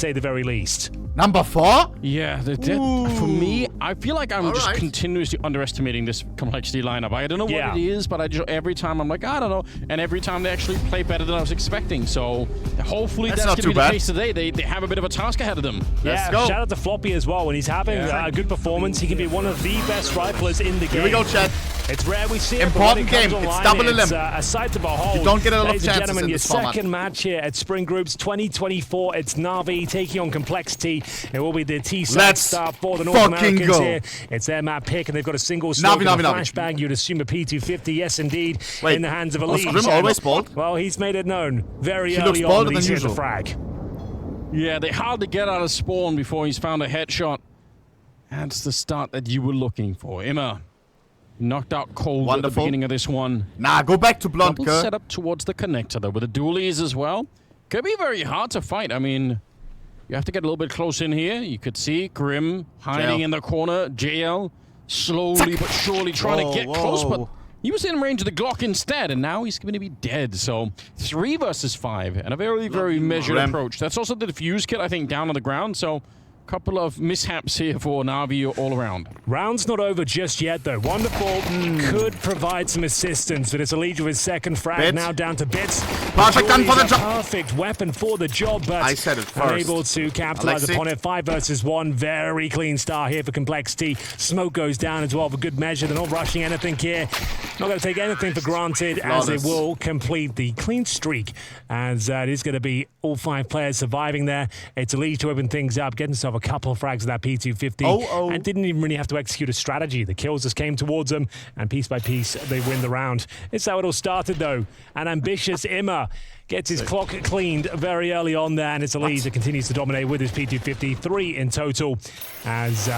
say the very least. Number 4? Yeah, for me, I feel like I'm just continuously underestimating this complexity lineup. I don't know what it is, but every time I'm like, I don't know. And every time they actually play better than I was expecting. So hopefully that's going to be the case today. They have a bit of a task ahead of them. Let's go. Shout out to Floppy as well. When he's having a good performance, he can be one of the best riflers in the game. Here we go, Chad. It's rare we see it. Important game. Online, it's double elim. It's a sight to behold. You don't get a lot of chances gentlemen, in your this format. second match here at Spring Groups 2024. It's Navi taking on Complexity. It will be the T-side start for the North Americans here. It's their map pick, and they've got a single smoke and a flashbang. You'd assume a P250. Yes, indeed. In the hands of elige. Grim always bald? Well, he's made it known very early on when he's hit the frag. Yeah, they hardly get out of spawn before he's found a headshot. That's the start that you were looking for. Emma knocked out cold at the beginning of this one. Nah, go back to blunt, Double set up towards the connector, though, with the dualies as well. Could be very hard to fight. I mean, you have to get a little bit close in here. You could see Grim hiding in the corner. JL slowly but surely trying to get close, but he was in range of the Glock instead, and now he's going to be dead. So 3 versus 5, and a very, very measured approach. That's also the defuse kit, I think, down on the ground. So couple of mishaps here for Navi all around. Round's not over just yet, though. Wonderful could provide some assistance, but it's elige with his second frag, now down to bits. Perfect gun for the job. Perfect weapon for the job, but I said it first. unable to capitalize upon it. 5 versus 1. Very clean start here for Complexity. Smoke goes down as well for good measure. They're not rushing anything here. Not going to take anything for granted, as they will complete the clean streak, as it is going to be all 5 players surviving there. It's elige to open things up, get himself a couple of frags of that P250, and didn't even really have to execute a strategy. The kills just came towards them, and piece by piece, they win the round. It's how it all started, though. An ambitious Imma gets his clock cleaned very early on there, and it's elige that continues to dominate with his P250. 3 in total, as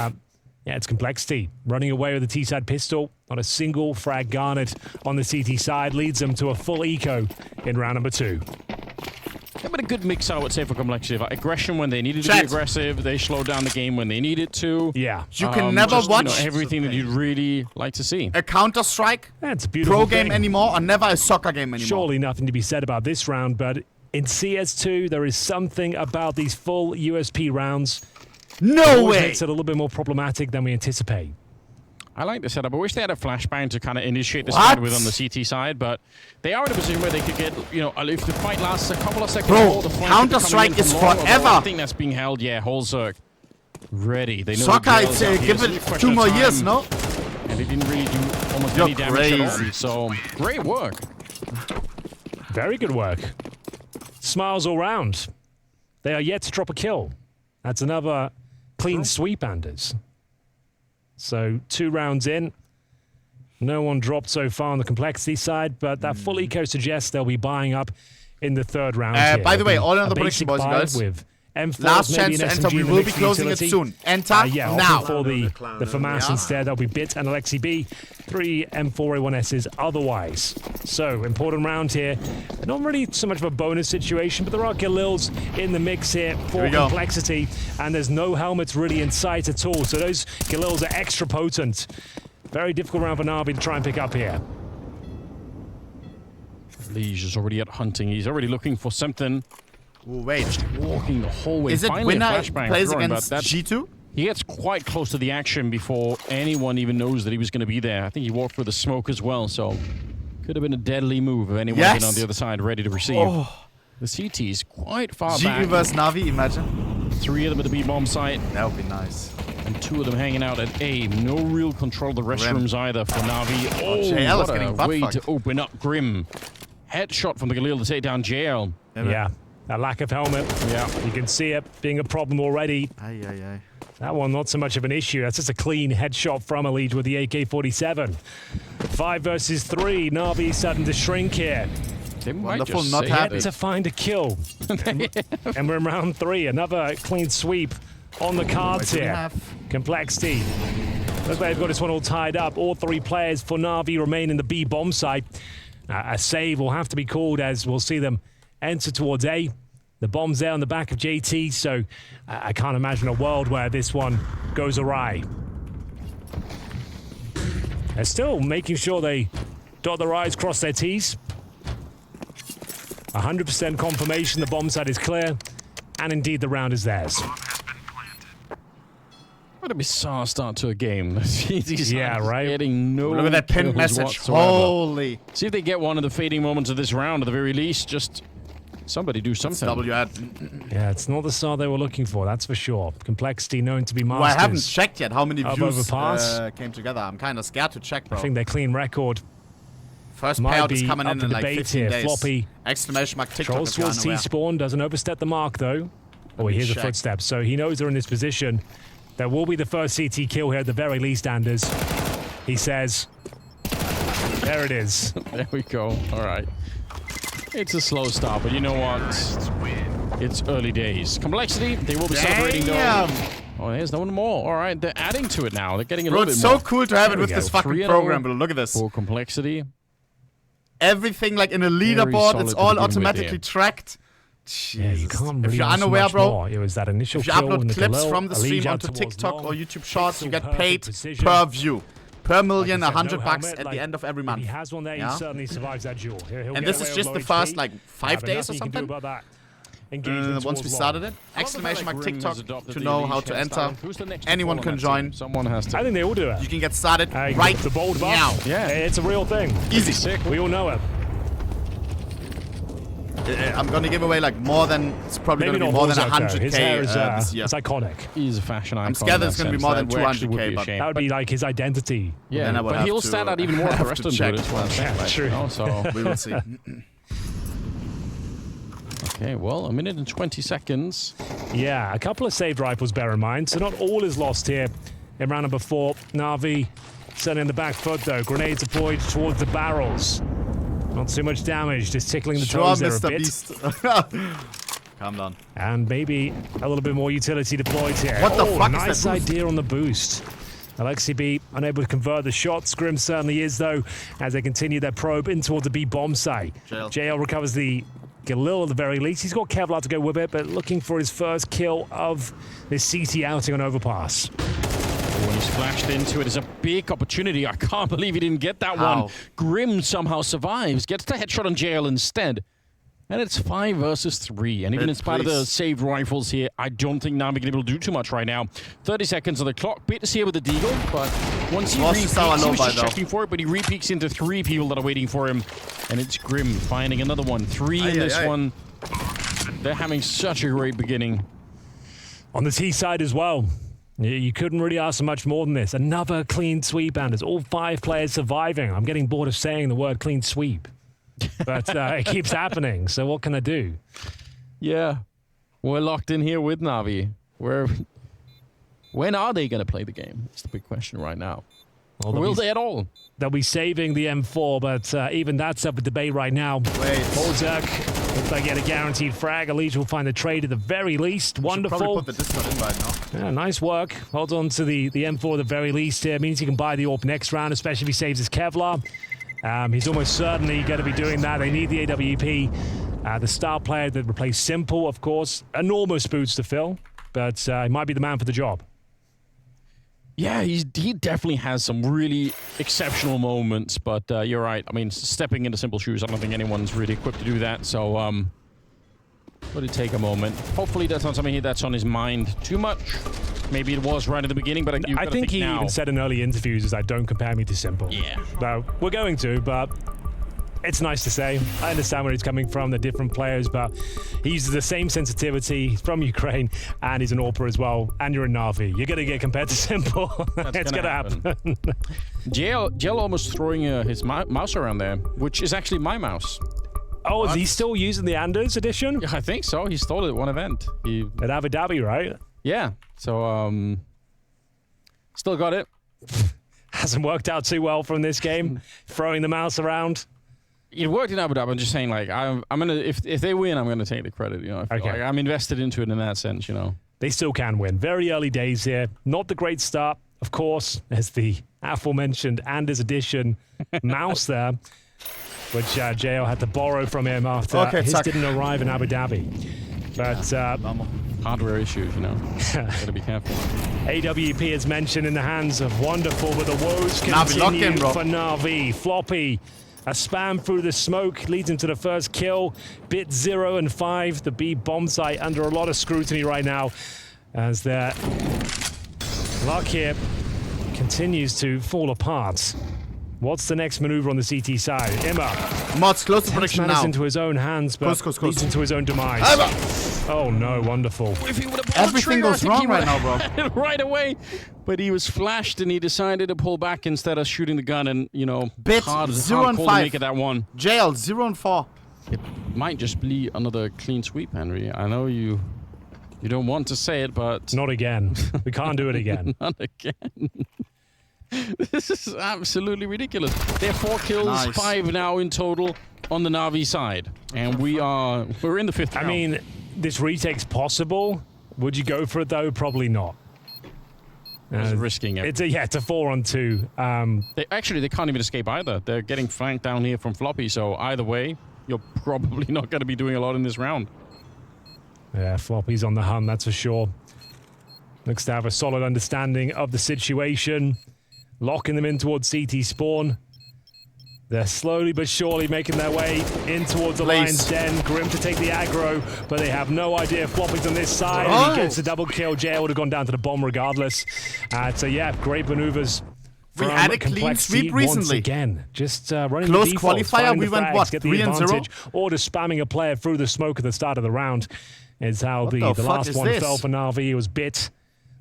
it's Complexity running away with the T-side pistol. Not a single frag garnered on the CT side, leads them to a full eco in round number 2. They've been a good mix, I would say, for Complexity. Aggression when they needed to be aggressive. They slowed down the game when they needed to. Yeah. You can never watch everything that you'd really like to see. A Counter-Strike pro game anymore, or never a soccer game anymore. Surely nothing to be said about this round, but in CS2, there is something about these full USP rounds. No way! It makes it a little bit more problematic than we anticipate. I like the setup. I wish they had a flashbang to kind of initiate this fight with on the CT side, but they are in a position where they could get, if the fight lasts a couple of seconds more, the Counter-Strike is forever. I think that's being held, Holzerk. Ready. They know soccer, it's give it 2 more years, no? And they didn't really do almost any damage at all. So, great work. Very good work. Smiles all round. They are yet to drop a kill. That's another clean sweep, Anders. So 2 rounds in. No one dropped so far on the Complexity side, but that full eco suggests they'll be buying up in the 3rd round. By the way, all in the prediction, boys and girls. With M4, last chance to enter. We will be closing it soon. Enter now. For the FAMAS instead. That'll be Bit and Alexi B. 3 M4A1Ss otherwise. So, important round here. Not really so much of a bonus situation, but there are Galils in the mix here for Complexity. And there's no helmets really in sight at all. So those Galils are extra potent. Very difficult round for Navi to try and pick up here. elige is already out hunting. He's already looking for something. Ooh, wait. Walking the whole way. Is it finally winner plays against G2? He gets quite close to the action before anyone even knows that he was going to be there. I think he walked with the smoke as well, so could have been a deadly move if anyone been on the other side ready to receive. The CT is quite far back. G versus Navi, imagine. 3 of them at the B-bomb site. That would be nice. And 2 of them hanging out at A. No real control of the restrooms either for Navi. JL is what getting a way to open up Grim. Headshot from the Galil to take down JL. Yeah, that lack of helmet. Yeah, you can see it being a problem already. That one, not so much of an issue. That's just a clean headshot from elige with the AK-47. 5 versus 3. Navi starting to shrink here. They might Wonderful, just not happy. To find a kill. And we're in round 3. Another clean sweep on the cards here. Complexity. Looks like they've got this one all tied up. All 3 players for Navi remain in the B bomb site. A save will have to be called as we'll see them enter towards A. The bomb's there on the back of JT, so I can't imagine a world where this one goes awry. They're still making sure they dot their I's, cross their T's. 100% confirmation the bomb site is clear. and indeed the round is theirs. What a bizarre start to a game. These Yeah, guys right? Getting no Look at that pinned kills message. whatsoever. Holy. See if they get one of the fading moments of this round at the very least. Just somebody do something. W ad. Yeah, it's not the star they were looking for, that's for sure. Complexity known to be Well, masters. I haven't checked yet how many Of views Overpass. came together. I'm kind of scared to check, bro. I think their clean record First might payout is be coming up in for like debate 15 here. days. Floppy Exclamation mark TikTok trolls if you're towards unaware. T-spawn, doesn't overstep the mark though. Oh, me he hears the check. footsteps, so he knows they're in this position. That will be the first CT kill here at the very least, Anders. He says, there it is. There we go. All right. It's a slow start, but you know what? It's early days. Complexity, they will be celebrating though. Damn. Oh, there's no one more. All right, they're adding to it now. They're getting a Bro, little it's bit so more. cool to have it we with go. this fucking 3-0 program, bro. Look at this. For complexity. Everything like in a leaderboard, solid it's to all begin with automatically here. tracked. Yeah, you Jesus. can't If really you're ask for unaware, much bro, more. It was that initial if you kill upload and the clips Galil, from the stream Elige out onto towards TikTok long. or YouTube Shorts, you Pixel get perfect paid precision. per view. Per million, Like I said, $100 no bucks helmet, at like, the end of every If month. he has one there, Yeah? he certainly survives that duel. He'll And get this away is with just low the HP. first like 5 but days or nothing you can do something. about that. Engagement Once we towards started long. it, exclamation mark Grim has TikTok adopted to the know Elige how to enter. hairstyle. Who's the next to Anyone follow can that join. team? Someone has to. I think they all do it. You can get started Hey, right the bold buff. now. Yeah. It's a real thing. Easy. Sick. We all know it. I'm gonna give away like more than, it's probably Maybe gonna be not more than Horzoak, though. 100k His hair is this year. it's iconic. He's a fashion icon. scared in there's that gonna be sense. more than That actually would 200K, be a but shame. That would be like his identity. Yeah, then I would but have he'll to, stand out even more if the have rest to of them do it. check. Is what I'm saying. Yeah, Like, true. you know, so We will see. okay, well, 1 minute and 20 seconds. Yeah, a couple of saved rifles, bear in mind. So not all is lost here in round number 4. Navi certainly on the back foot, though. Grenades deployed towards the barrels. Not too much damage, just tickling the Sure, toes there a Mr. bit. Beast. Calm down. And maybe a little bit more utility deployed here. What the fuck is nice that boost? idea on the boost. Alexi B unable to convert the shots. Grim certainly is, though, as they continue their probe in towards the B bomb site. JL recovers the Galil at the very least. He's got Kevlar to go with it, but looking for his first kill of this CT outing on Overpass. When he's flashed into it, it's a big opportunity. I can't believe he didn't get that How? one. Grim somehow survives, gets the headshot on JL instead. And it's 5 versus 3. And even in spite of the Please. saved rifles here, I don't think Navi can able to do too much right now. 30 seconds on the clock. Bit to see it with the Deagle, but once he Lost his hour repeats, he low was by just though. checking for it, but he repeats into 3 people that are waiting for him. And it's Grim finding another one. 3 in this one. They're having such a great beginning. On the T side as well. You couldn't really ask for much more than this. Another clean sweep, and it's all 5 players surviving. I'm getting bored of saying the word clean sweep. But it keeps happening, so what can I do? Yeah. We're locked in here with Navi. When are they going to play the game? That's the big question right now. Well, Will they at all? They'll be saving the M4, but even that's up for debate right now. Horzoak looks like he had a guaranteed frag. Elige will find the trade at the very least. Wonderful. Probably put the Discord invite now. Yeah, nice work. Hold on to the M4 at the very least here. Means he can buy the AWP next round, especially if he saves his Kevlar. He's almost certainly going to be doing that. They need the AWP. The star player that replaced Simple, of course. Enormous boots to fill, but he might be the man for the job. Yeah, he definitely has some really exceptional moments, but you're right. I mean, stepping into Simple shoes, I don't think anyone's really equipped to do that, so let it take a moment. Hopefully that's not something that's on his mind too much. Maybe it was right at the beginning, but I think he even said in early interviews is like, don't compare me to Simple. Yeah. So we're going to, but it's nice to say. I understand where he's coming from, the different players, but he uses the same sensitivity. He's from Ukraine, and he's an AWPer as well, and you're a Navi. You're going to get compared to Simple. It's going to happen. JL almost throwing his mouse around there, which is actually my mouse. Oh, is he still using the Anders edition? Yeah, I think so. He stole it at one event. At Abu Dhabi, right? Yeah. So, still got it. Hasn't worked out too well from this game, throwing the mouse around. It worked in Abu Dhabi. I'm just saying, like, I'm gonna if they win, I'm gonna take the credit. You know, I feel Okay. like I'm invested into it in that sense. You know, They still can win. Very early days here. Not the great start, of course, as the aforementioned Anders edition mouse there, which JL had to borrow from him after his didn't arrive in Abu Dhabi. But hardware issues. You know, gotta be careful. AWP is mentioned in the hands of Wonderful, but the woes Navi, lock in, continue bro. for Navi. Floppy A spam through the smoke leads him to the first kill. Bit 0 and 5, the B bomb site under a lot of scrutiny right now as their luck here continues to fall apart. What's the next maneuver on the CT side? Imma. Mods, close to prediction now. Into his own hands, but close. leads into his own demise. Oh no, wonderful. If he would have pulled Everything the trigger, goes I think wrong he right would've now, bro. right away. But he was flashed and he decided to pull back instead of shooting the gun and, you know, Bit hard 0 and to 5. make it that one. JL 0 and 4. It might just be another clean sweep, Henry. I know you don't want to say it, but Not again. We can't do it again. not again. This is absolutely ridiculous. They have 4 kills, Nice. 5 now in total on the Navi side, and we're in the 5th round. I mean, this retake's possible. Would you go for it though? Probably not. It's risking it. It's a 4-on-2. They can't even escape either. They're getting flanked down here from Floppy, so either way, you're probably not going to be doing a lot in this round. Yeah, Floppy's on the hunt, that's for sure. Looks to have a solid understanding of the situation. Locking them in towards CT spawn. They're slowly but surely making their way in towards the Lion's Den. Grim to take the aggro, but they have no idea Floppy's on this side. And he gets the double kill. JL would have gone down to the bomb regardless. So yeah, great maneuvers. We had a clean sweep recently. Once again, just running Close the defaults, qualifier, finding we the went frags, what, get the 3-0? advantage, or just spamming a player through the smoke at the start of the round. Is how the fuck last is one this? fell for NaVi. It was Bit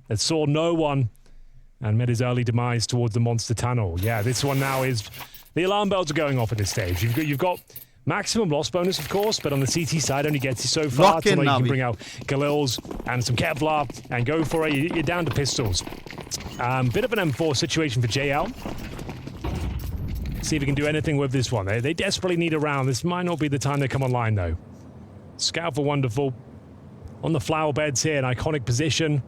that saw no one and met his early demise towards the monster tunnel. Yeah, this one now is... The alarm bells are going off at this stage. You've got maximum loss bonus, of course, but on the CT side only gets you so far. Lock in, You can Navi. bring out Galils and some Kevlar and go for it. You're down to pistols. Bit of an M4 situation for JL. See if he can do anything with this one. They desperately need a round. This might not be the time they come online, though. Scout for Wonderful. On the flower beds here, an iconic position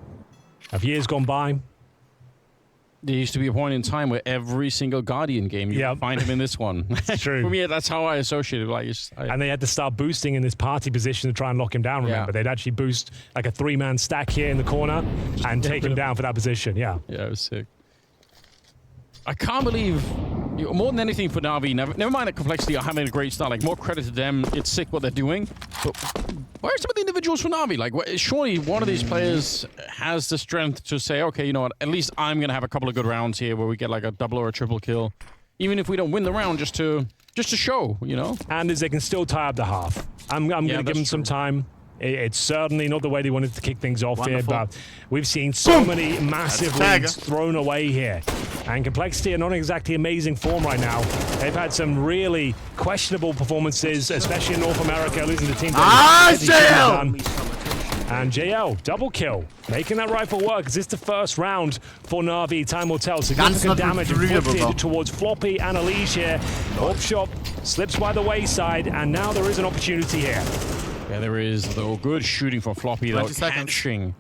of years gone by. There used to be a point in time where every single Guardian game, you could find him in this one. It's true. For me, that's how I associated it. And they had to start boosting in this party position to try and lock him down, remember? They'd actually boost like a 3-man stack here in the corner and take him down for that position, yeah. Yeah, it was sick. I can't believe, more than anything for Navi, never mind the complexity of having a great start, like more credit to them, it's sick what they're doing, but where are some of the individuals for Navi? Like, surely one of these players has the strength to say, okay, you know what, at least I'm going to have a couple of good rounds here where we get like a double or a triple kill, even if we don't win the round, just to show, you know? And as they can still tie up the half. I'm going to give them some time. It's certainly not the way they wanted to kick things off here, but we've seen so many massive leads thrown away here. And Complexity are not exactly amazing form right now. They've had some really questionable performances, especially in North America, losing the team. JL! And JL, double kill, making that rifle work. Is this the first round for Navi? Time will tell. Significant damage inflicted towards Floppy and elige here. Orb shot slips by the wayside, and now there is an opportunity here. Yeah, there is, though. Good shooting from Floppy, though. Catching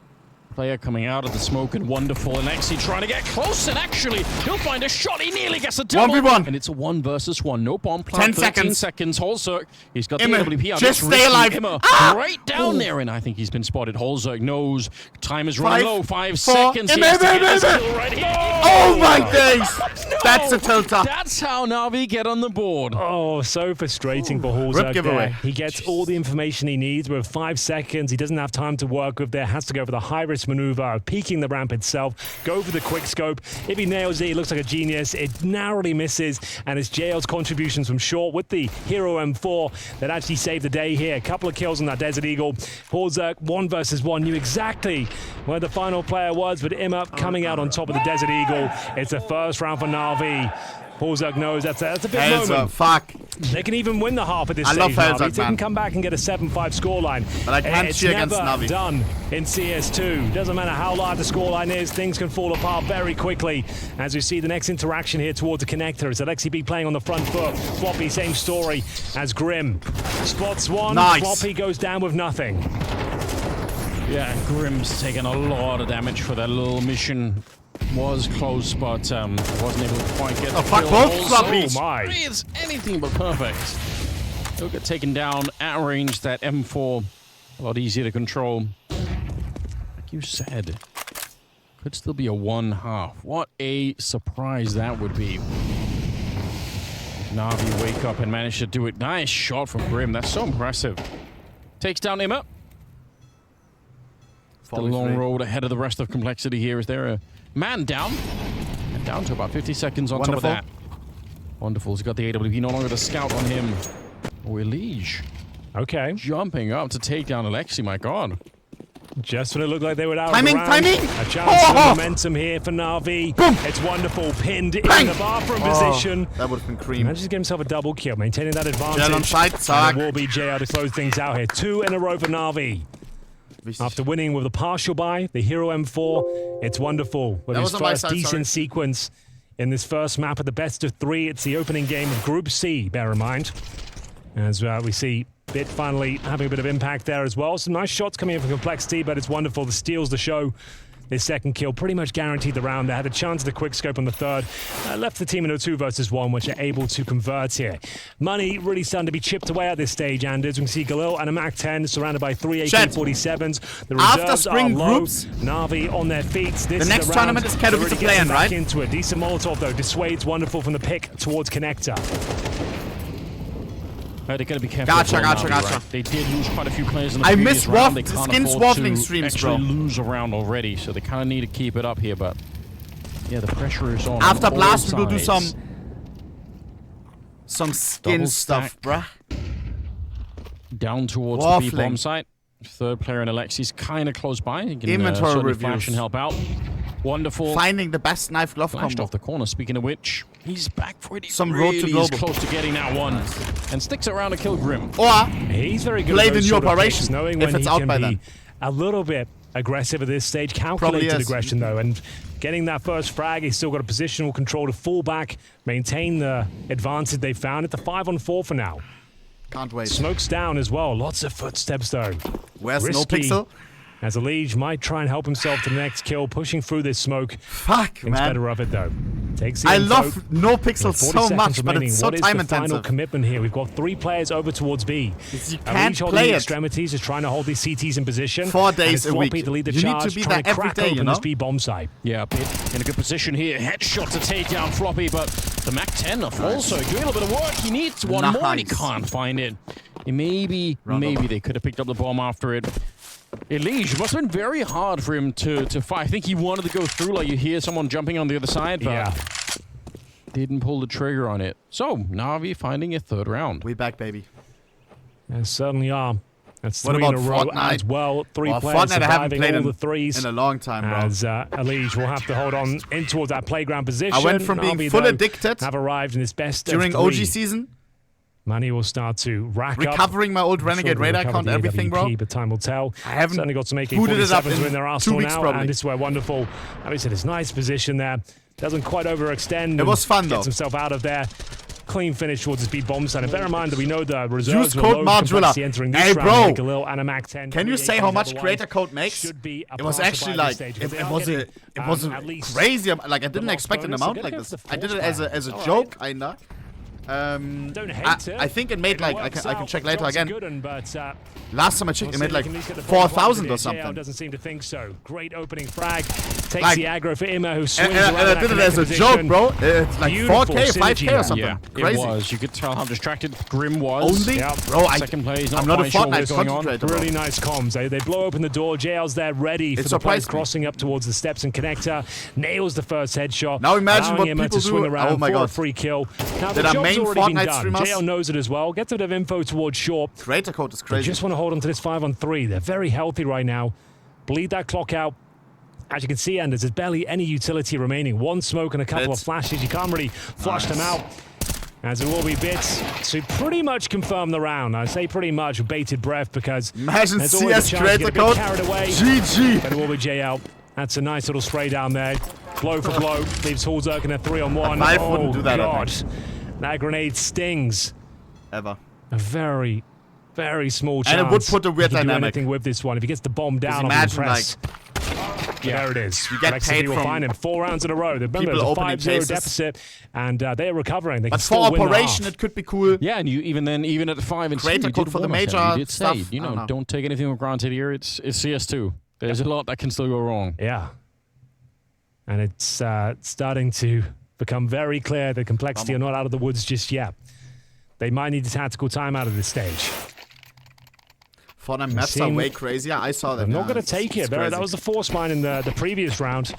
player coming out of the smoke and Wonderful. And Exy trying to get close, and actually, he'll find a shot. He nearly gets a double. 1v1. And it's a 1 versus 1. No bomb plant. 10 seconds. Holzerk. He's got the Immer, AWP out. just stay alive. Right down there, and I think he's been spotted. Holzerk knows time is running low. 5 seconds. He has to get this kill right here. Oh my days! No. That's a tilter. That's how Navi get on the board. Oh, so frustrating for Holzerk there. He gets all the information he needs with 5 seconds. He doesn't have time to work with there. Has to go for the high-risk maneuver of peeking the ramp itself. Go for the quick scope. If he nails it, he looks like a genius. It narrowly misses, and it's JL's contributions from short with the Hero M4 that actually saved the day here. A couple of kills on that Desert Eagle. Holzerk, 1 versus 1, knew exactly where the final player was, but Imma coming out on top of the Desert Eagle. It's the first round for NaVi. Holzerk knows that's a big moment. Fuck. They can even win the half at this stage. I love Holzerk, They can come back and get a 7-5 scoreline. But I can't cheer against NaVi. It's never done in CS2. Doesn't matter how large the scoreline is, things can fall apart very quickly. As we see the next interaction here towards the connector. It's Alexi B playing on the front foot. Floppy, same story as Grim. Spots one. Nice. Floppy goes down with nothing. Yeah, Grim's taken a lot of damage for that little mission. Was close, but wasn't able to quite get the fuck kill. both floppies. Oh my. It's anything but perfect. He'll get taken down at range. That M4 a lot easier to control. Like you said, could still be a 1/2. What a surprise that would be. Navi wake up and manage to do it. Nice shot from Grim. That's so impressive. Takes down Imma. The long road ahead of the rest of Complexity here. Is there a man down? And down to about 50 seconds on top of that. Wonderful. He's got the AWP. No longer the scout on him. Oh, elige. Okay. Jumping up to take down Alexi. My God. Just when it looked like they were out timing. A chance for momentum here for Navi. Boom. It's wonderful. Pinned Bang. in the bathroom position. That would have been cream. Manages to get himself a double kill, maintaining that advantage. Gel on side. And it will be JL to close things out here. 2 in a row for Navi. After winning with a partial buy, the Hero M4, it's wonderful. With his first decent sequence in this first map of the best of 3. It's the opening game of Group C, bear in mind. As we see Bit finally having a bit of impact there as well. Some nice shots coming in from Complexity, but it's wonderful. The steals the show. This second kill pretty much guaranteed the round. They had a chance at a quick scope on the third. Left the team in a 2 versus 1, which are able to convert here. Money really starting to be chipped away at this stage, and as we can see, Galil and a Mac 10 surrounded by 3 AK-47s. The reserves are low. Navi on their feet. The next tournament is Katowice to play in, right? Into a decent Molotov though. Dissuades wonderful from the pick towards Connector. They're going to be careful. Gotcha. Right? They did lose quite a few players in the previous round. They can't afford to actually lose a round already, so they kind of need to keep it up here. But yeah, the pressure is on. After Blast, we will do some skin stuff, bruh. Down towards the B bomb site. Third player in Alexi's kind of close by. He can inventory reviews. Flash and help out. Wonderful. Finding the best knife glove Flashed combo. off the corner. Speaking of which, he's back for it. Some road to global. Close to getting that one, and sticks around to kill Grim. Or he's very good. Play the new operation, knowing if when it's he out can by be then. A little bit aggressive at this stage, calculated aggression though, and getting that first frag, he's still got a positional control to fall back, maintain the advantage they found at the 5-on-4 for now. Can't wait. Smokes down as well. Lots of footsteps though. Where's Risky, NoPixel? As elige might try and help himself to the next kill, pushing through this smoke. Fuck, Thinks man. better of it though. Takes the I info. love NoPixel so much, but remaining. it's so what is time the intensive. final commitment here? We've got 3 players over towards B. You can't holding play the it. extremities, is trying to hold these CTs in position. 4 days a week. To lead the You charge, need to be trying there to every crack day, open you know? this B bomb site. Yeah, Pit in a good position here. Headshot to take down Floppy, but the Mac 10 also doing a little bit of work. He needs one more and he can't find it. Maybe they could have picked up the bomb after it. Elige must have been very hard for him to fight. I think he wanted to go through, like you hear someone jumping on the other side, but didn't pull the trigger on it. So, Navi finding a 3rd round. We back, baby. Yeah, certainly are. That's 3 what in a about row Fortnite? as well. 3 Well, players Fortnite I haven't surviving played all the threes. in a long time, bro. As elige will have to hold on in towards that playground position. I went from being Navi, full though, addicted have arrived in this best during of 3. OG season. Money will start to rack up. Recovering my old Renegade Radar account, everything, bro. But time will tell. I haven't certainly got some booted it up AK-47s in their arsenal now, probably. and this is where wonderful. I mean, it's nice position there. Doesn't quite overextend. It was fun though. Gets himself out of there. Clean finish towards the speed bomb side. And bear in mind that we know the reserves Use were code low Mardrilla. entering this Hey, round. bro. Galil and a Mac 10. Can you say how much creator code makes? It was actually like it was crazy. Like I didn't expect an amount like this. I did it as a joke, kinda. Don't hate it. I think it made like I can check later again. But, last time I checked, it made like 4,000 or something. Doesn't seem to think so. Great opening frag. Takes the aggro for Imma, who swings and I did it as a joke, bro. It's like 4K, 5K or something. Yeah, crazy. It was. You could tell how distracted Grim was. Only, bro. Second play, he's not I'm not a quite sure Fortnite what's going on. concentrator. Really nice comms. They blow open the door. JL's there ready for the players crossing up towards the steps and connector. Nails the first headshot. Now imagine what Imma people to swing do. around Oh my for a god. free kill. Now the That our job's main already been Fortnite done. streamers. JL knows it as well. Gets a bit of info towards short. Creator code is They crazy. just want to hold on to this 5-on-3. They're very healthy right now. Bleed that clock out. As you can see, Anders, there's barely any utility remaining. 1 smoke and a couple of flashes. You can't really flush them out. As it will be Bits to pretty much confirm the round. I say pretty much with bated breath because imagine there's always CS a chance to get creator a bit code. carried away. GG. But it will be JL. That's a nice little spray down there. Blow for blow. Leaves Hulzerk in a 3-on-1. I wouldn't do that, God. That grenade stings. Ever. A very, very small chance. And it would put a weird he can do dynamic. anything with this one. If he gets the bomb down, I'll be imagine, impressed. There it is. You get Complexity paid will from find him 4 rounds in a row. Remember, there's a opening 5-0 cases. deficit, and they are recovering. They can But still for win the operation, half. it could be cool. Yeah, and even at the 5 and 2, Creator you code did for the warn us, major you did say, stuff. you I don't know. don't take anything for granted here. It's CS2. There's a lot that can still go wrong. Yeah. And it's starting to become very clear that Complexity are not out of the woods just yet. They might need a tactical timeout at this stage. For them, maps are way crazier. I saw that. They're not going to take it. That was the force mine in the previous round.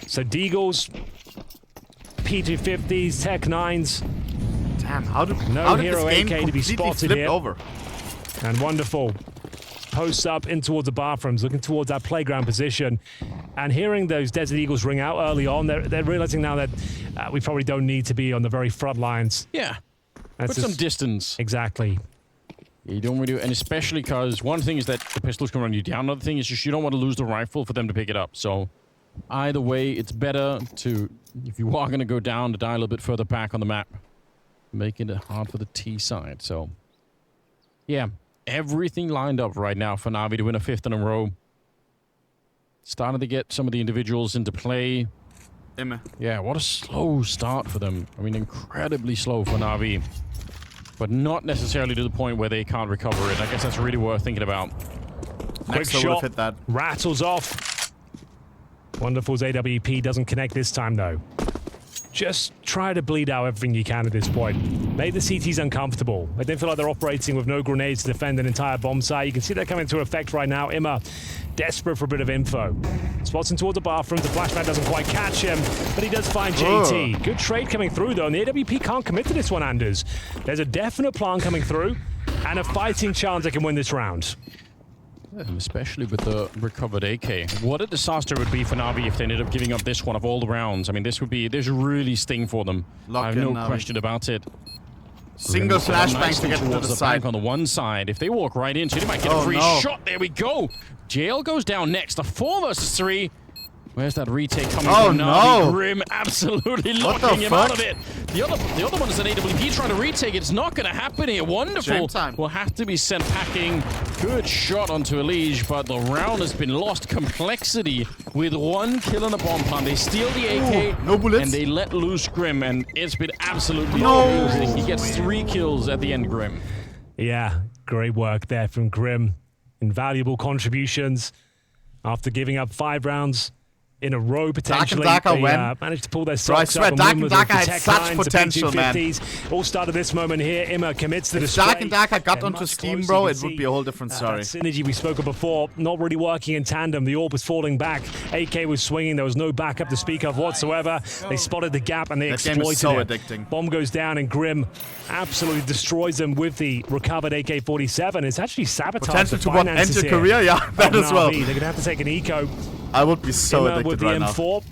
So Deagles, P250s, Tech 9s. Damn, how did Hero this game AK to be spotted here. Over? And wonderful. Posts up in towards the bathrooms, looking towards that playground position. And hearing those Desert Eagles ring out early on, they're realizing now that we probably don't need to be on the very front lines. Yeah, put some distance. Exactly. You don't really do, and especially because one thing is that the pistols can run you down. Another thing is just you don't want to lose the rifle for them to pick it up. So either way, it's better to, if you are going to go down, to die a little bit further back on the map. Making it hard for the T side. So yeah, everything lined up right now for Navi to win a 5th in a row. Starting to get some of the individuals into play. Yeah, what a slow start for them. I mean, incredibly slow for Navi. But not necessarily to the point where they can't recover it. I guess that's really worth thinking about. Quick shot, hit that. Rattles off. Wonderful's AWP doesn't connect this time, though. Just try to bleed out everything you can at this point. Make the CTs uncomfortable. They don't feel like they're operating with no grenades to defend an entire bomb site. You can see that coming into effect right now. Imma, desperate for a bit of info. Spots him towards the bathroom. The flashback doesn't quite catch him, but he does find JT. Good trade coming through, though, and the AWP can't commit to this one, Anders. There's a definite plan coming through, and a fighting chance they can win this round. And especially with the recovered AK. What a disaster it would be for Navi if they ended up giving up this one of all the rounds. I mean, this would really sting for them. I have no question about it. Single flashbang to get to the side. On the one side. If they walk right into it, they might get a free shot. There we go. JL goes down next. A 4 versus 3. Where's that retake coming from Navi? Grim absolutely locking him out of it. The other one is an AWP trying to retake it. It's not going to happen here. Wonderful. Will have to be sent packing. Good shot onto elige, but the round has been lost. Complexity with 1 kill on the bomb plant. They steal the AK no bullets. And they let loose Grim, and it's been absolutely amazing. He gets 3 kills at the end, Grim. Yeah, great work there from Grim. Invaluable contributions after giving up 5 rounds in a row, potentially. Dark and they managed to pull their socks up. Dark and Darker had such potential, man. All started this moment here. Imma commits to the display. Dark and Darker got onto Steam, bro, it would be a whole different story. Synergy we spoke of before, not really working in tandem. The orb was falling back. AK was swinging. There was no backup to speak of whatsoever. They spotted the gap and they exploited it. Bomb goes down and Grim absolutely destroys them with the recovered AK-47. It's actually sabotaged the finances here. Career, yeah, that as well. They're going to have to take an eco. I would be so addicted with the right M4.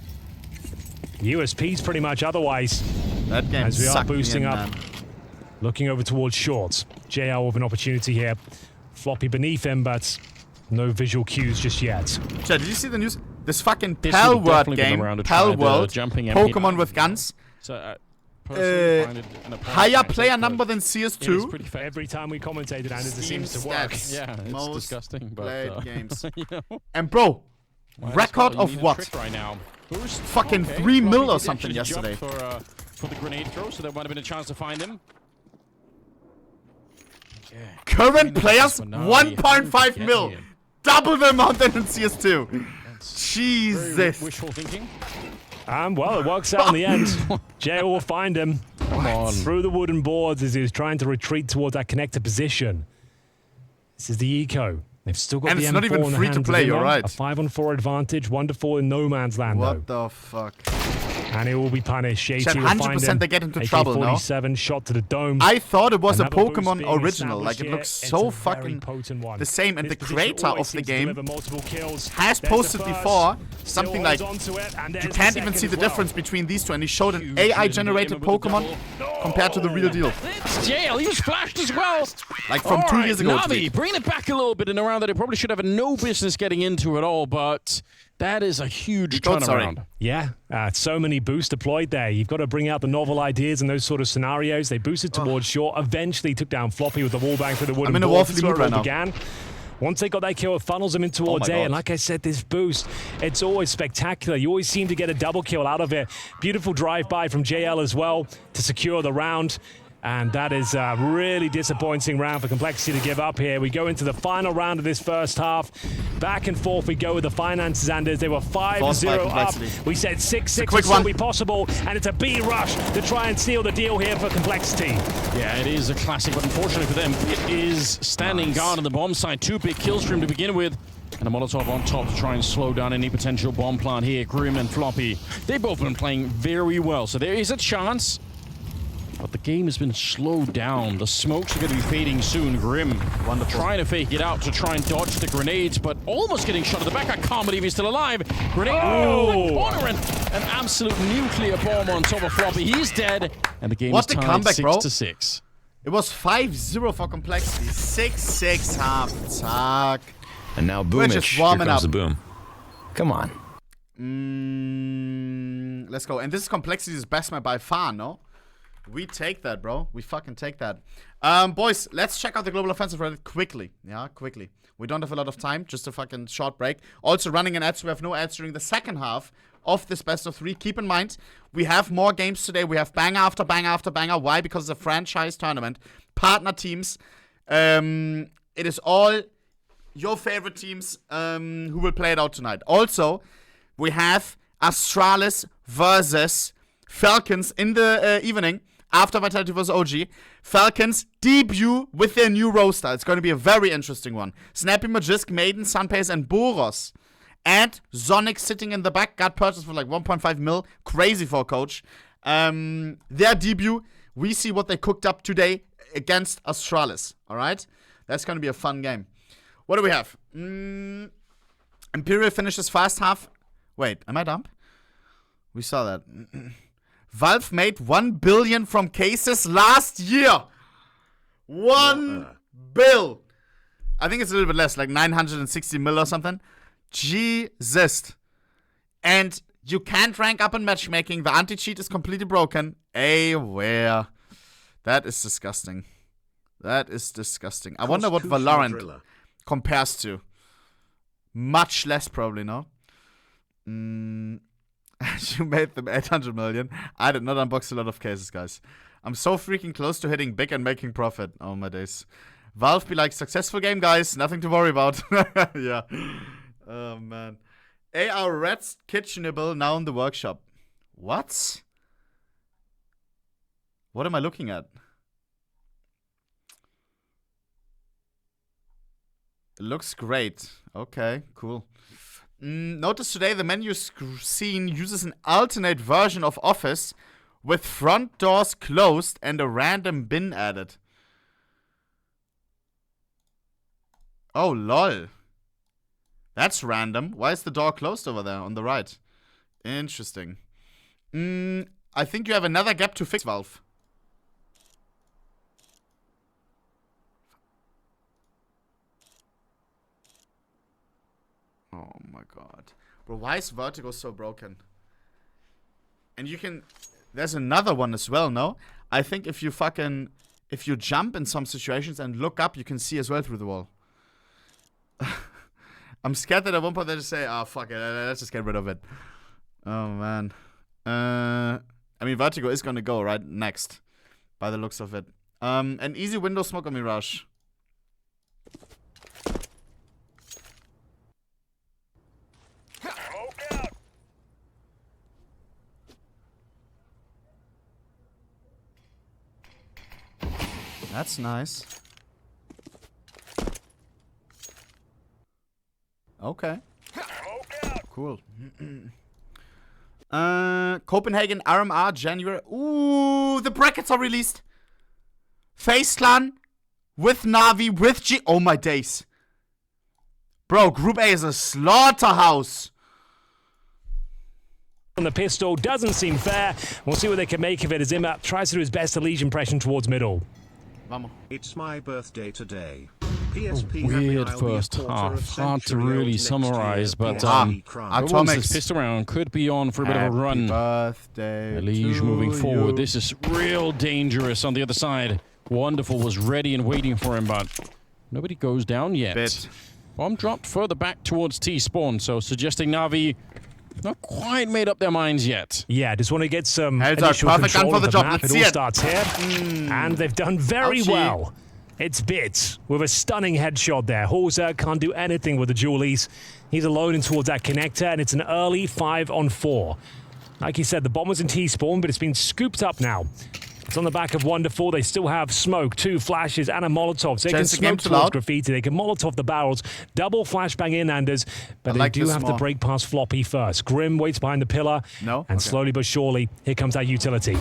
USP's pretty much otherwise. That game as we are boosting up. Looking over towards shorts. JL with an opportunity here. Floppy beneath him, but no visual cues just yet. Chad, did you see the news? This fucking Pal World game, Pal World, Pokemon with guns. So, higher player number than CS2. Every time we commentated, and it seems to work. Yeah, it's disgusting. But, games. You know? And bro, record of what? Right now. Fucking 3 mil or something yesterday. For the grenade throw, so there might have been a chance to find him. Yeah. Current players, 1.5 mil. Double the amount than in CS2. Jesus. Wishful thinking. Well, it works out in the end. JL will find him. Come on. Through the wooden boards as he was trying to retreat towards that connector position. This is the eco. They've still got and the it's M4 not even free to play, you're right. A 5-on-4 advantage, wonderful in no man's land, what the fuck? And he will be punished. 80 will find him. They get into trouble now. AK-47 shot to the dome. I thought it was a Pokemon original. Like, it looks so fucking the same. And the creator of the game has posted before something like, you can't even see the difference between these two. And he showed an AI-generated Pokemon compared to the real deal. It's JL. He was flashed as well. Like from 2 years ago. Navi, bring it back a little bit in a round that he probably should have no business getting into at all, but that is a huge turnaround. Yeah, so many boosts deployed there. You've got to bring out the novel ideas in those sort of scenarios. They boosted towards short, eventually took down Floppy with the wall bang through the wooden board. That's where it all began. Once they got that kill, it funnels them in towards A. And like I said, this boost, it's always spectacular. You always seem to get a double kill out of it. Beautiful drive-by from JL as well to secure the round. And that is a really disappointing round for Complexity to give up here. We go into the final round of this first half. Back and forth we go with the finances, Anders. They were 5-0 up. We said 6-6 would still be possible, and it's a B rush to try and seal the deal here for Complexity. Yeah, it is a classic, but unfortunately for them, it is standing guard on the bomb side. 2 big kill stream to begin with. And a Molotov on top to try and slow down any potential bomb plant here. Grim and Floppy, they've both been playing very well. So there is a chance. But the game has been slowed down. The smokes are going to be fading soon. Grim trying to fake it out to try and dodge the grenades, but almost getting shot at the back. I can't believe he's still alive. Grenade in the corner and an absolute nuclear bomb on top of Floppy. He's dead, and the game is tied comeback, 6-6. It was 5-0 for Complexity. 6-6 half. Zack. And now Boomich, here comes the boom. Come on. Let's go. And this is Complexity's best map by far, no? We take that, bro. We fucking take that. Boys, let's check out the global offensive Reddit quickly. Yeah, quickly. We don't have a lot of time, just a fucking short break. Also running an ad, so we have no ads during the second half of this best of 3. Keep in mind, we have more games today. We have banger after banger after banger. Why? Because it's a franchise tournament. Partner teams. It is all your favorite teams who will play it out tonight. Also, we have Astralis versus Falcons in the evening. After Vitality vs OG, Falcons debut with their new roster. It's going to be a very interesting one. Snappy, Magisk, Maiden, Sunpace, and Boros. And Sonic sitting in the back. Got purchased for like 1.5 mil. Crazy for a coach. Their debut. We see what they cooked up today against Astralis. Alright? That's going to be a fun game. What do we have? Imperial finishes first half. Wait, am I dumb? We saw that. Valve made 1 billion from cases last year. 1 bill. I think it's a little bit less, like 960 mil or something. Jesus. And you can't rank up in matchmaking. The anti-cheat is completely broken. Where? That is disgusting. That is disgusting. I wonder what Valorant compares to. Much less, probably, no? You made them 800 million. I did not unbox a lot of cases, guys. I'm so freaking close to hitting big and making profit. Oh, my days. Valve be like, successful game, guys. Nothing to worry about. Yeah. Oh, man. AR Reds Kitchenable now in the workshop. What? What am I looking at? It looks great. Okay, cool. Notice today the menu scene uses an alternate version of Office with front doors closed and a random bin added. Oh, lol. That's random. Why is the door closed over there on the right? Interesting. I think you have another gap to fix, Valve. Oh my god. Bro, why is Vertigo so broken? And you can... There's another one as well, no? I think if you jump in some situations and look up, you can see as well through the wall. I'm scared that at one point they just say, oh, fuck it, let's just get rid of it. Oh, man. I mean, Vertigo is gonna go right next, by the looks of it. An easy window smoke on Mirage. That's nice. Okay. Cool. Copenhagen RMR January. Ooh, the brackets are released. FaZe Clan with NaVi with G. Oh my days. Bro, Group A is a slaughterhouse. On the pistol doesn't seem fair. We'll see what they can make of it as Imap tries to do his best elige impression towards middle. It's my birthday today. Weird first half. Hard to really summarize, but this pistol round could be on for a bit of a run. Elige moving forward. This is real dangerous on the other side. Wonderful was ready and waiting for him, but nobody goes down yet. Bomb dropped further back towards T-spawn, so suggesting NaVi not quite made up their minds yet. Yeah, just want to get some initial control of the map. It all starts here. And they've done very well. It's Bits with a stunning headshot there. Horza can't do anything with the dualies. He's alone in towards that connector, and it's an early 5-on-4. Like he said, the bomb was in T-spawn, but it's been scooped up now. It's on the back of Wonderful. They still have smoke, 2 flashes, and a Molotov. So they can smoke towards Graffiti. They can Molotov the barrels, double flashbang in Anders, but they do have to break past Floppy first. Grim waits behind the pillar, and slowly but surely, here comes that utility.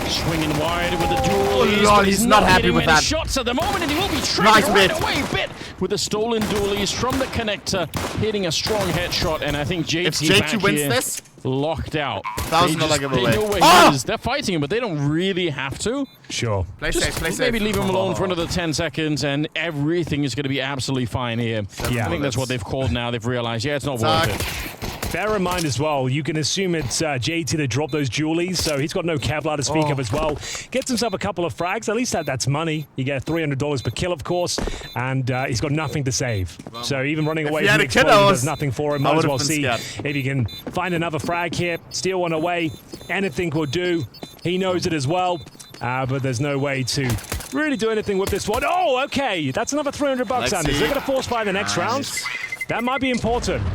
Swinging wide with the duel. Oh Lord, he's not happy with that. Shots at the moment, and he will be triggered right away. Bit with the stolen dualies from the connector, hitting a strong headshot, and I think JT if JT wins this, locked out. $1,000 giveaway. They know where he is. They're fighting him, but they don't really have to. Sure. Play safe. Maybe leave him alone for another 10 seconds, and everything is going to be absolutely fine here. I think that's what they've called now. They've realized, it's not worth it. Bear in mind as well, you can assume it's JT that dropped those dualies, so he's got no Kevlar to speak of as well. Gets himself a couple of frags, at least that's money. You get $300 per kill, of course, and he's got nothing to save. So even running away from the explosion does nothing for him. Might as well see if he can find another frag here, steal one away. Anything will do. He knows it as well, but there's no way to really do anything with this one. Oh, okay, that's another $300, Anders. They're going to force buy the next round. That might be important.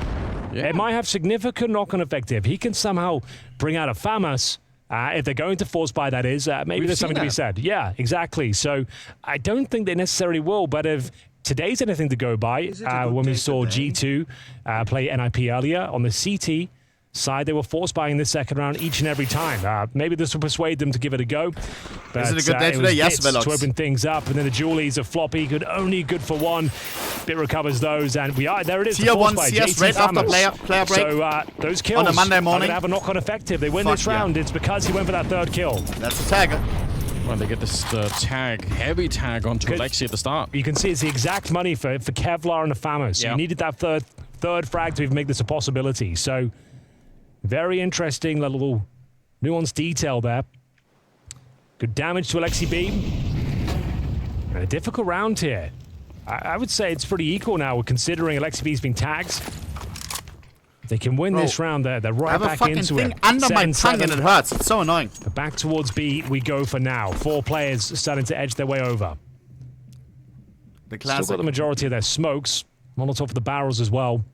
Yeah. It might have significant knock-on effect if he can somehow bring out a FAMAS. If they're going to force buy, that is. Maybe there's something to be said. Yeah, exactly. So I don't think they necessarily will, but if today's anything to go by, when we saw G2 play NIP earlier on the CT side, they were force buying this second round each and every time. Maybe this will persuade them to give it a go. But, is it a good day today? Yes, Velox. To open things up, and then the dualies of Floppy only good for one. Bit recovers those, and there it is. Tier 1 CS right after player break. So those kills on a Monday morning have a knock-on effect. If they win this round, it's because he went for that third kill. That's a tag. Well, they get this heavy tag onto Alexi at the start. You can see it's the exact money for Kevlar and the FAMAS. So you needed that third frag to even make this a possibility. So very interesting little nuanced detail there. Good damage to Alexi B. And a difficult round here. I would say it's pretty equal now, considering Alexi B's been tagged. If they can win this round, they're right back into it. I have a fucking thing under my tongue and it hurts. It's so annoying. But back towards B we go for now. 4 players starting to edge their way over. The classic. Still got the majority of their smokes. Molotov for the barrels as well.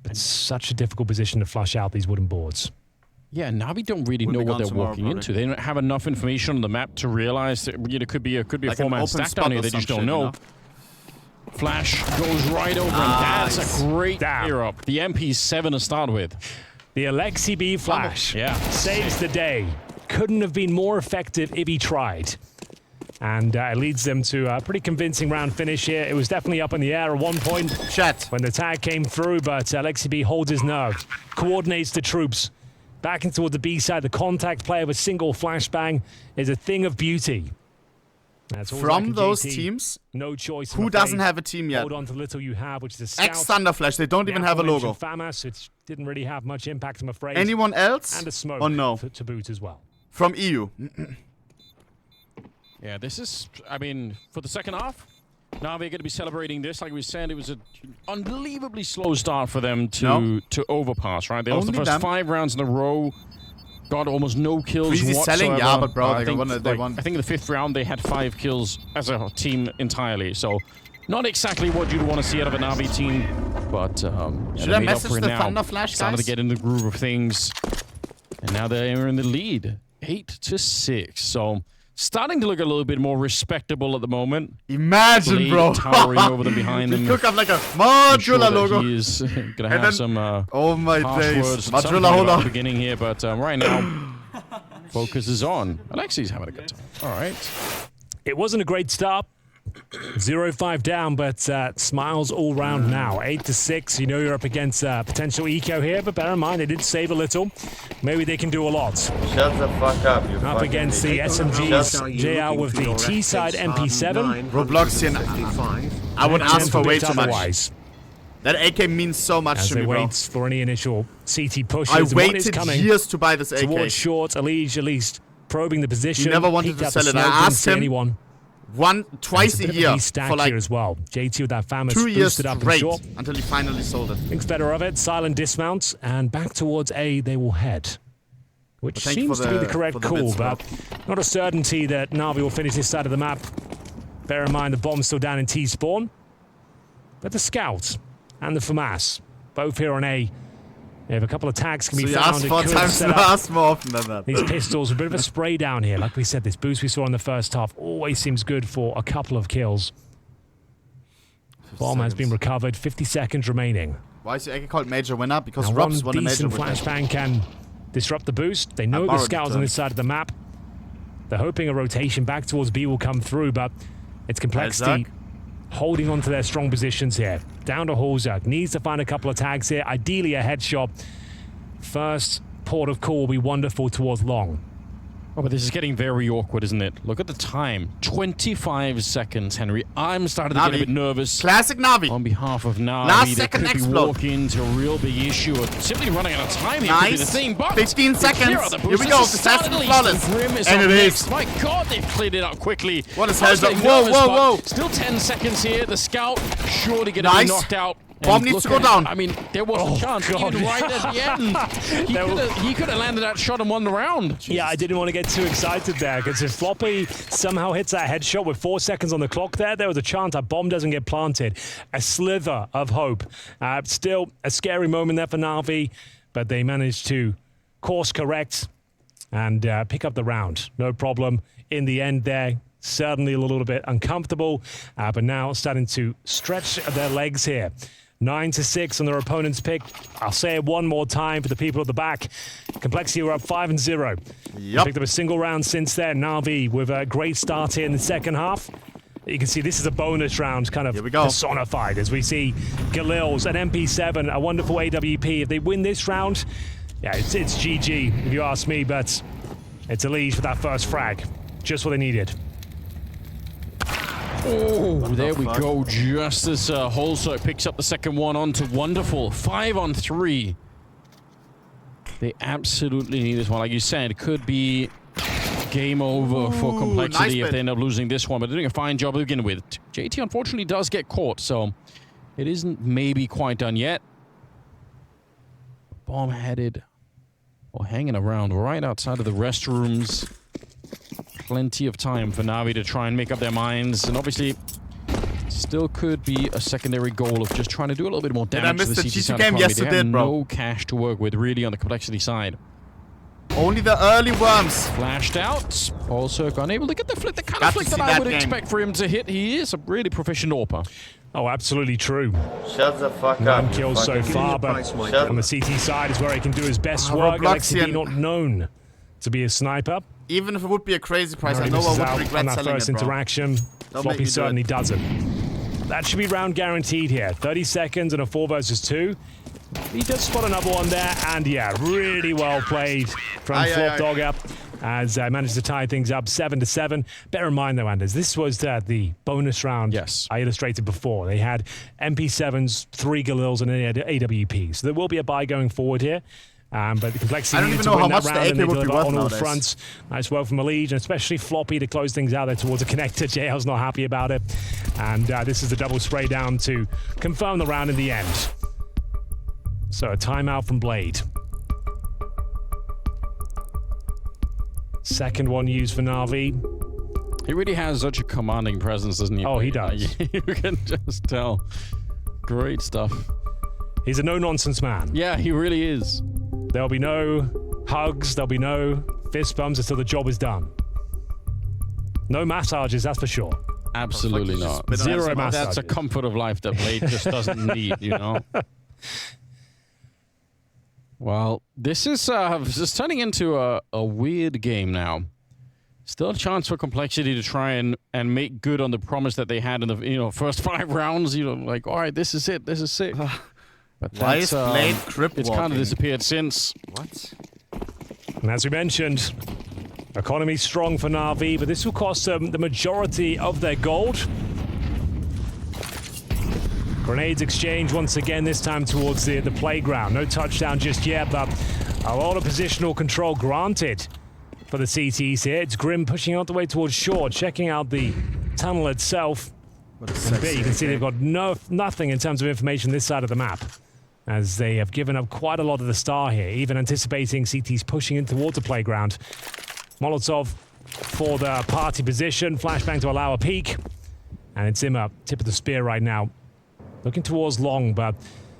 It's such a difficult position to flush out these wooden boards. Yeah, NaVi don't really know what they're walking into. They don't have enough information on the map to realize that it could be a 4-man stack down here. They just don't know. Flash goes right over, and that's a great clear up. The MP7 to start with. The Alexi B flash saves the day. Couldn't have been more effective if he tried. And it leads them to a pretty convincing round finish here. It was definitely up in the air at one point when the tag came through, but Alexi B holds his nerve, coordinates the troops. Back into the B side, the contact play of a single flashbang is a thing of beauty. From those teams, no choice. Who doesn't have a team yet? Hold on to little you have, which is a scout. Thunderflash, they don't even have a logo. FAMAS, which didn't really have much impact, I'm afraid. Anyone else? And a smoke to boot as well. From EU. Yeah, this is, I mean, for the second half, now they're going to be celebrating this. Like we said, it was an unbelievably slow start for them to overpass, right? They lost the first 5 rounds in a row, got almost no kills whatsoever. Selling, yeah, but bro, I think in the 5th round, they had 5 kills as a team entirely. So, not exactly what you'd want to see out of a NaVi team, but should I message the Thunderflash guys? Started to get in the groove of things, and now they're in the lead, 8-6. So, starting to look a little bit more respectable at the moment. Imagine, bro. Towering over them behind them. Cook up like a modular logo. He's going to have some oh my days. Modular, hold on. Beginning here, but right now, focus is on. Alexi's having a good time. All right. It wasn't a great start. 0-5 down, but smiles all round now. 8-6. You know you're up against potential eco here, but bear in mind they did save a little. Maybe they can do a lot. Shut the fuck up, you up against the SMGs. JL with the T side MP7. Robloxian. I would ask for way too much. That AK means so much to me, bro. Waits for any initial CT pushes. I waited years to buy this AK. Towards short, elige at least probing the position. He never wanted to sell it. I asked him. twice a year for like as well. JT with that famous 2 years boosted up straight short until he finally sold it. Thinks better of it. Silent dismounts and back towards A they will head. Which seems to be the correct call, but not a certainty that NaVi will finish this side of the map. Bear in mind the bomb's still down in T-spawn. But the Scouts and the FAMAS, both here on A, they have a couple of tags can be found. So you ask 4 times, no, ask more often than that. These pistols, a bit of a spray down here. Like we said, this boost we saw in the first half always seems good for a couple of kills. Bomb has been recovered, 50 seconds remaining. Why is it called major winner? Because now ropz won a major winner. Flashbang can disrupt the boost. They know the Scouts on this side of the map. They're hoping a rotation back towards B will come through, but it's complexity holding on to their strong positions here. Down to Halzak. Needs to find a couple of tags here. Ideally a headshot. First port of call will be wonderful towards long. Oh, but this is getting very awkward, isn't it? Look at the time. 25 seconds, Henry. I'm starting to get a bit nervous. Classic NaVi. On behalf of NaVi, last second could be walking into a real big issue of simply running out of time here could be the thing, but 15 seconds. Here we go. The test is flawless. And it is. My God, they've cleared it out quickly. What is happening? Whoa, whoa, whoa. Still 10 seconds here. The Scout surely going to be knocked out. Bomb needs to go down. I mean, there was a chance. Even right at the end. He could have landed that shot and won the round. Jesus. Yeah, I didn't want to get too excited there, because if Floppy somehow hits that headshot with 4 seconds on the clock there was a chance that bomb doesn't get planted. A slither of hope. Still a scary moment there for NaVi, but they managed to course correct and pick up the round. No problem in the end there. Certainly a little bit uncomfortable, but now starting to stretch their legs here. 9-6 on their opponent's pick. I'll say it one more time for the people at the back. Complexity were up 5-0. Yep. Picked up a single round since then. NaVi with a great start here in the second half. You can see this is a bonus round kind of personified as we see Galil's an MP7, a wonderful AWP. If they win this round, yeah, it's GG if you ask me, but it's elige for that first frag. Just what they needed. Oh, there we go. Just as Halzak picks up the second one onto wonderful. 5-on-3. They absolutely need this one. Like you said, it could be game over for complexity if they end up losing this one. But they're doing a fine job to begin with. JT unfortunately does get caught, so it isn't maybe quite done yet. Bomb headed or hanging around right outside of the restrooms. Plenty of time for NaVi to try and make up their minds, and obviously still could be a secondary goal of just trying to do a little bit more damage to the CT side economy. They have no cash to work with really on the complexity side. Only the early worms. Flashed out. Also unable to get the flick, the kind of flick that I would expect for him to hit. He is a really proficient AWPer. Oh, absolutely true. Shut the fuck up. 9 kills so far, but on the CT side is where he can do his best work. Alexi not known to be a sniper. Even if it would be a crazy price, I know I would regret that selling first it, bro. interaction. Floppy certainly doesn't. That should be round guaranteed here. 30 seconds and a 4 versus 2. He does spot another one there, and yeah, really well played from Flop Dogger as managed to tie things up 7-7. Bear in mind though, Anders, this was the bonus round I illustrated before. They had MP7s, 3 Galils, and an AWP. So there will be a buy going forward here. But the complexity I don't even know how much the AK would be worth on all nowadays. fronts. Nice work from elige, and especially Floppy to close things out there towards a connector. JL's not happy about it. And this is the double spray down to confirm the round in the end. So a timeout from Blade. Second one used for NaVi. He really has such a commanding presence, doesn't he? Oh, he does. You can just tell. Great stuff. He's a no-nonsense man. Yeah, he really is. There'll be no hugs, there'll be no fist bumps until the job is done. No massages, that's for sure. Absolutely not. Zero massages. That's a comfort of life that Blade just doesn't need, you know? Well, this is turning into a weird game now. Still a chance for complexity to try and make good on the promise that they had in the first 5 rounds. Like, all right, this is it. But why is Blade crip it's kind of disappeared since. What? And as we mentioned, economy strong for NaVi, but this will cost them the majority of their gold. Grenades exchange once again, this time towards the playground. No touchdown just yet, but a lot of positional control granted for the CTs here. It's Grim pushing out the way towards short, checking out the tunnel itself. And B, you can see they've got nothing in terms of information this side of the map, as they have given up quite a lot of the star here, even anticipating CT's pushing in towards the playground. Molotov for the party position, flashbang to allow a peek, and it's Zimmer, tip of the spear right now. Looking towards long, but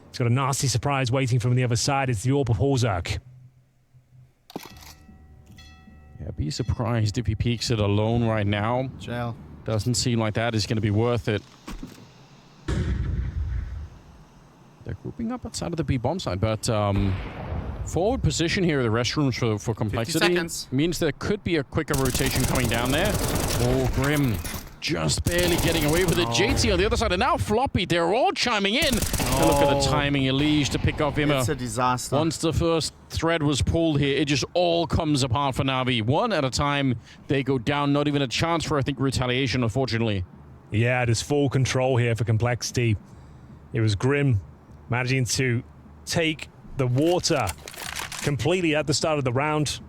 he's got a nasty surprise waiting from the other side. It's the Orb of Horzerk. Yeah, be surprised if he peeks it alone right now. Jail. Doesn't seem like that is going to be worth it. They're grouping up outside of the B bomb side, but forward position here at the restrooms for complexity means there could be a quicker rotation coming down there. Oh, Grim just barely getting away with it. JT on the other side, and now Floppy, they're all chiming in. And look at the timing, elige to pick off Immer. It's a disaster. Once the first thread was pulled here, it just all comes apart for Navi. One at a time, they go down. Not even a chance for, I think, retaliation, unfortunately. Yeah, it is full control here for complexity. It was Grim managing to take the water completely at the start of the round.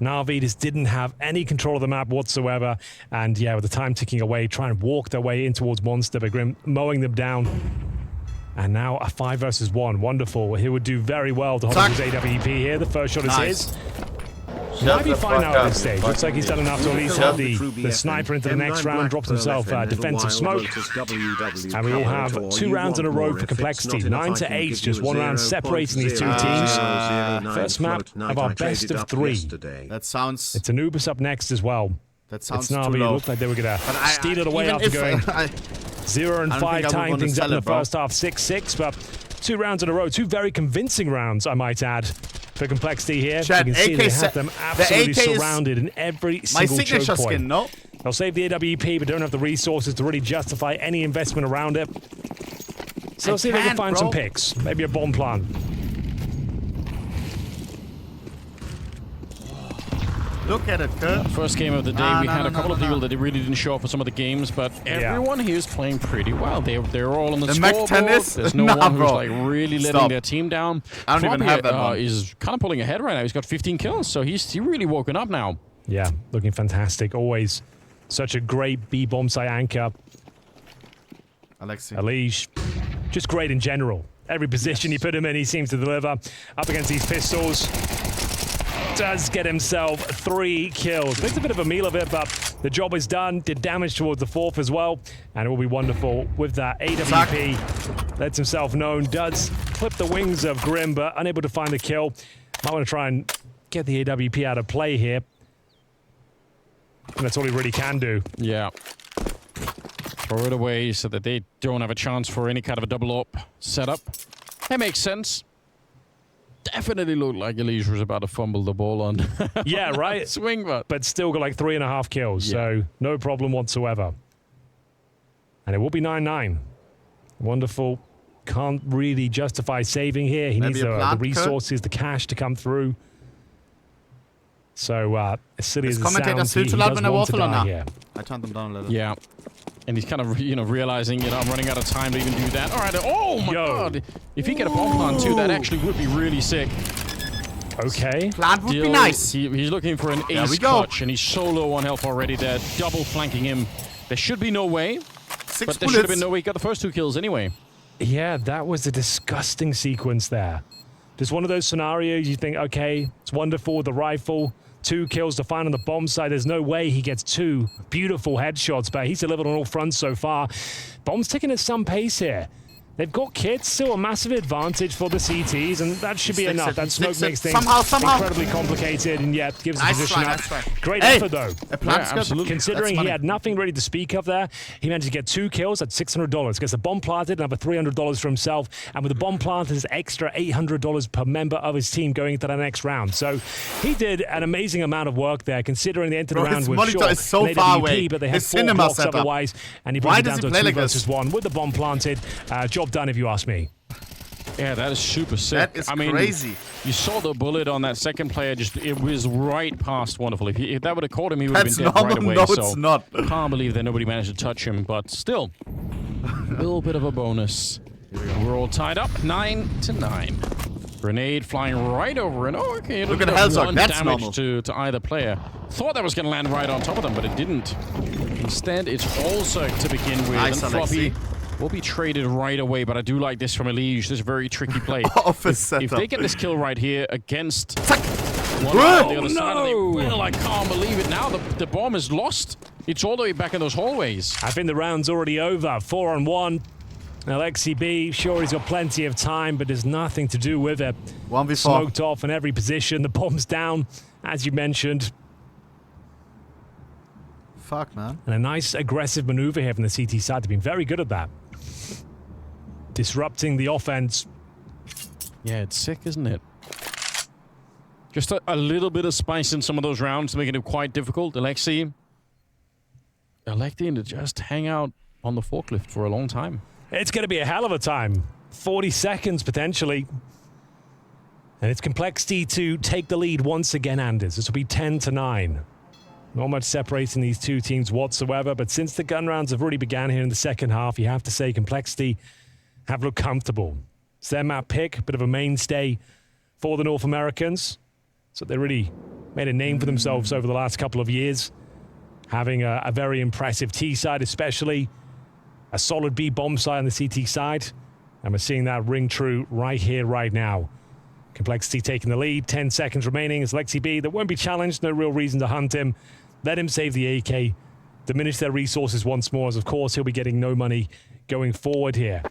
Navi just didn't have any control of the map whatsoever. And yeah, with the time ticking away, trying to walk their way in towards Monster, but Grim mowing them down. And now a 5 versus 1. Wonderful. He would do very well to hold his AWP here. The first shot is his. Might be fine now at this stage. Looks like he's done enough to at least have the sniper into the next round, drops himself defensive smoke. And we all have 2 rounds in a row for complexity. 9 to 8, just 1 round separating these 2 teams. First map of our best of 3. That sounds... It's Anubis up next as well. That sounds it's Navi. too low. It looked like they were going to steal it away after going 0 and 5, tying things up in the first half, 6-6. But 2 rounds in a row, 2 very convincing rounds, I might add. For complexity here, Chad, you can see they have them absolutely surrounded in every single choke point. Skin, no? They'll save the AWP, but don't have the resources to really justify any investment around it. So we'll see if they can find some picks. Maybe a bomb plant. Look at it, Kurt. First game of the day, we had a couple of people that really didn't show up for some of the games, but everyone here is playing pretty well. They're all on the scoreboard. There's no one who's like really letting their team down. I don't even have that one. He's kind of pulling ahead right now. He's got 15 kills, so he's really woken up now. Yeah, looking fantastic. Always such a great B-bomb side anchor. Elige, just great in general. Every position you put him in, he seems to deliver. Up against these pistols. Does get himself 3 kills. Makes a bit of a meal of it, but the job is done. Did damage towards the 4th as well, and it will be wonderful with that AWP. Lets himself known. Does clip the wings of Grim, but unable to find the kill. Might want to try and get the AWP out of play here. And that's all he really can do. Yeah. Throw it away so that they don't have a chance for any kind of a double up setup. That makes sense. Definitely looked like elige was about to fumble the ball on. Yeah, right. Swing, but still got like 3.5 kills, so no problem whatsoever. And it will be 9-9. Wonderful. Can't really justify saving here. He needs the resources, the cash to come through. So, as silly as it sounds, he does want to die here. I turned them down a little. Yeah. And he's kind of, realizing, I'm running out of time to even do that. All right. Oh, my God. If he get a bomb plant, too, that actually would be really sick. Okay. Plant would be nice. He's looking for an ace clutch, and he's so low on health already. They're double flanking him. There should be no way. But there should have been no way. He got the first 2 kills anyway. Yeah, that was a disgusting sequence there. Just one of those scenarios you think, okay, it's wonderful with the rifle. 2 kills to find on the bomb side. There's no way he gets 2 beautiful headshots, but he's delivered on all fronts so far. Bomb's ticking at some pace here. They've got kits, still a massive advantage for the CTs, and that should be enough. That smoke makes things incredibly complicated, and yet gives the position up. Great effort, though. Absolutely. Considering he had nothing really to speak of there, he managed to get 2 kills at $600. Gets a bomb planted, another $300 for himself, and with the bomb planted, his extra $800 per member of his team going into that next round. So he did an amazing amount of work there, considering they entered the round with short is so far away. But they had 4 blocks otherwise, and he brings it down to a 2 versus 1 with the bomb planted. Job done, if you ask me. Yeah, that is super sick. That is crazy. You saw the bullet on that second player. It was right past wonderful. If that would have caught him, he would have been dead right away. No, it's not. Can't believe that nobody managed to touch him, but still, a little bit of a bonus. We're all tied up, 9-9. Grenade flying right over and okay. Look at Hellzog, that's damage normal. to either player. Thought that was going to land right on top of them, but it didn't. Instead, it's also to begin with. Nice, and Floppy will be traded right away, but I do like this from elige. This is a very tricky play. If they get this kill right here against one on the other side, they will, I can't believe it. Now the bomb is lost. It's all the way back in those hallways. I think the round's already over. 4-on-1. alexib, sure, he's got plenty of time, but there's nothing to do with it. 1v4. Smoked off in every position. The bomb's down, as you mentioned. Fuck, man. And a nice aggressive maneuver here from the CT side. They've been very good at that. Disrupting the offense. Yeah, it's sick, isn't it? Just a little bit of spice in some of those rounds, making it quite difficult. Alexi electing to just hang out on the forklift for a long time. It's going to be a hell of a time. 40 seconds, potentially. And it's complexity to take the lead once again, Anders. This will be 10-9. Not much separating these two teams whatsoever, but since the gun rounds have already began here in the second half, you have to say complexity have looked comfortable. It's their map pick, bit of a mainstay for the North Americans. So they really made a name for themselves over the last couple of years, having a very impressive T side, especially a solid B bomb side on the CT side. And we're seeing that ring true right here, right now. Complexity taking the lead, 10 seconds remaining. It's Lexi B that won't be challenged, no real reason to hunt him. Let him save the AK, diminish their resources once more, as of course he'll be getting no money going forward here.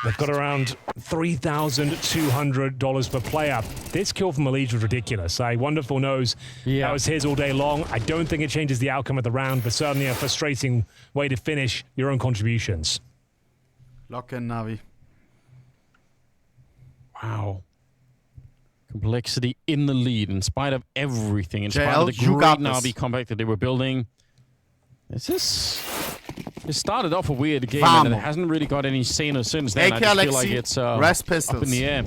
They've got around $3,200 per player. This kill from elige was ridiculous. Wonderful knows that was his all day long. I don't think it changes the outcome of the round, but certainly a frustrating way to finish your own contributions. Lock in, Navi. Wow. Complexity in the lead, in spite of everything, in spite of the great NaVi compact that they were building. It started off a weird game, and it hasn't really got any saner since then. I just feel like it's up in the air.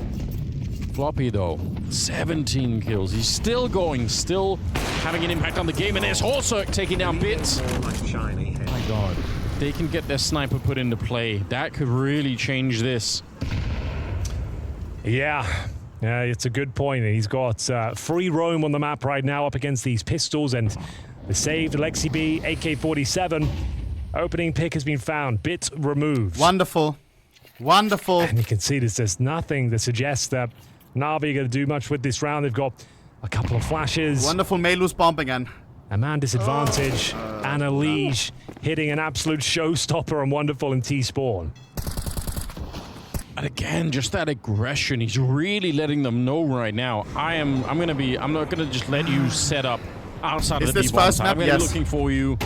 Floppy, though, 17 kills. He's still going, still having an impact on the game, and there's Holzerk taking down bits. My God. They can get their sniper put into play. That could really change this. Yeah, it's a good point. He's got free roam on the map right now up against these pistols, and the saved Alexi B, AK-47. Opening pick has been found. Bit removed. Wonderful. Wonderful. And you can see there's nothing that suggests that NaVi are going to do much with this round. They've got a couple of flashes. Wonderful Melus bomb again. A man disadvantage. And elige hitting an absolute showstopper and wonderful in T-spawn. And again, just that aggression. He's really letting them know right now. I'm not gonna just let you set up outside of the D-bomb side. I'm gonna be looking for you.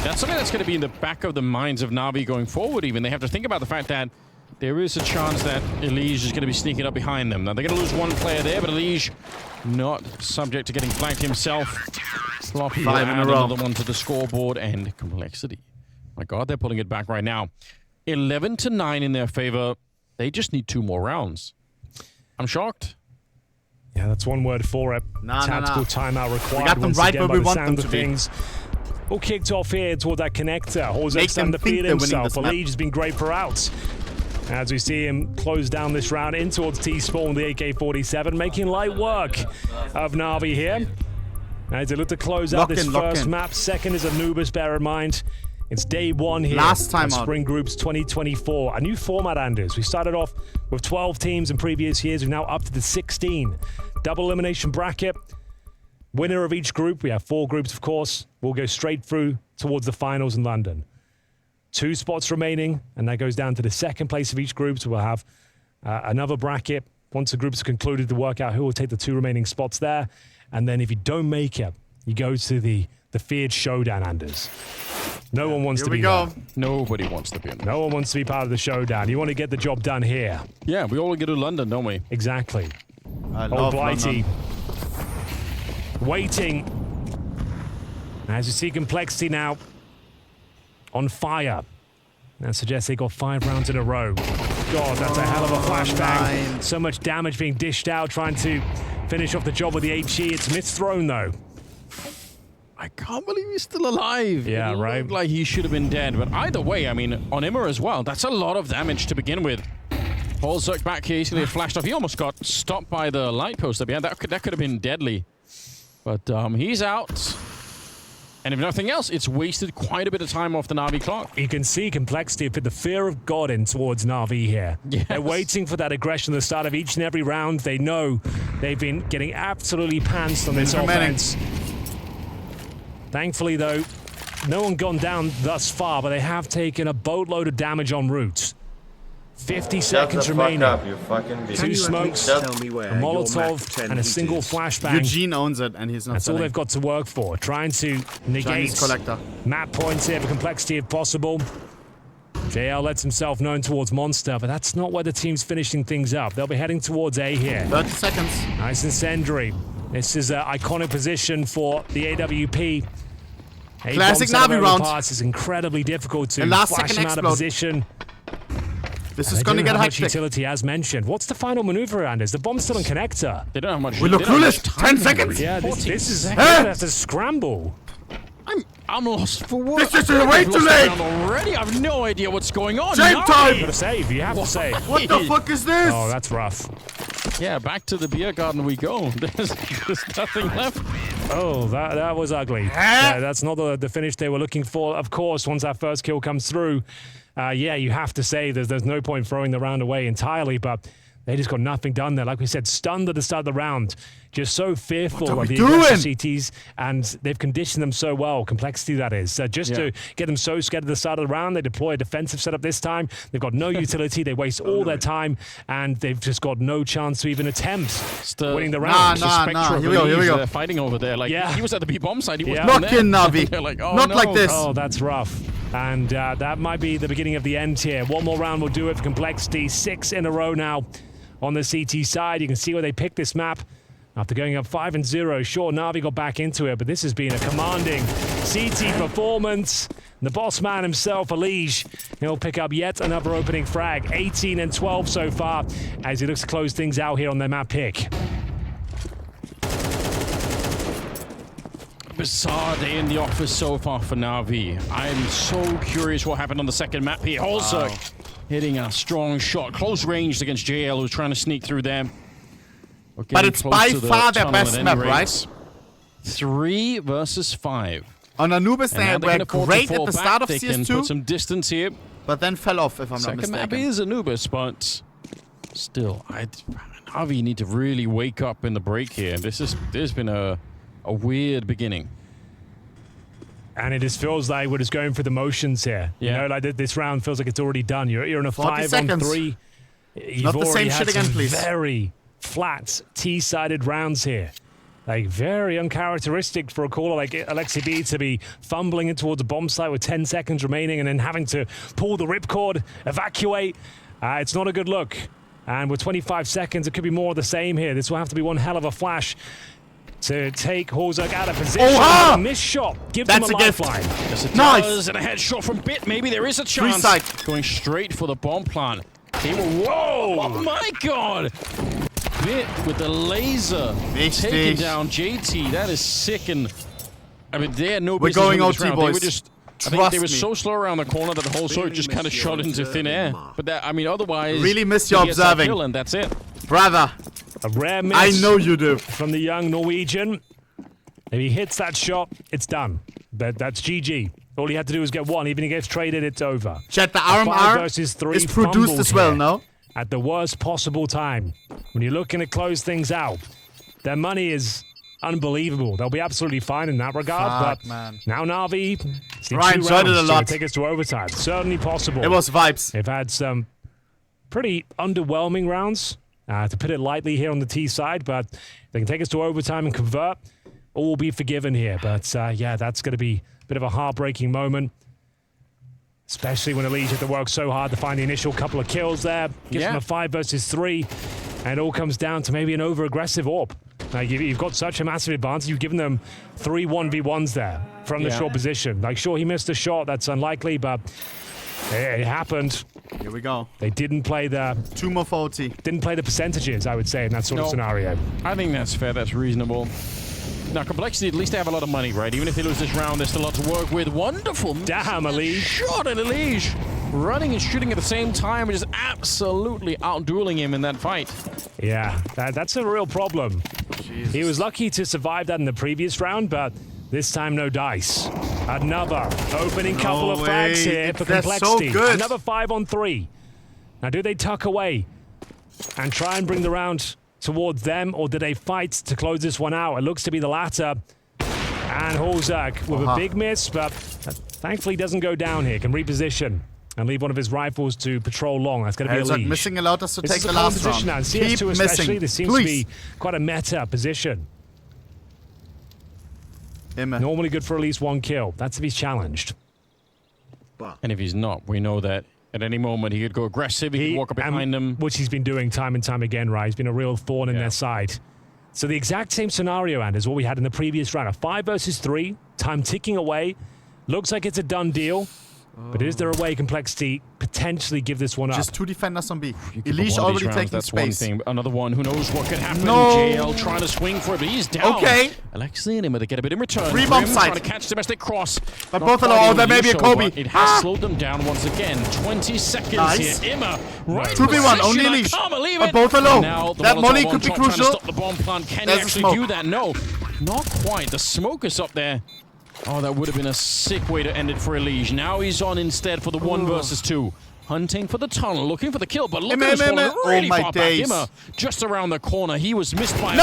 That's something that's gonna be in the back of the minds of NaVi going forward even. They have to think about the fact that there is a chance that elige is gonna be sneaking up behind them. Now they're gonna lose one player there, but elige not subject to getting flanked himself. Floppy will add another one to the scoreboard, and complexity. My God, they're pulling it back right now. 11-9 in their favor. They just need 2 more rounds. I'm shocked. Yeah, that's one word for it. Tactical timeout required. We got them right where we want them to be. All kicked off here toward that connector. Holzerk's starting to feel himself. elige has been great for outs. As we see him close down this round in towards T-spawn, the AK-47, making light work of NaVi here. As they look to close out this first map. Second is Anubis, bear in mind. It's day one here. Last time on Spring Groups 2024. A new format, Anders. We started off with 12 teams in previous years. We're now up to the 16. Double elimination bracket. Winner of each group. We have 4 groups, of course. We'll go straight through towards the finals in London. 2 spots remaining, and that goes down to the second place of each group. So we'll have another bracket once the groups are concluded to work out who will take the 2 remaining spots there. And then if you don't make it, you go to the feared showdown, Anders. No one wants to be there. Nobody wants to be in there. No one wants to be part of the showdown. You want to get the job done here. Yeah, we all get to London, don't we? Exactly. I love Blighty waiting. As you see complexity now on fire. That suggests they got 5 rounds in a row. God, that's a hell of a flashbang. So much damage being dished out, trying to finish off the job with the HE. It's misthrown, though. I can't believe he's still alive. Yeah, right. Like he should have been dead. But either way, I mean, on Immer as well, that's a lot of damage to begin with. Holzerk back here. He's going to get flashed off. He almost got stopped by the light post up behind. That could have been deadly. But he's out. And if nothing else, it's wasted quite a bit of time off the Navi clock. You can see complexity put the fear of God in towards Navi here. Yes. They're waiting for that aggression at the start of each and every round. They know they've been getting absolutely pantsed on this offense. Thankfully, though, no one gone down thus far, but they have taken a boatload of damage en route. 50 seconds remaining. Shut the fuck up, you fucking bitch. 2 smokes, a Molotov, and a single flashbang. Eugene owns it, and he's not That's selling. all they've got to work for. Trying to negate map points here for complexity if possible. JL lets himself known towards Monster, but that's not where the team's finishing things up. They'll be heading towards A here. 30 seconds. Nice incendiary. This is an iconic position for the AWP. Classic Navi round. It's incredibly difficult to last flash second him out of explode. position. This is going to get hectic. Utility as mentioned. What's the final maneuver, Anders? The bomb's still on connector. They don't have much. We look clueless. 10 seconds. Yeah, this is seconds. a scramble. I'm lost for words. This is way too late. Already, I have no idea what's going on. Same time. You gotta save. You have to save. What the fuck is this? Oh, that's rough. Yeah, back to the beer garden we go. There's nothing left. Oh, that was ugly. Yeah, that's not the finish they were looking for. Of course, once that first kill comes through, yeah, you have to say there's no point throwing the round away entirely, but they just got nothing done there. Like we said, stunned at the start of the round. Just so fearful of the aggressive CTs, and they've conditioned them so well. Complexity, that is. To get them so scared at the start of the round, they deploy a defensive setup this time. They've got no utility. They waste all their time, and they've just got no chance to even attempt winning the round. Here we go. They're fighting over there. Like, he was at the B bomb side. He was Not in Navi. Like, oh, Not no. like this. Oh, that's rough. And that might be the beginning of the end here. One more round will do it for Complexity. 6 in a row now on the CT side. You can see where they picked this map. After going up 5-0, sure, Navi got back into it, but this has been a commanding CT performance. The boss man himself, Elige, he'll pick up yet another opening frag. 18 and 12 so far as he looks to close things out here on their map pick. Bizarre day in the office so far for Navi. I'm so curious what happened on the second map here. Also hitting a strong shot, close range against JL, who's trying to sneak through them. But it's by far their best map, right? 3 versus 5. On Anubis, they were great at the start of They can CS2, put some distance here. but then fell off, if I'm not Second map mistaken. is Anubis, but still, Navi need to really wake up in the break here. There's been a weird beginning. And it just feels like we're just going through the motions here. Yeah. You know, like this round feels like it's already done. You're in a 5-on-3. You've Not the already same had shit again, some please. very flat T-sided rounds here. Like, very uncharacteristic for a caller like Alexi B to be fumbling in towards a bomb site with 10 seconds remaining and then having to pull the ripcord, evacuate. It's not a good look. And with 25 seconds, it could be more of the same here. This will have to be one hell of a flash to take Holzerk out of position. Oh, a missed shot. Give them a lifeline. Yes, it Nice. does. And a headshot from Bit. Maybe there is a chance. Free side. Going straight for the bomb plant. Whoa! Oh my God! Bit with the laser taking down JT. That is sick. And I mean, they had no business going with this OT, round. boys. They were just. I think Trust they were me. so slow around the corner that the whole sword just kind of shot into thin air. But that, I mean, otherwise, Really miss your he gets that observing. kill and that's it. Brother, A rare miss. I know you do. From the young Norwegian. If he hits that shot, it's done. But that's GG. All he had to do was get one. Even if he gets traded, it's over. Chat, the 5 RMR versus 3 is produced fumbles as well, here no? At the worst possible time. When you're looking to close things out, their money is unbelievable. They'll be absolutely fine in that regard. Fuck, but man. now Navi, Ryan enjoyed it a lot. take us to overtime. Certainly possible. It was vibes. They've had some pretty underwhelming rounds, to put it lightly here on the T side, but they can take us to overtime and convert. All will be forgiven here. But yeah, that's going to be a bit of a heartbreaking moment, especially when Elige had to work so hard to find the initial couple of kills there. Gives them a 5 versus 3, and it all comes down to maybe an over-aggressive AWP. Like, you've got such a massive advantage. You've given them 3 1v1s there from the short position. Like, sure, he missed a shot. That's unlikely, but it happened. Here we go. They didn't play the 2 more for OT. didn't play the percentages, I would say, in that sort of scenario. I think that's fair. That's reasonable. Now, Complexity, at least they have a lot of money, right? Even if they lose this round, there's still a lot to work with. Wonderful. Damn, Elige. Shot at Elige. running and shooting at the same time and just absolutely out-dueling him in that fight. Yeah, that's a real problem. Jesus. He was lucky to survive that in the previous round, but this time no dice. Another opening couple of frags here for complexity. So another 5-on-3. Now, do they tuck away and try and bring the round towards them, or do they fight to close this one out? It looks to be the latter. And Holzak with a big miss, but thankfully doesn't go down here. Can reposition and leave one of his rifles to patrol long. That's going to be Holzak elige. missing allowed us to This take is the a common last position round. now. In CS2 especially, missing. this seems to be quite a meta position. Normally good for at least one kill. That's if he's challenged. And if he's not, we know that at any moment he could go aggressive, he could walk up behind them. Which he's been doing time and time again, right? He's been a real thorn in their side. So the exact same scenario, and is what we had in the previous round. A 5 versus 3, time ticking away. Looks like it's a done deal. But is there a way complexity potentially give this one up? Just 2 defenders on B. Elige already taking that's space. One thing. Another one, who knows what could happen. No. JL trying to swing for it, but he's down. Okay. Alexi and him, they get a bit in return. 3 bomb Grim side. trying to catch them as they cross. But both of them, oh, there may be a Kobe. It has slowed them down once again. 20 seconds here. Imma, right 2v1, only position. Elige. I can't believe But it. both are low. Now, the That Molotov molly on could be top trying to crucial. stop the bomb plant. Can There's he a actually smoke. do that? No, not quite. The smoke is up there. Oh, that would have been a sick way to end it for Elige. Now he's on instead for the 1 versus 2. Hunting for the tunnel, looking for the kill, but look at his falling really far back. Imma just around the corner. He was missed by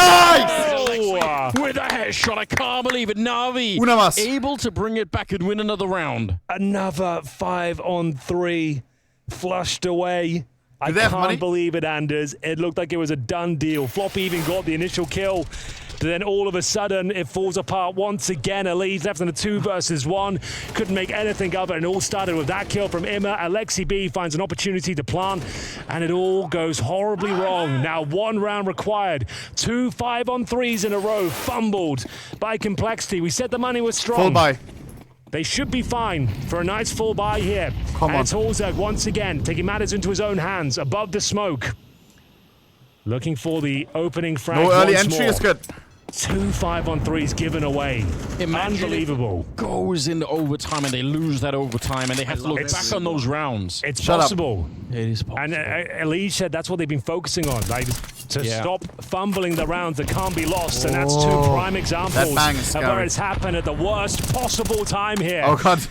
with a headshot. I can't believe it. NaVi able to bring it back and win another round. Another 5-on-3 flushed away. I can't believe it, Anders. It looked like it was a done deal. Floppy even got the initial kill. Then all of a sudden, it falls apart once again. Elige left in a 2 versus 1. Couldn't make anything of it, and it all started with that kill from Imma. Alexi B finds an opportunity to plant, and it all goes horribly wrong. Now 1 round required. 2 5-on-3s in a row, fumbled by complexity. We said the money was strong. Full buy. They should be fine for a nice full buy here. Come on. It's Holzak once again, taking matters into his own hands, above the smoke. Looking for the opening frag. No early entry is good. 2 5-on-3s given away. Unbelievable. It goes into overtime and they lose that overtime and they have to look back on those rounds. It's possible. It is possible. And Elige said that's what they've been focusing on, like to stop fumbling the rounds that can't be lost. And that's 2 prime examples of where it's happened at the worst possible time here. Oh God.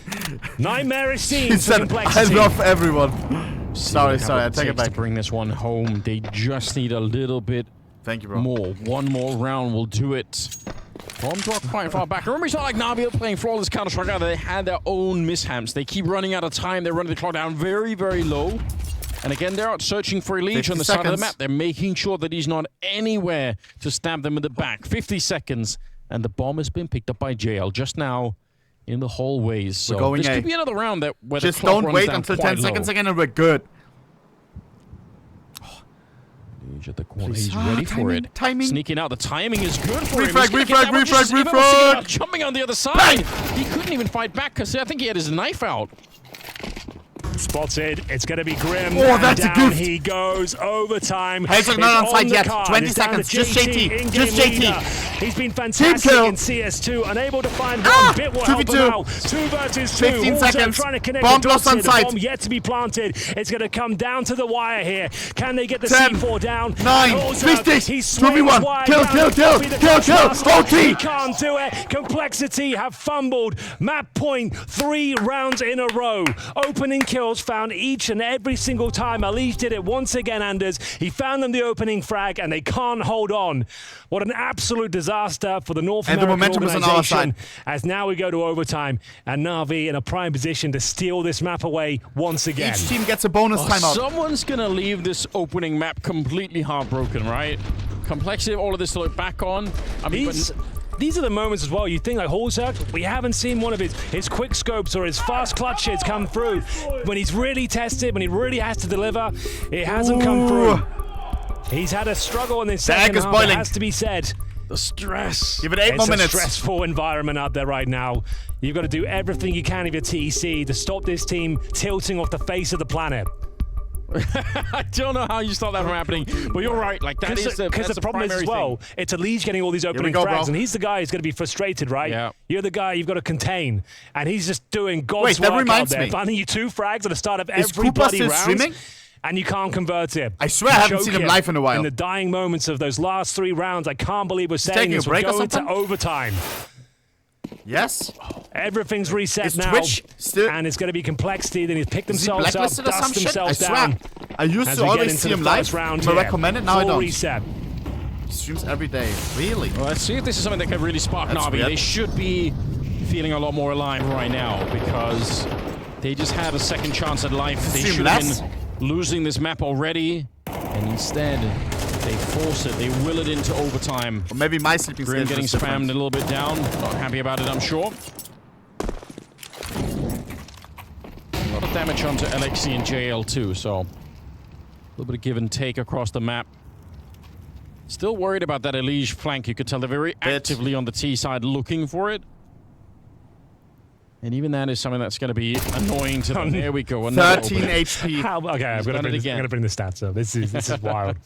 Nightmarish He scenes for said, complexity. I love everyone. Sorry, I take it back. To bring this one home, they just need a little bit Thank you, bro. more. 1 more round will do it. Bomb drop quite far back. Remember, it's not like NaVi are playing flawless Counter-Strike either. They had their own mishaps. They keep running out of time. They're running the clock down very, very low. And again, they're out searching for Elige on the side of the map. They're making sure that he's not anywhere to stab them in the back. 50 seconds, and the bomb has been picked up by JL just now in the hallways. So this could be another round that where just the clock don't runs wait down until quite 10 seconds low. again and we're good. At the corner. He's ready for it. Timing. Sneaking out. The timing is good for him. Refrag. Jumping on the other side. He couldn't even fight back because I think he had his knife out. Spotted. It's going to be Grim. Oh, that's a down gift. he goes. Overtime. Hayes not on site yet. 20 seconds. Just JT. Just JT. He's been fantastic in CS2. Unable to find one bit will help him out. 2 versus 2. 15 seconds. Trying to connect Bomb the lost on dots. site. Bomb yet to be planted. It's going to come down to the wire here. Can they get the 10, C4 down? 9, 50. He swings 2v1. wide Kill. down. OT. He can't do it. Complexity have fumbled. Map point 3 rounds in a row. Opening kills found each and every single time. Elige did it once again, Anders. He found them the opening frag, and they can't hold on. What an absolute disaster for the North American momentum is on our organization. side. As now we go to overtime, and NaVi in a prime position to steal this map away once again. Each team gets a bonus timeout. Someone's going to leave this opening map completely heartbroken, right? Complexity of all of this to look back on. I mean, These are the moments as well. You think like Holzak, we haven't seen one of his quick scopes or his fast clutch hits come through. When he's really tested, when he really has to deliver, it hasn't come through. He's had a struggle in the second half, it has to be said. the stress. Give it 8 more minutes. It's a stressful environment out there right now. You've got to do everything you can of your TEC to stop this team tilting off the face of the planet. I don't know how you stop that from happening, but you're right. Like that is because the problem is as well. Thing. It's elige getting all these opening frags, and he's the guy who's going to be frustrated, right? Yeah. You're the guy you've got to contain, and he's just doing God's work out there, finding you 2 frags at the start of every bloody round. Streaming? And you can't convert it. I swear I haven't seen him live in a while. In the dying moments of those last 3 rounds, I can't believe we're saying this. We're going to overtime. Yes. Everything's reset now. Twitch still, and it's going to be complexity. Then he's picked themselves up, dust themselves down. I used to always see him live. I recommend it. Now I don't. Reset. He streams every day. Really? Well, let's see if this is something that can really spark NaVi. They should be feeling a lot more alive right now because they just had a second chance at life. They should have been losing this map already, and instead they force it. They will it into overtime. Or maybe my sleeping schedule getting spammed a little bit down. Not happy about it, I'm sure. A lot of damage onto elige and JL too, so a little bit of give and take across the map. Still worried about that elige flank. You could tell they're very actively on the T side looking for it. And even that is something that's going to be annoying to them. There we go. 13 HP. Okay, I'm going to bring the stats up. This is wild.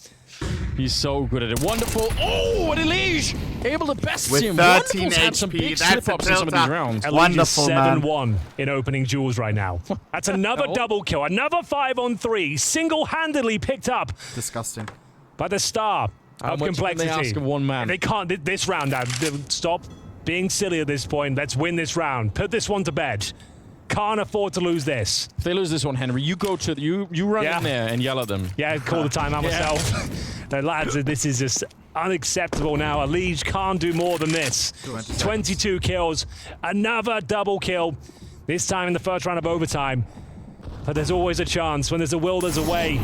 He's so good at it. Wonderful. Oh, and elige able to best with him. 13 HP. Had some big slip-ups in some of these rounds. Wonderful, 7-1 in opening duels right now. That's another double kill. Another 5-on-3. Single-handedly picked up. Disgusting. By the star of complexity. They ask of one man. They can't. This round now. Stop being silly at this point. Let's win this round. Put this one to bed. Can't afford to lose this. If they lose this one, Henry, you go to you run in there and yell at them. Yeah, call the timeout myself. No, lads, this is just unacceptable now. Elige can't do more than this. 22 kills, another double kill. This time in the first round of overtime. But there's always a chance. When there's a will, there's a way.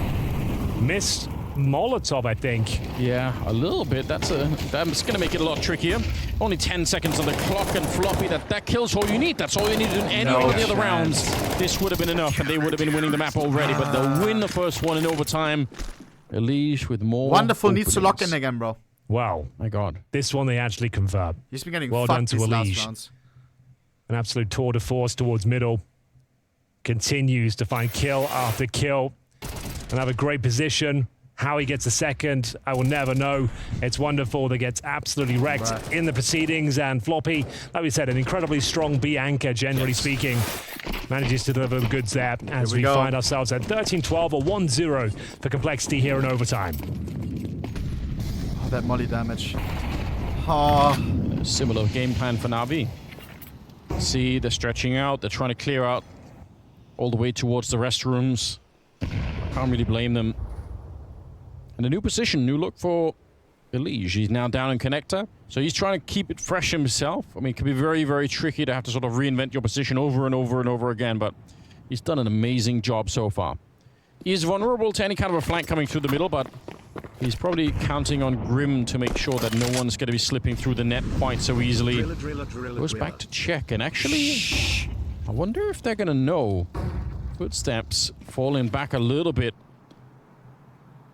Missed Molotov, I think. Yeah, a little bit. That's going to make it a lot trickier. Only 10 seconds on the clock, and Floppy, that kills all you need. That's all you need in any of the other rounds. This would have been enough, and they would have been winning the map already, but they'll win the first one in overtime. Elige with more Wonderful openings. Needs to lock in again, bro. Wow. My God. This one they actually confirmed. He's been getting well done to Elige. Rounds. An absolute tour de force towards middle. Continues to find kill after kill. Another great position. How he gets a second, I will never know. It's wonderful that gets absolutely wrecked in the proceedings, and Floppy, like we said, an incredibly strong B anchor, generally speaking, manages to deliver the goods there as we find ourselves at 13-12 or 1-0 for complexity here in overtime. Oh, that molly damage. Oh. Similar game plan for NaVi. See, they're stretching out, they're trying to clear out all the way towards the restrooms. Can't really blame them. And a new position, new look for elige. He's now down in connector, so he's trying to keep it fresh himself. I mean, it can be very, very tricky to have to sort of reinvent your position over and over and over again, but he's done an amazing job so far. He's vulnerable to any kind of a flank coming through the middle, but he's probably counting on Grim to make sure that no one's going to be slipping through the net quite so easily. Goes back to check, and actually, I wonder if they're going to know. Footsteps falling back a little bit.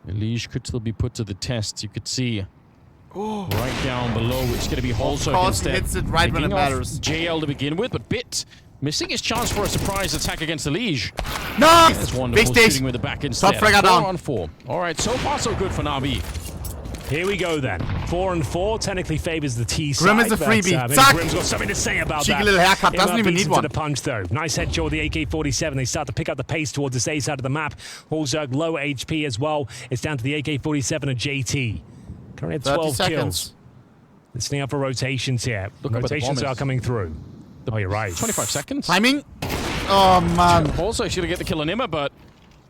Elige could still be put to the test. You could see right down below. It's going to be Holzer instead. Hits it right when it matters. JL to begin with, but Bit missing his chance for a surprise attack against Elige. No! That's wonderful. Shooting with the back instead. Top fragger down. 4-on-4. All right, so far so good for NaVi. Here we go then. 4-4 technically favors the T side. Grim is a freebie. Zack! Grim's got something to say about Cheeky that. little haircut. Doesn't even need one. To the punch though. Nice headshot with the AK-47. They start to pick up the pace towards this A side of the map. Holzerg low HP as well. It's down to the AK-47 and JT. Currently at 12 kills. Listening up for rotations here. Rotations are coming through. Oh, you're right. 25 seconds. Timing. Oh, man. Also, should have get the kill on him, but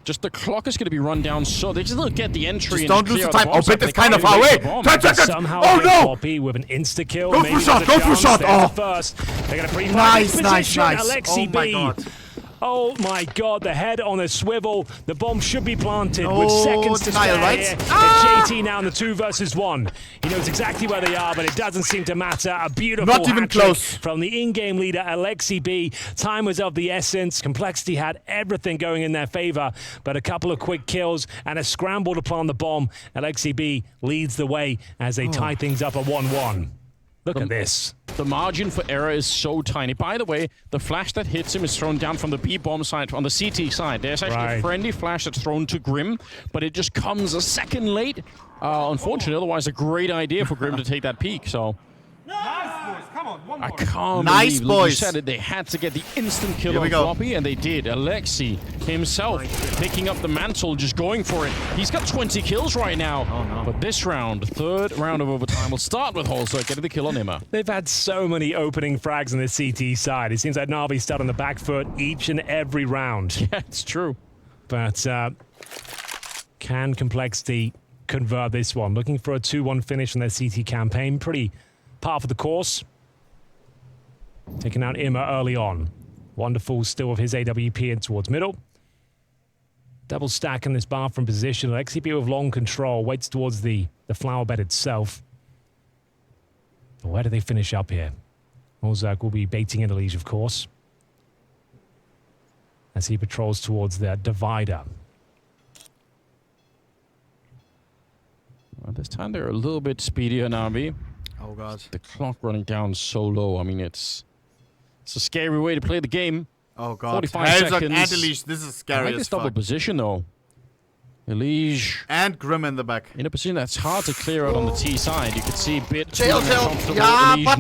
just the clock is going to be run down, so they just don't get the entry. Just don't lose the time. Oh, Bit is kind of far away. 10 seconds. Somehow oh, no. Floppy with an insta kill. Go for a shot. Go for a shot. Oh. First. They're going to pre nice. Alexi oh, my God. Oh my God, the head on a swivel. The bomb should be planted with seconds to spare right? here. It's JT now in the 2 versus 1. He knows exactly where they are, but it doesn't seem to matter. A beautiful Not even close. From the in-game leader, Alexi B. Time was of the essence. Complexity had everything going in their favor, but a couple of quick kills and a scramble to plant the bomb. Alexi B leads the way as they tie things up at 1-1. Look at this. The margin for error is so tiny. By the way, the flash that hits him is thrown down from the B-bomb side, on the CT side. There's actually a friendly flash that's thrown to Grim, but it just comes a second late. Unfortunately, otherwise a great idea for Grim to take that peek, so... I can't believe, like you said it, they had to get the instant kill on Floppy, and they did. Alexi himself picking up the mantle, just going for it. He's got 20 kills right now. Oh, no. But this round, third round of overtime, will start with Holzer getting the kill on Imma. They've had so many opening frags on the CT side. It seems like NaVi start on the back foot each and every round. Yeah, it's true. But can Complexity convert this one? Looking for a 2-1 finish on their CT campaign. Pretty par for the course. Taking out Imma early on. Wonderful still of his AWP in towards middle. Double stack in this bathroom position. XCP with long control. Waits towards the flower bed itself. Where do they finish up here? Ozak will be baiting in elige, of course, as he patrols towards the divider. Well, this time they're a little bit speedier, NaVi. Oh, God. The clock running down so low. I mean, it's a scary way to play the game. Oh, God. 45 seconds. And elige, this is scary. I like this double position, though. Elige. And Grim in the back. In a position that's hard to clear out on the T side. You can see Bit. Jail. Yeah, but.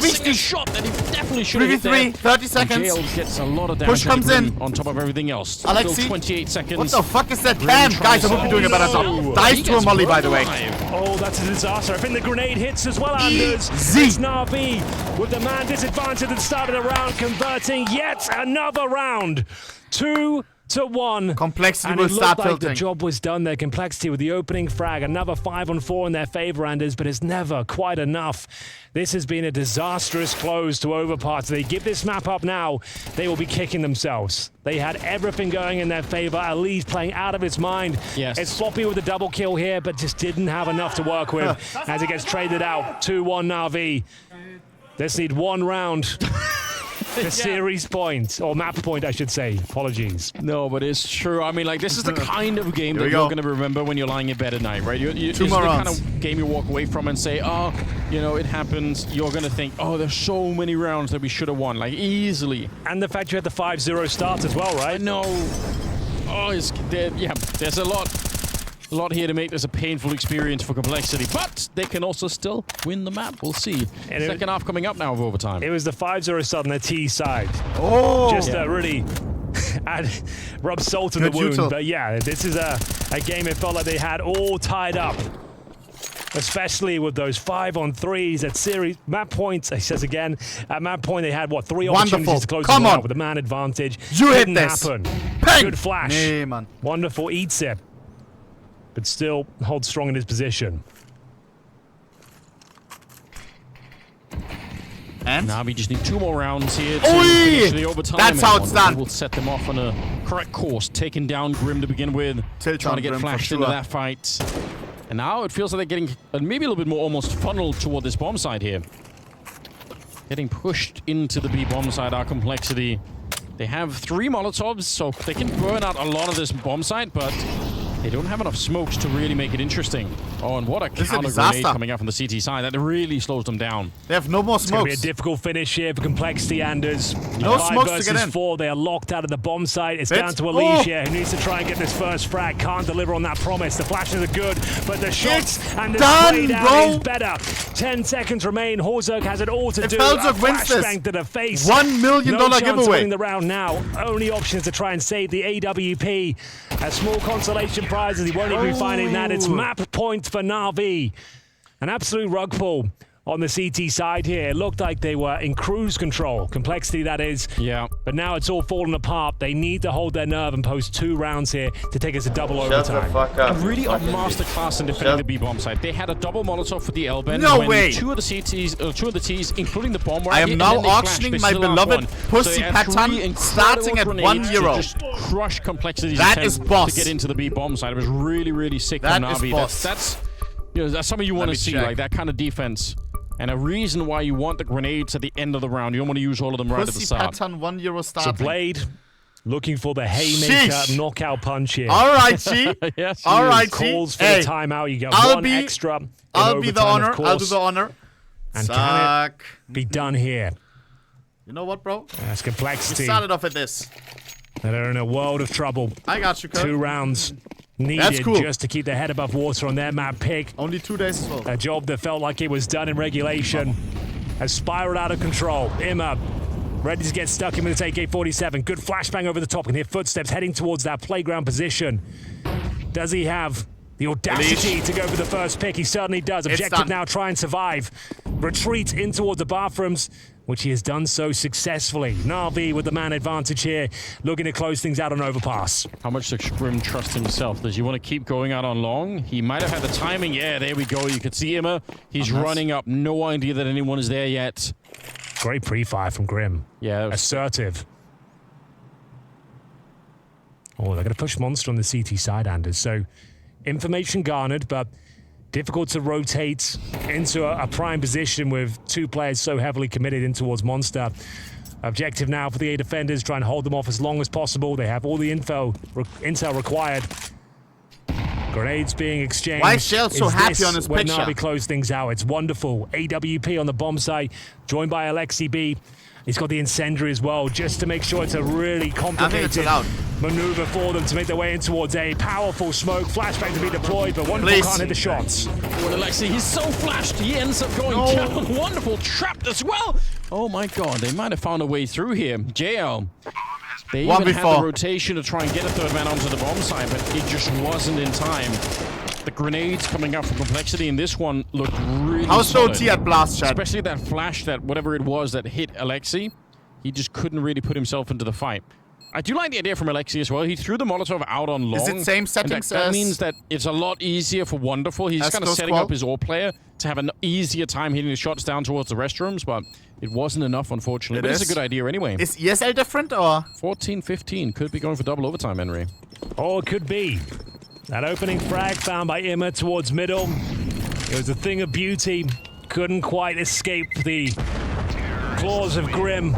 Missing a shot that he definitely should have hit there. 30 seconds. Jail gets a lot of damage. Push comes in. On top of everything else. Alexi. Still 28 seconds. What the fuck is that cam? Guys, I hope you're doing a better job. Dies to a molly, by the way. Oh, that's a disaster. I think the grenade hits as well, Anders. It's NaVi with the man disadvantage at the start of the round, converting yet another round. 2-1. Complexity and will it start looked like tilting. the job was done there. Complexity with the opening frag. Another 5-on-4 in their favor, Anders, but it's never quite enough. This has been a disastrous close to overpart. They give this map up now, they will be kicking themselves. They had everything going in their favor. Elige playing out of its mind. Yes. It's Floppy with a double kill here, but just didn't have enough to work with as it gets traded out. 2-1 NaVi. Let's need one round. The series point, or map point, I should say. Apologies. No, but it's true. I mean, like, this is the kind of game that you're going to remember when you're lying in bed at night, right? It's the kind of game you walk away from and say, oh, you know, it happens. You're going to think, oh, there's so many rounds that we should have won, like, easily. And the fact you had the 5-0 start as well, right? No. Oh, there's a lot here to make this a painful experience for Complexity, but they can also still win the map. We'll see. Second half coming up now of overtime. It was the 5-0 start on the T side. Oh! Just really rub salt in the wound. But yeah, this is a game it felt like they had all tied up. Especially with those 5-on-3s at series map points. He says again, at map point they had what, 3 opportunities to close it out with the man advantage. You hit Didn't this. happen. Ping. Good flash. Nee, man. Wonderful eats it. But still holds strong in his position. And NaVi just need 2 more rounds here to finish the overtime. That's how it's done. We'll set them off on a correct course, taking down Grim to begin with, trying to get flashed into that fight. And now it feels like they're getting maybe a little bit more almost funneled toward this bomb side here. Getting pushed into the B bomb side, our Complexity. They have 3 Molotovs, so they can burn out a lot of this bomb site, but they don't have enough smokes to really make it interesting. Oh, and what a counter grenade coming out from the CT side. That really slows them down. They have no more smokes. It's going to be a difficult finish here for Complexity, Anders. No 5 smokes versus to get in. 4. They are locked out of the bomb site. It's down to Elige here, who needs to try and get this first frag. Can't deliver on that promise. The flashes are good, but the shots and the spray down is better. 10 seconds remain. Horzerg has it all to do. Felzerg wins this. To the face. $1 million no chance giveaway. of winning the round now. Only option is to try and save the AWP. A small consolation prize as he won't even be finding that. It's map point for NaVi. An absolute rug pull on the CT side here. It looked like they were in cruise control. Complexity, that is. Yeah. But now it's all fallen apart. They need to hold their nerve and post 2 rounds here to take us a double overtime. Shut the fuck up. Really a masterclass in defending the B-bomb side. They had a double Molotov for the L-bend. No way! 2 of the CTs, 2 of the Ts, including the bomb. I am now auctioning my beloved pussy pattern starting at €1. Just crush Complexity's that is boss. To get into the B-bomb side. It was really, really sick from NaVi. That's something you want to see, like that kind of defense. And a reason why you want the grenades at the end of the round. You don't want to use all of them right at the start. Pattern €1 starting. So Blade looking for the haymaker knockout punch here. All right, G. Yes, all right, calls for the timeout. You got one extra. I'll be the honor. I'll do the honor. And can it be done here? You know what, bro? That's complexity. We started off with this. They're in a world of trouble. I got you, Kurt. 2 rounds needed just to keep their head above water on their map pick. Only 2 days as well. A job that felt like it was done in regulation has spiraled out of control. Imma ready to get stuck in with his AK-47. Good flashbang over the top. Can hear footsteps heading towards that playground position. Does he have the audacity to go for the first pick? He certainly does. Objective now, try and survive. Retreat in towards the bathrooms, which he has done so successfully. NaVi with the man advantage here, looking to close things out on overpass. How much does Grim trust himself? Does he want to keep going out on long? He might have had the timing. Yeah, there we go. You can see Imma. He's running up. No idea that anyone is there yet. Great pre-fire from Grim. Yeah. Assertive. Oh, they're going to push Monster on the CT side, Anders. So, information garnered, but difficult to rotate into a prime position with 2 players so heavily committed in towards Monster. Objective now for the A defenders, try and hold them off as long as possible. They have all the intel required. Grenades being exchanged. Why is Shell so happy on his picture? When NaVi close things out, it's wonderful. AWP on the bomb site, joined by Alexi B. He's got the incendiary as well, just to make sure it's a really complicated maneuver for them to make their way in towards A. Powerful smoke, flashbang to be deployed, but Wonderful can't hit the shots. Oh, Alexi, he's so flashed, he ends up going down. Wonderful trapped as well. Oh my god, they might have found a way through here. JL. They even had the rotation to try and get a 3rd man onto the bomb side, but it just wasn't in time. The grenades coming up from complexity in this one looked really How's OT at blast, chat? Especially that flash, that whatever it was that hit Alexi. He just couldn't really put himself into the fight. I do like the idea from Alexi as well. He threw the Molotov out on long. Is it same settings that means that it's a lot easier for Wonderful. He's kind of setting up his AWP player to have an easier time hitting the shots down towards the restrooms, but it wasn't enough, unfortunately. But it's a good idea anyway. Is ESL different, or? 14-15. Could be going for double overtime, Henry. Oh, it could be. That opening frag found by Imma towards middle. It was a thing of beauty. Couldn't quite escape the claws of Grim.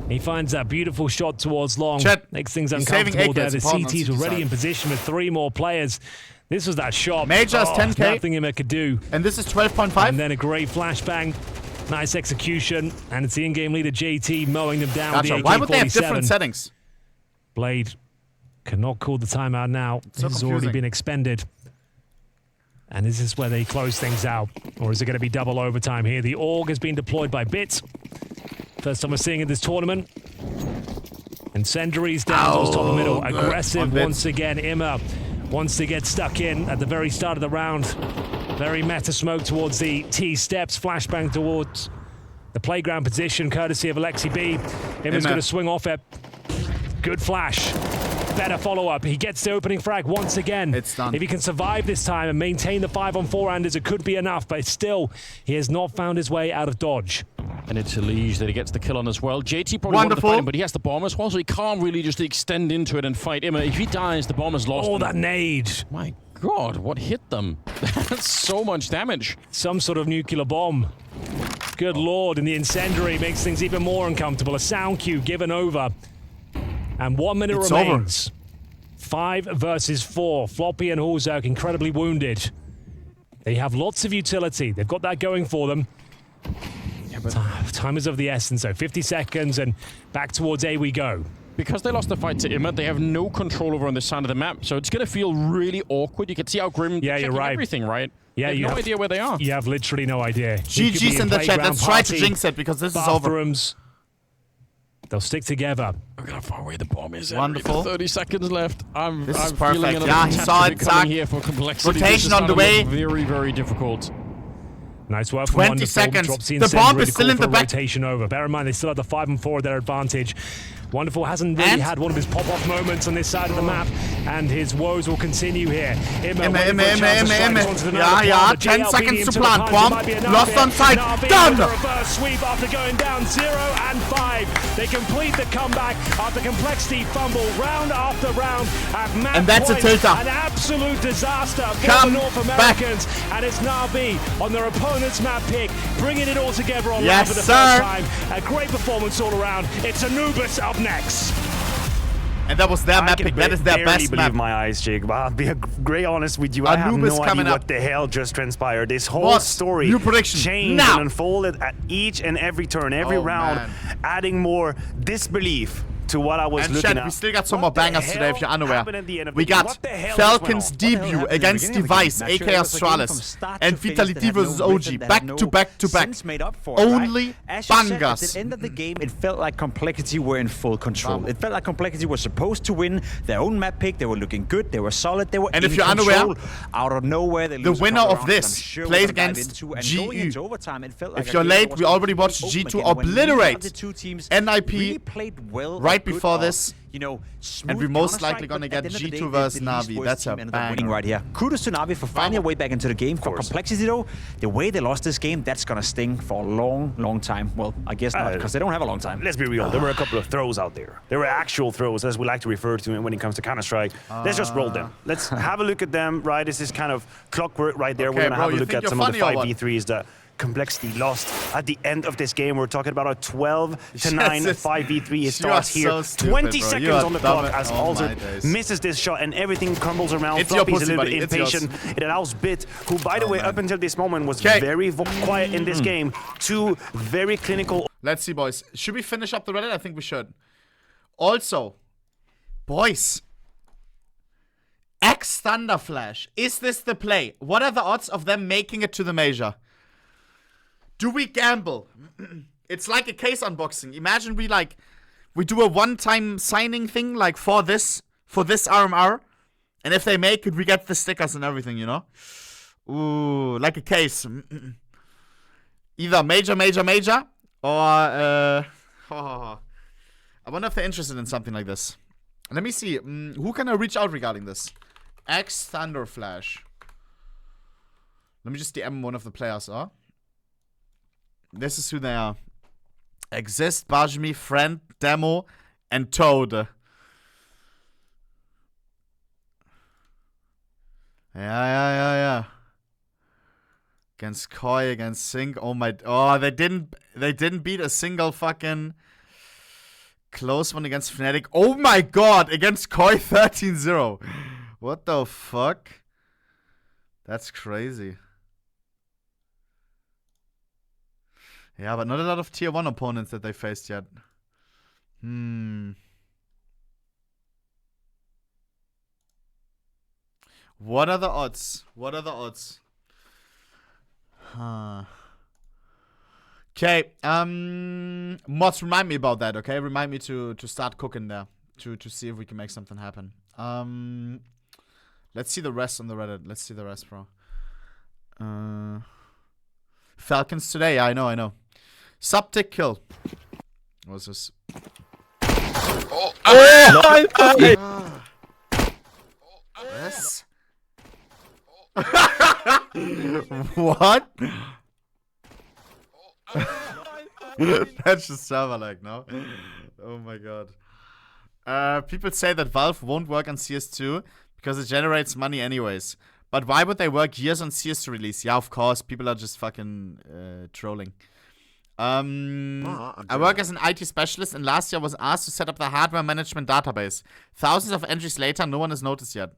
He finds that beautiful shot towards long. Makes things uncomfortable there. The CT's already in position with 3 more players. This was that shot. Major's 10K. Nothing Imma could do. And this is 12.5. And then a great flashbang. Nice execution. And it's the in-game leader, JT, mowing them down with the AK-47. Why would they have different settings? Blade cannot call the timeout now. So it's already been expended. And is this where they close things out? Or is it going to be double overtime here? The AUG has been deployed by Bits. First time we're seeing in this tournament. Incendiaries down towards top of middle. Aggressive once again. Imma wants to get stuck in at the very start of the round. Very meta smoke towards the T steps. Flashbang towards the playground position, courtesy of Alexi B. Imma's going to swing off it. Good flash. Better follow-up. He gets the opening frag once again. It's done. If he can survive this time and maintain the 5-on-4 Anders, it could be enough, but still, he has not found his way out of dodge. And it's elige that he gets the kill on as well. JT probably wanted to fight him, but he has the bomb as well, so he can't really just extend into it and fight him. If he dies, the bomb is lost. Oh, that nade. My god, what hit them? That's so much damage. Some sort of nuclear bomb. Good lord, and the incendiary makes things even more uncomfortable. A sound cue given over. And 1 minute remains. 5 versus 4. Floppy and Hulzerk incredibly wounded. They have lots of utility. They've got that going for them. Yeah, but time is of the essence, though. 50 seconds, and back towards A we go. Because they lost the fight to Imma, they have no control over on this side of the map, so it's going to feel really awkward. You can see how Grim checking everything, right? Yeah, you have no idea where they are. You have literally no idea. GG's in the chat. Let's try to jinx it, because this is over. They'll stick together. Look at how far away the bomb is. Wonderful. 30 seconds left. I'm perfect. feeling Yeah, he saw it. Here for complexity. Rotation on the way. Very, very difficult. Nice work. 20 seconds. The bomb is still in the back. Rotation over. Bear in mind, they still have the 5-on-4 their advantage. Wonderful hasn't really had one of his pop-off moments on this side of the map, and his woes will continue here. Yeah, 10 seconds to plant. Bomb lost on side. Done! Reverse sweep after going down 0 and 5. They complete the comeback after complexity fumble round after round at map and that's point. A tilter. An absolute disaster for the North Americans, and it's NaVi on their opponent's map pick, bringing it all together on round for the first time. A great performance all around. It's Anubis up next. And that was their map pick. That is their best map. My eyes, Jake. But I'll be great honest with you. I have no idea what the hell just transpired. This whole story changed and unfolded at each and every turn, every round, adding more disbelief to what I was looking at. We still got some more bangers today, if you're unaware. We got Falcon's debut against Device, aka Astralis, and Vitality vs OG, back to back to back. Only bangers. At the end of the game, it felt like Complexity were in full control. It felt like Complexity was supposed to win their own map pick. They were looking good. They were solid. They were in if you're unaware, out of nowhere, they the winner of this plays against GU. If you're late, we already watched G2 obliterate NIP right before this, and we're most likely gonna get G2 versus Navi. That's a bang right here. Kudos to Navi for finding their way back into the game. For Complexity though, the way they lost this game, that's gonna sting for a long, long time. Well, I guess not, because they don't have a long time. Let's be real, there were a couple of throws out there. There were actual throws, as we like to refer to when it comes to Counter-Strike. Let's just roll them. Let's have a look at them, right? This is kind of clockwork right there. We're gonna have a look at some of the 5v3s that Complexity lost at the end of this game. We're talking about a 12-9 5v3. It starts here. 20 seconds on the clock as Alzard misses this shot and everything crumbles around. Floppy's a little bit impatient. It allows Bit, who by the way up until this moment was very quiet in this game, to very clinical. Let's see, boys. Should we finish up the Reddit? I think we should. Also, boys, X Thunderflash. Is this the play? What are the odds of them making it to the major? Do we gamble? It's like a case unboxing. Imagine we do a one-time signing thing like for this RMR, and if they make it, we get the stickers and everything, you know? Ooh, like a case. Either major, or I wonder if they're interested in something like this. Let me see. Who can I reach out regarding this? X Thunderflash. Let me just DM one of the players, This is who they are. Exist, Bajmi, Friend, Demo, and Toad. Yeah. Against Koi, against Sync. Oh my. Oh, they didn't beat a single fucking close one against Fnatic. Oh my god, against Koi 13-0. What the fuck? That's crazy. Yeah, but not a lot of tier 1 opponents that they faced yet. What are the odds? Okay, mods, remind me about that, okay? Remind me to start cooking there. To see if we can make something happen. Let's see the rest on the Reddit. Let's see the rest, bro. Falcons today, yeah, I know. Subtick kill. What was this? Yes. What? That's just server lag, no? Oh my god. People say that Valve won't work on CS2 because it generates money anyways. But why would they work years on CS2 release? Yeah, of course. People are just fucking trolling. I work as an IT specialist, and last year I was asked to set up the hardware management database. Thousands of entries later, no one has noticed yet.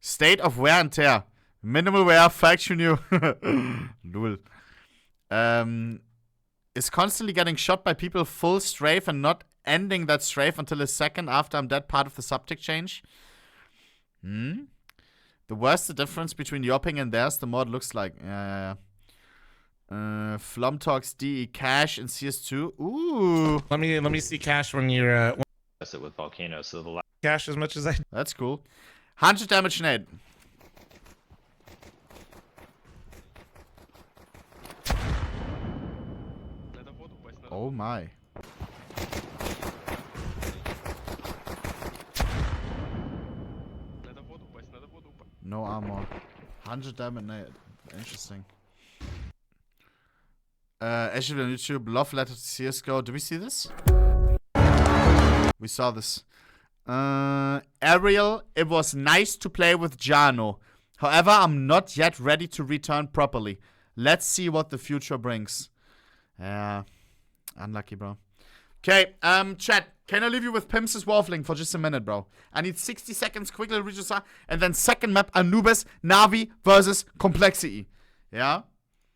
State of wear and tear. Minimal wear, faction you. Lul. Is constantly getting shot by people full strafe and not ending that strafe until a second after I'm dead, part of the subtick change. The worse the difference between your ping and theirs, the more it looks like. Yeah. Flum talks DE cash in CS2. Ooh. Let me see cash when you're it with Volcano, so the cash as much as I. That's cool. 100 damage nade. Oh my. No armor. 100 damage nade. Interesting. Actually on YouTube, love letter to CSGO. Do we see this? We saw this. Ariel, it was nice to play with Jano. However, I'm not yet ready to return properly. Let's see what the future brings. Yeah, unlucky, bro. Okay, chat. Can I leave you with Pimps' waffling for just a minute, bro? I need 60 seconds, quickly register, and then second map, Anubis, Navi versus Complexity. Yeah?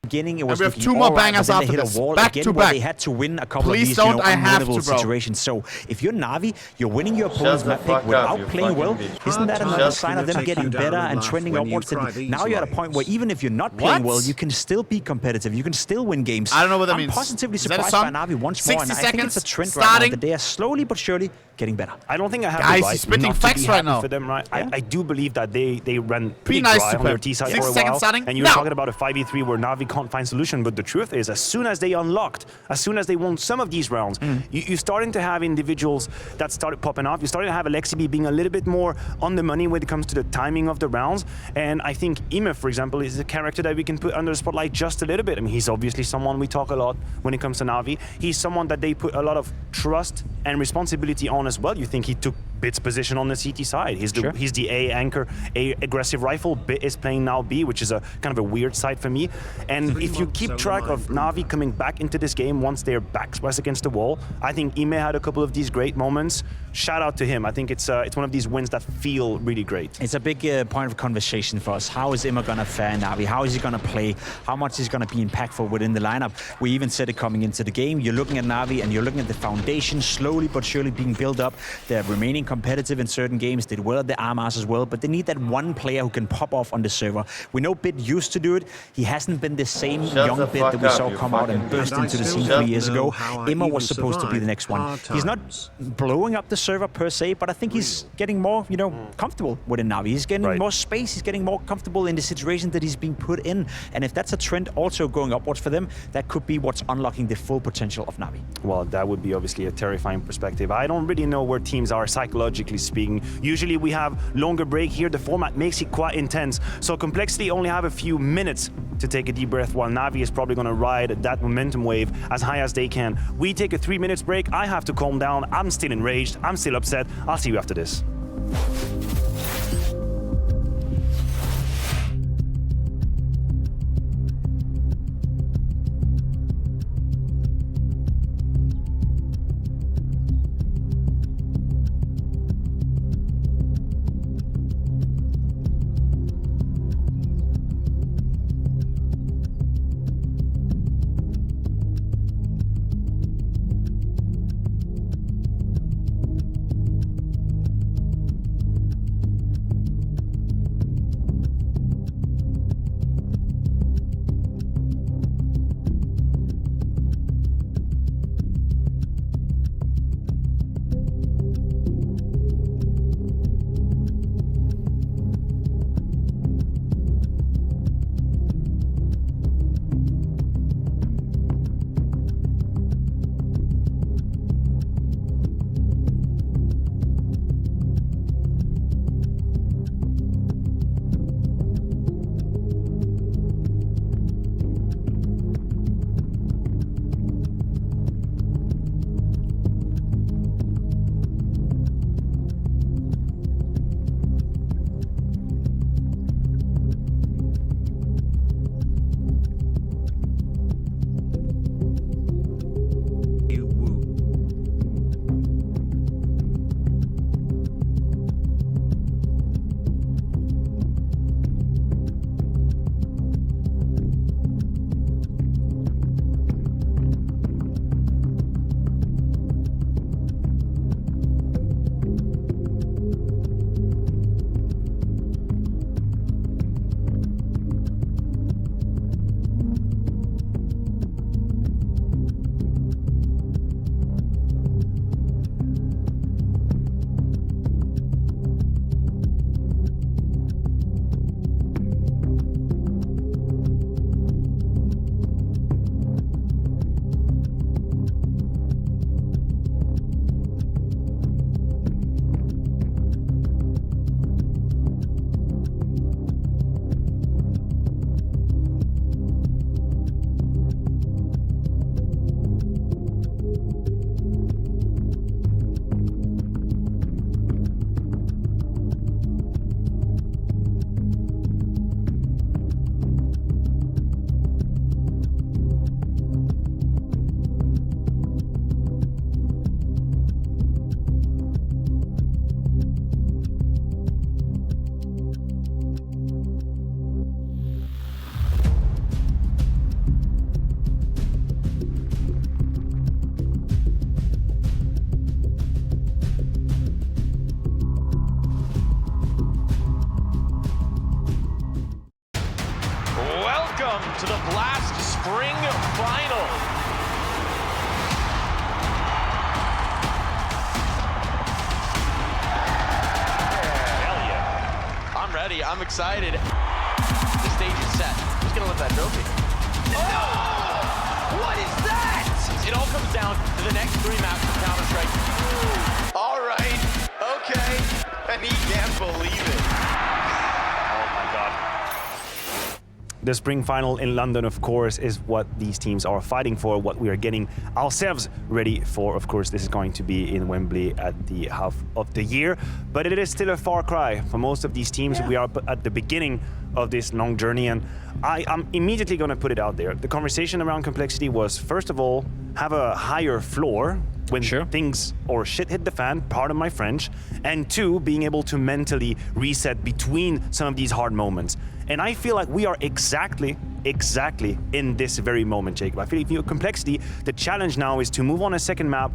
Beginning, it was we have 2 more bangers after this. Back to back. They had to win a couple Please of these don't, I have to, bro. situations. So if you're Navi, you're winning your opponent's map pick without playing well. Isn't that another sign of them getting better and trending upwards? Now you're at a point where even if you're not playing well, you can still be competitive. You can still win games. I don't know what that means. I'm positively surprised by Navi once more, and I think it's a trend right now that they are slowly but surely getting better. I don't think I have Guys, the right he's spitting not to facts be right happy now. for them, right? Yeah. I do believe that they ran pretty nice dry to on their him. T side 6 for a seconds while. starting. And you were talking about a 5v3 where Navi can't find solution, but the truth is, as soon as they unlocked, as soon as they won some of these rounds, you're starting to have individuals that started popping off. You're starting to have Alexibi being a little bit more on the money when it comes to the timing of the rounds. And I think Ime, for example, is a character that we can put under the spotlight just a little bit. I mean, he's obviously someone we talk a lot when it comes to Navi. He's someone that they put a lot of trust and responsibility on as well. You think he took Bit's position on the CT side. He's the A anchor, A aggressive rifle. Bit is playing now B, which is a kind of a weird side for me. And if you keep track of Navi coming back into this game once their backs was against the wall, I think Ime had a couple of these great moments. Shout out to him. I think it's one of these wins that feel really great. It's a big point of conversation for us. How is Ime gonna fare Navi? How is he gonna play? How much is gonna be impactful within the lineup? We even said it coming into the game. You're looking at Navi and you're looking at the foundation slowly but surely being built up. They're remaining competitive in certain games, did well at the RMRs as well, but they need that one player who can pop off on the server. We know Bit used to do it. He hasn't been the same young Bit that we saw come out and burst into the scene 3 years ago. Ime was supposed to be the next one. He's not blowing up the server per se, but I think he's getting more, comfortable within Navi. He's getting more space. He's getting more comfortable in the situation that he's being put in. And if that's a trend also going upwards for them, that could be what's unlocking the full potential of Navi. Well, that would be obviously a terrifying perspective. I don't really know where teams are psychologically speaking. Usually we have longer break here. The format makes it quite intense. So Complexity only have a few minutes to take a deep breath, while Navi is probably going to ride that momentum wave as high as they can. We take a 3 minutes break. I have to calm down. I'm still enraged. I'm still upset. I'll see you after this. welcome to the Blast Spring Final. Hell yeah. I'm ready, I'm excited. The stage is set. Who's gonna lift that trophy? Oh! What is that? It all comes down to the next 3 maps of Counter-Strike. All right, okay. And he can't believe it. Oh my God. The spring final in London, of course, is what these teams are fighting for, what we are getting ourselves ready for. Of course, this is going to be in Wembley at the half of the year, but it is still a far cry for most of these teams. We are at the beginning of this long journey, and I'm immediately going to put it out there. The conversation around complexity was, first of all, have a higher floor when things or shit hit the fan, pardon my French, and 2, being able to mentally reset between some of these hard moments. And I feel like we are exactly in this very moment, Jacob. I feel like complexity, the challenge now is to move on a second map,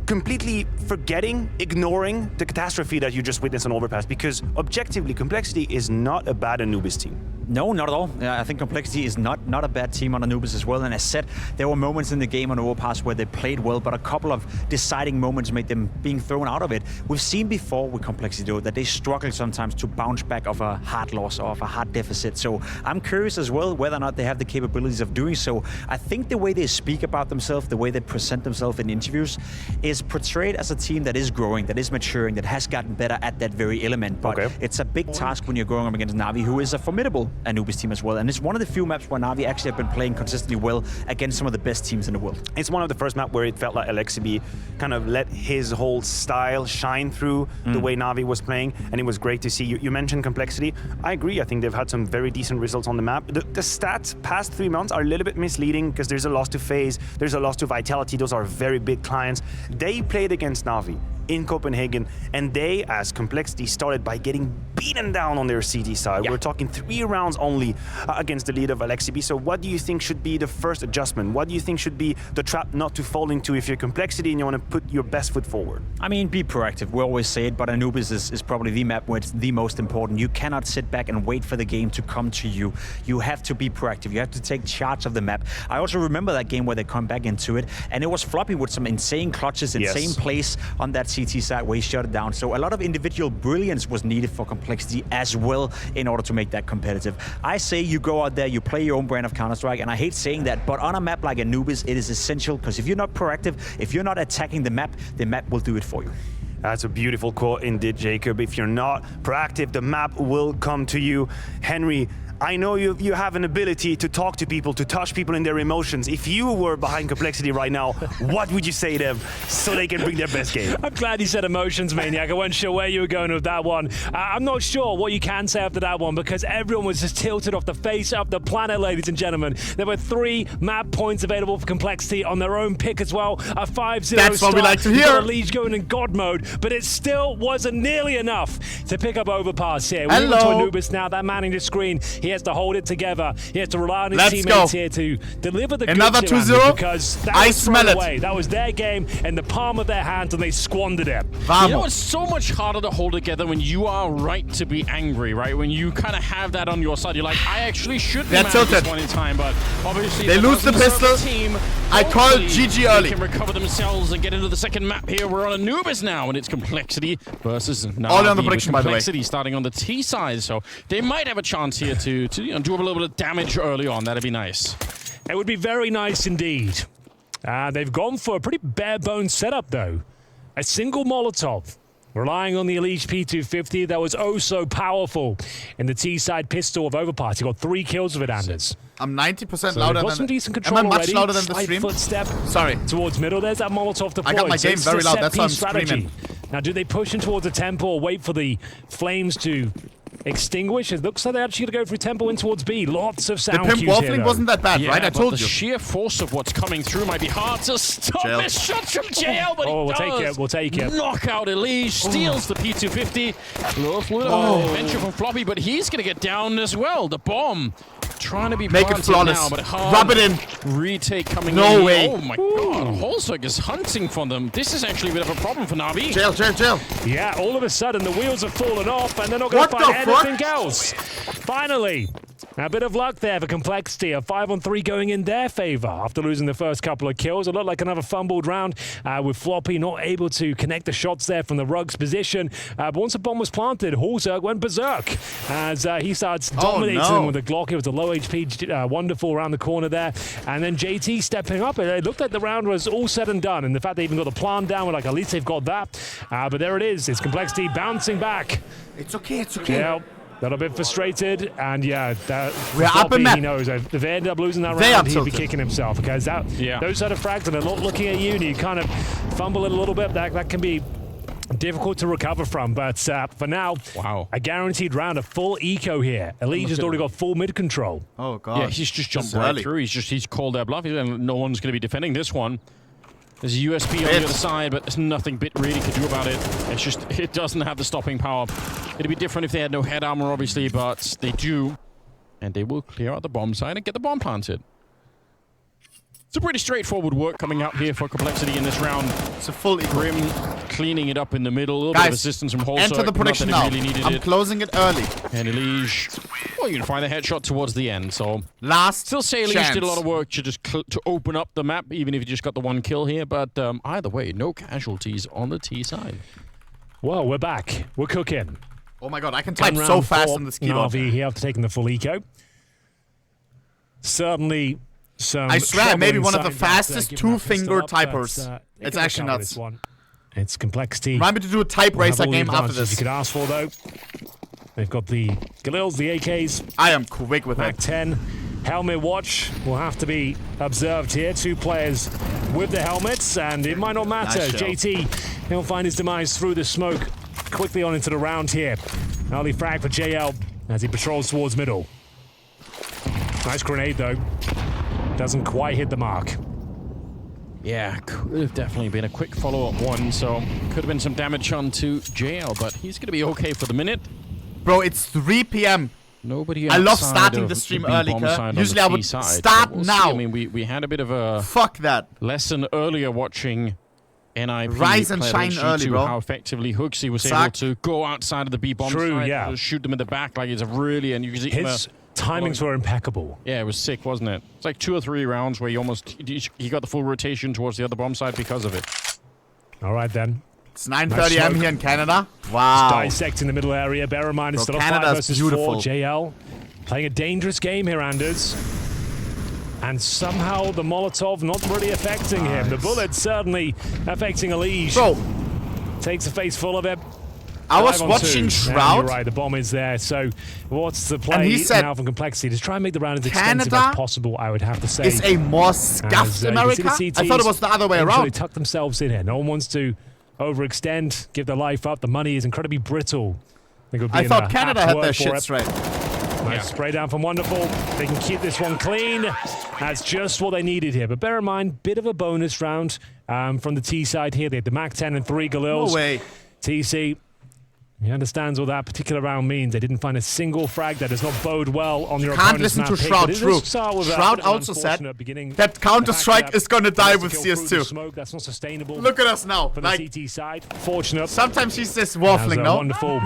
completely forgetting, ignoring the catastrophe that you just witnessed on Overpass, because objectively, complexity is not a bad Anubis team. No, not at all. I think complexity is not a bad team on Anubis as well. And as said, there were moments in the game on Overpass where they played well, but a couple of deciding moments made them being thrown out of it. We've seen before with complexity though that they struggle sometimes to bounce back of a hard loss or of a hard deficit. So I'm curious as well whether or not they have the capabilities of doing so. I think the way they speak about themselves, the way they present themselves in interviews, is portrayed as a team that is growing, that is maturing, that has gotten better at that very element. But it's a big task when you're going up against NaVi, who is a formidable Anubis team as well. And it's one of the few maps where NaVi actually have been playing consistently well against some of the best teams in the world. It's one of the first maps where it felt like elige kind of let his whole style shine through the way NaVi was playing, and it was great to see. You mentioned complexity. I agree. I think they've had some very decent results on the map. The stats past 3 months are a little bit misleading because there's a loss to FaZe, there's a loss to Vitality. Those are very big clients. They played against NaVi in Copenhagen, and they, as complexity, started by getting beaten down on their CT side. We're talking 3 rounds only against the lead of elige. So what do you think should be the first adjustment? What do you think should be the trap not to fall into if you're complexity and you want to put your best foot forward? I mean, be proactive. We always say it, but Anubis is probably the map where it's the most important. You cannot sit back and wait for the game to come to you. You have to be proactive. You have to take charge of the map. I also remember that game where they come back into it, and it was floppy with some insane clutches, insane plays on that CT side where he shut it down. So a lot of individual brilliance was needed for complexity as well in order to make that competitive. I say you go out there, you play your own brand of Counter-Strike, and I hate saying that, but on a map like Anubis, it is essential, because if you're not proactive, if you're not attacking the map will do it for you. That's a beautiful quote indeed, Jacob. If you're not proactive, the map will come to you. Henry, I know you have an ability to talk to people, to touch people in their emotions. If you were behind complexity right now, what would you say to them so they can bring their best game? I'm glad you said emotions, Maniac. I wasn't sure where you were going with that one. I'm not sure what you can say after that one, because everyone was just tilted off the face of the planet, ladies and gentlemen. There were 3 map points available for complexity on their own pick as well. A 5-0 That's start. what we like to hear. Elige going in God mode, but it still wasn't nearly enough to pick up Overpass here. Hello. We're to Anubis now, that manning the screen. He has to hold it together. He has to rely on his teammates here to deliver the another 2-0 because that I was smell away. That was their game in the palm of their hands, and they squandered it. You know, it's so much harder to hold together when you are right to be angry, right? When you kind of have that on your side, you're like, I actually should be mad at this point in time, but obviously they lose the pistol. Team, I call GG early. They can recover themselves and get into the second map here. We're on Anubis now, and it's complexity versus NaVi. All on the prediction, by the way. Complexity starting on the T side, so they might have a chance here to do a little bit of damage early on. That'd be nice. It would be very nice indeed. They've gone for a pretty bare-bones setup, though. A single Molotov, relying on the elige P250 that was oh so powerful in the T-side pistol of Overpass. He got 3 kills with it, Anders. I'm 90% louder than... Some decent control am I much already. louder than the stream? Footstep Sorry. towards middle. There's that Molotov deployed. I got my game very loud. That's why I'm strategy. screaming. Now, do they push in towards the temple or wait for the flames to extinguish? It looks like they're actually going to go through temple in towards B. Lots of sound cues here. The pimp waffling wasn't that bad, right? I told you. The sheer force of what's coming through might be hard to stop. This shots from JL, but we'll take it. We'll take it. Knock out elige, steals the P250. Little adventure from Floppy, but he's going to get down as well. The bomb trying to be make it flawless now, but hard. Rub it in. Retake coming in. No way. Oh my god. Holzberg is hunting for them. This is actually a bit of a problem for NaVi. Jail. Yeah, all of a sudden the wheels have fallen off and they're not going to find anything else. Finally, A bit of luck there for Complexity. A 5-on-3 going in their favor after losing the first couple of kills. It looked like another fumbled round with Floppy not able to connect the shots there from the Rugs position. But once the bomb was planted, Hulzerg went berserk as he starts dominating them with a Glock. It was a low HP Wonderful around the corner there. And then JT stepping up. It looked like the round was all said and done. And the fact they even got the plant down, we're like, at least they've got that. But there it is. It's Complexity bouncing back. It's okay, it's okay. Yeah. A little bit frustrated, and yeah, we're up a map. He knows if they end up losing that round, he'd be kicking himself because those sort of frags, and they're not looking at you, and you kind of fumble it a little bit. That can be difficult to recover from. But for now, a guaranteed round, a full eco here. Elige has already got full mid control. Oh god! Yeah, he's just jumped right through. He's called their bluff, and no one's going to be defending this one. There's a USP on the other side, but there's nothing Bit really could do about it. It's just, it doesn't have the stopping power. It'd be different if they had no head armor, obviously, but they do. And they will clear out the bomb side and get the bomb planted. It's a pretty straightforward work coming out here for Complexity in this round. It's a full Grim cleaning it up in the middle. A little bit of assistance from Hulzerg. Enter the prediction now. Really I'm closing it early. And Elige, well, you can find the headshot towards the end. So still say Elige did a lot of work to just to open up the map, even if you just got the one kill here. But either way, no casualties on the T side. Well, we're back. We're cooking. Oh my god, I can type so fast on this keyboard. NaVi here after taking the full eco. Certainly some. I swear, maybe one of the fastest two-finger typers. It's actually nuts. It's Complexity. Remind me to do a type racer game after this. You could ask for though. They've got the Galils, the AKs. I am quick with Mac that. 10. Helmet watch will have to be observed here. Two players with the helmets, and it might not matter. Nice JT, he'll find his demise through the smoke. Quickly on into the round here. Early frag for JL as he patrols towards middle. Nice grenade though. Doesn't quite hit the mark. Yeah, could have definitely been a quick follow-up one, so could have been some damage onto JL, but he's going to be okay for the minute. Bro, it's 3 p.m. Nobody. I love starting the stream early. Usually I would start now. I mean, we had a bit of a lesson earlier watching NIP rise and shine early, bro. How effectively Hooksy was able to go outside of the B bomb side, shoot them in the back like it's a really, and you can see his timings were impeccable. Yeah, it was sick, wasn't it? It's like 2 or 3 rounds where he got the full rotation towards the other bomb side because of it. All right then. It's 9:30 AM here in Canada. Wow. It's dissecting the middle area. Bear in mind, it's still a 5 versus 4. JL playing a dangerous game here, Anders. And somehow the Molotov not really affecting him. The bullet certainly affecting Elige. Bro. Takes a face full of it. I was watching Shroud. You're right, the bomb is there. So what's the play and he said, now from Complexity? To try and make the round as expensive Canada as possible, I would have to say. Is a more scuffed America? I thought it was the other way around. They tuck themselves in here. No one wants to overextend, give their life up. The money is incredibly brittle. I thought Canada had their shit straight. Nice spray down from Wonderful. They can keep this one clean. That's just what they needed here. But bear in mind, bit of a bonus round from the T side here. They had the Mac 10 and 3 Galils. No way. TC, he understands what that particular round means. They didn't find a single frag. That does not bode well on your opponent's map. Can't listen to Shroud, true. Shroud also said that Counter-Strike is going to die with CS2. That's not sustainable. Look at us now. For the CT side. Fortunate. Sometimes he's just waffling, no? Wonderful.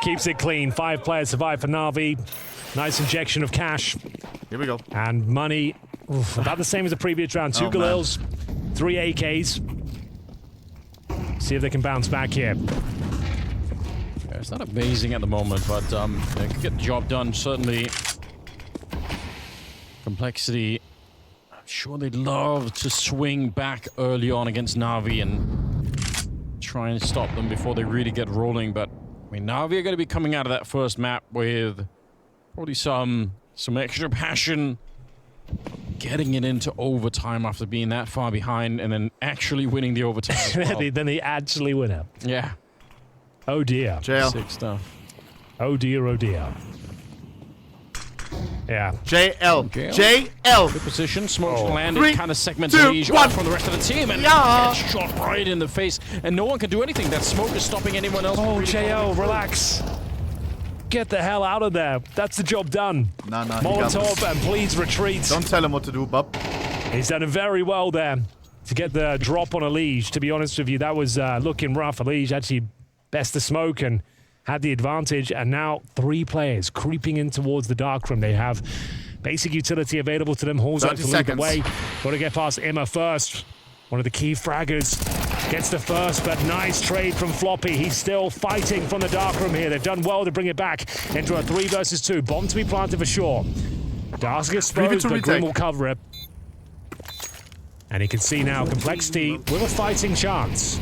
Keeps it clean. 5 players survive for NaVi. Nice injection of cash. Here we go. And money. Oof, about the same as the previous round. 2 Galils, 3 AKs. See if they can bounce back here. Yeah, it's not amazing at the moment, but they could get the job done, certainly. Complexity. I'm sure they'd love to swing back early on against NaVi and try and stop them before they really get rolling, but I mean, NaVi are going to be coming out of that first map with probably some extra passion, getting it into overtime after being that far behind, and then actually winning the overtime as well. Then they actually win it. Yeah. Oh dear. JL. Sick stuff. Oh dear, oh dear. Yeah. JL. JL. Good position. Smokes landed, kind of segments Elige off from the rest of the team, and headshot right in the face. And no one can do anything. That smoke is stopping anyone else. Oh, JL, relax. Get the hell out of there. That's the job done. No, Molotov, and please retreat. Don't tell him what to do, bub. He's done it very well there to get the drop on Elige. To be honest with you, that was looking rough. Elige actually best to smoke, and had the advantage, and now 3 players creeping in towards the dark room. They have basic utility available to them. Hall's out to lead the way. Got to get past Emma first. One of the key fraggers gets the first, but nice trade from Floppy. He's still fighting from the dark room here. They've done well to bring it back into a 3 versus 2. Bomb to be planted for sure. Dark's exposed, but Grim will cover it. And you can see now Complexity with a fighting chance.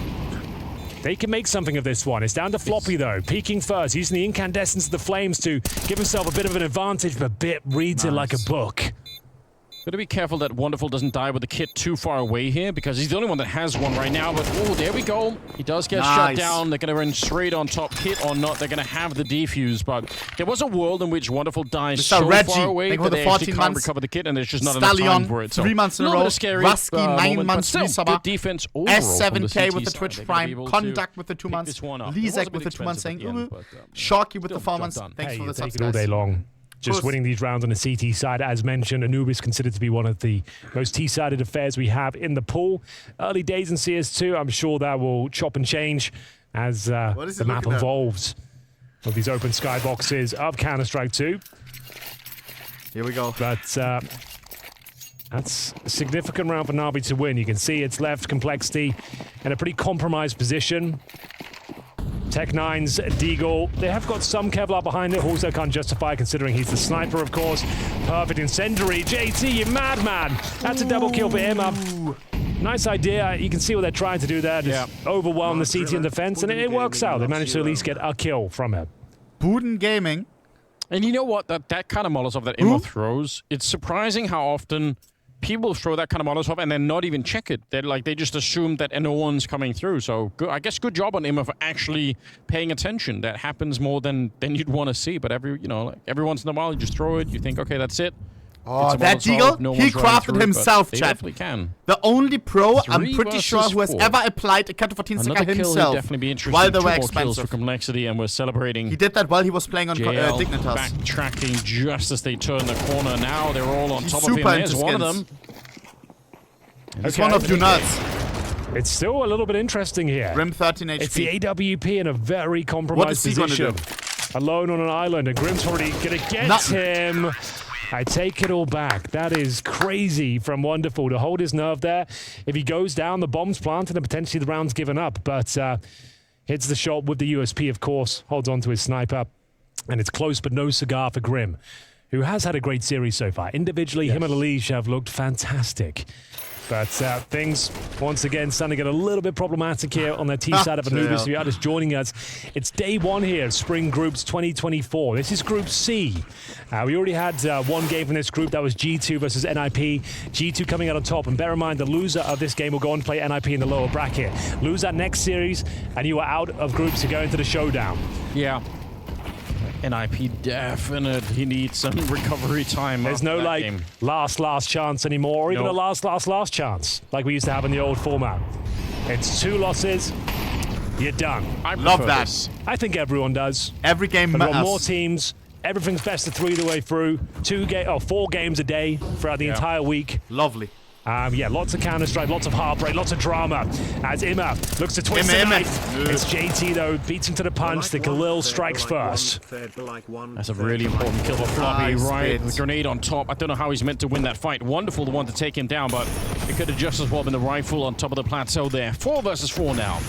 They can make something of this one. It's down to Floppy, though. Peeking first, using the incandescence of the flames to give himself a bit of an advantage, but Bit reads it like a book. Gotta be careful that Wonderful doesn't die with the kit too far away here, because he's the only one that has one right now. But, oh, there we go. He does get shut down. They're gonna run straight on top. Kit or not, they're gonna have the defuse. But there was a world in which Wonderful dies so far away that they actually can't recover the kit, and there's just not enough time for it. So 3 months in a row. Scary, Rusky, 9 months resubber. Good defense overall. S7K with the Twitch Prime. Conduct with the 2 months. Lizek with the 2 months saying, Sharky with the 4 months. Thanks for the subs, guys. All day long. Just winning these rounds on the CT side. As mentioned, Anubis considered to be one of the most T-sided affairs we have in the pool. Early days in CS2, I'm sure that will chop and change as the map evolves with these open skyboxes of Counter-Strike 2. Here we go. But that's a significant round for Navi to win. You can see it's left Complexity in a pretty compromised position. Tech9's Deagle, they have got some Kevlar behind it. Also can't justify considering he's the sniper, of course. Perfect incendiary. JT, you madman. That's a double kill for Emma. Nice idea. You can see what they're trying to do there. Just overwhelm the CT in defense, and it works out. They managed to at least get a kill from it. Buden Gaming. And you know what? That kind of Molotov that Emma throws, it's surprising how often people throw that kind of Molotov and then not even check it. They just assume that no one's coming through. So I guess good job on Emma for actually paying attention. That happens more than you'd want to see. But every once in a while you just throw it. You think, okay, that's it. Oh, that Deagle, he crafted himself, chat. Can. The only pro, I'm pretty sure, who has ever applied a cut 14 sticker himself. Definitely be interesting. While they were expensive. For Complexity, and we're celebrating. He did that while he was playing on Dignitas. Backtracking just as they turn the corner. Now they're all on top of him. There's one of them. It's one of you nuts. It's still a little bit interesting here. Grim 13 HP. It's the AWP in a very compromised position. Alone on an island, and Grim's already gonna get him. I take it all back. That is crazy from Wonderful to hold his nerve there. If he goes down, the bomb's planted and potentially the round's given up. But hits the shot with the USP, of course. Holds on to his sniper. And it's close, but no cigar for Grim, who has had a great series so far. Individually, him and elige have looked fantastic. But things, once again, starting to get a little bit problematic here on the T side of Anubis. If you are just joining us, it's day 1 here of Spring Groups 2024. This is Group C. We already had one game from this group. That was G2 versus NIP. G2 coming out on top. And bear in mind, the loser of this game will go on to play NIP in the lower bracket. Lose that next series, and you are out of groups to go into the showdown. Yeah. NIP definitely needs some recovery time. There's no game. last chance anymore, or even a last chance like we used to have in the old format. It's 2 losses, you're done. I love that. I think everyone does. Every game matters. More teams. Everything's best of 3 the way through. 4 games a day throughout the entire week. Lovely. Lots of Counter-Strike, lots of heartbreak, lots of drama. As Imma looks to twist the knife. It's JT, though, beats him to the punch. The Galil strikes first. That's a really important kill for Floppy, right? The grenade on top. I don't know how he's meant to win that fight. Wonderful the one to take him down, but it could have just as well been the rifle on top of the plateau there. 4 versus 4 now.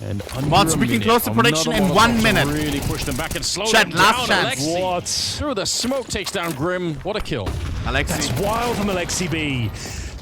And Mods, we can close the prediction in 1 minute. Really push them back and slow them down. Last chance. Alexi, what? Through the smoke, takes down Grim. What a kill. Alexi. That's wild from Alexi B.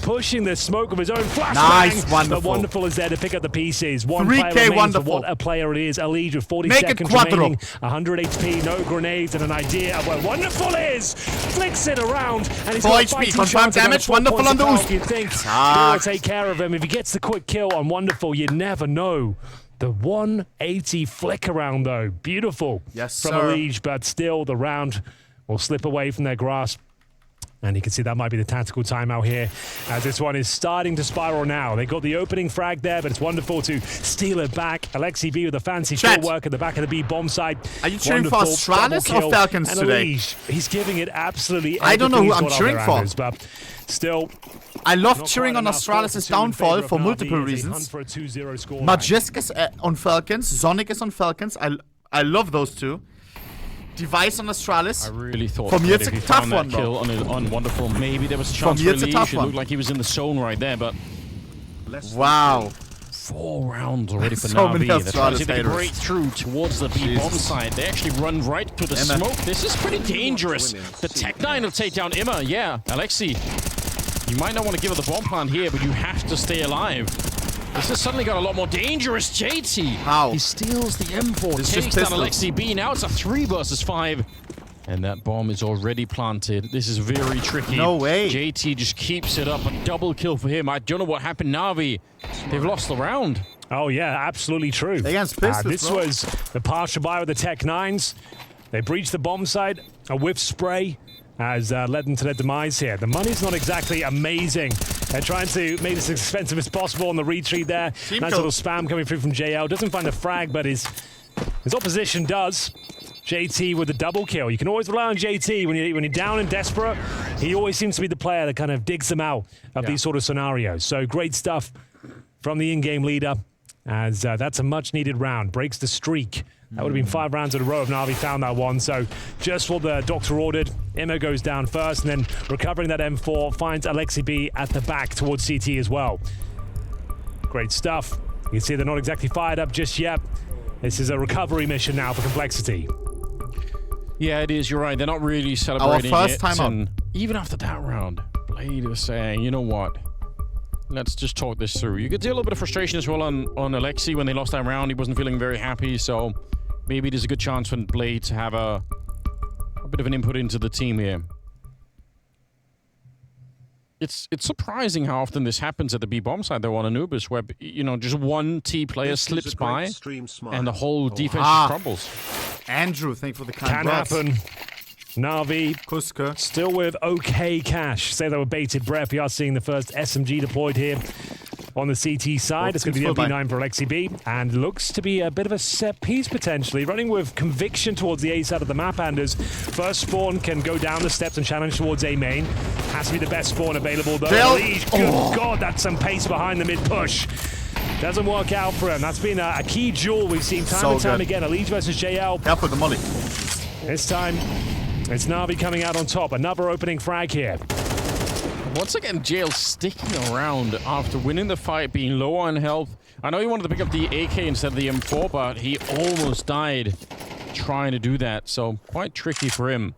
Pushing the smoke of his own flashbang. Nice, wonderful. But Wonderful is there to pick up the pieces. 1 3K player remains, Wonderful. What a player it is. elige with 40 Make seconds remaining. 100 HP, no grenades, and an idea of where Wonderful is. Flicks it around, and he's 4 got HP, confirmed damage. Wonderful on the ooze. You think he'll take care of him. If he gets the quick kill on Wonderful, you never know. The 180 flick around, though. Beautiful from elige, but still the round will slip away from their grasp. And you can see that might be the tactical timeout here, as this one is starting to spiral now. They got the opening frag there, but it's Wonderful to steal it back. Alexi B with a fancy footwork at the back of the B bomb site. Are you cheering for Astralis or Falcons today? elige, he's giving it absolutely everything. I don't know who I'm cheering for. But still, I love cheering on Astralis' downfall for multiple reasons. Majisk is on Falcons, Sonic is on Falcons. I love those two. Device on Astralis. I really thought from that it's if a he tough found one, that kill on Wonderful, maybe there was a chance for Elige. It looked like he was in the zone right there, but wow. 4 rounds already for So Navi. many They're trying to Astralis see they haters. break through towards the B-bomb side. They actually run right to the smoke. This is pretty dangerous. The Tech-9 will take down Imma. Yeah, Alexi, you might not want to give her the bomb plant here, but you have to stay alive. This has suddenly got a lot more dangerous. JT. How? He steals the M4, takes down Alexi B. Now it's a 3 versus 5. And that bomb is already planted. This is very tricky. No way. JT just keeps it up. A double kill for him. I don't know what happened. Navi, they've lost the round. Oh, yeah, absolutely true. Against Pistols, this was the partial buy with the Tech-9s. They breached the bomb site. A whiff spray has led them to their demise here. The money's not exactly amazing. They're trying to make this as expensive as possible on the retreat there. Nice little spam coming through from JL. Doesn't find the frag, but his opposition does. JT with the double kill. You can always rely on JT when you're down and desperate. He always seems to be the player that kind of digs them out of these sort of scenarios. So great stuff from the in-game leader, as that's a much-needed round. Breaks the streak. That would have been 5 rounds in a row if Navi found that one. So just what the doctor ordered, Imma goes down first, and then recovering that M4 finds Alexi B at the back towards CT as well. Great stuff. You can see they're not exactly fired up just yet. This is a recovery mission now for Complexity. Yeah, it is. You're right. They're not really celebrating our first it. time And even after that round, Blade was saying, you know what? Let's just talk this through. You could see a little bit of frustration as well on Alexi when they lost that round. He wasn't feeling very happy, so maybe there's a good chance for Blade to have a bit of an input into the team here. It's surprising how often this happens at the B-bomb side, though, on Anubis, where, you know, just one T player slips by and the whole defense just crumbles. Andrew, thank you for the kind Can words. happen. Navi Kuska still with okay cash. Say they were bated breath. We are seeing the first SMG deployed here on the CT side. It's going to be the MP9 for Alexi B, and looks to be a bit of a set piece potentially. Running with conviction towards the A side of the map, and as first spawn can go down the steps and challenge towards A main. Has to be the best spawn available though. Elige, good God, that's some pace behind the mid push. Doesn't work out for him. That's been a key duel we've seen time and time again. Elige versus JL. Help with the molly. This time, it's Navi coming out on top. Another opening frag here. Once again, JL sticking around after winning the fight, being low on health. I know he wanted to pick up the AK instead of the M4, but he almost died trying to do that. So quite tricky for him.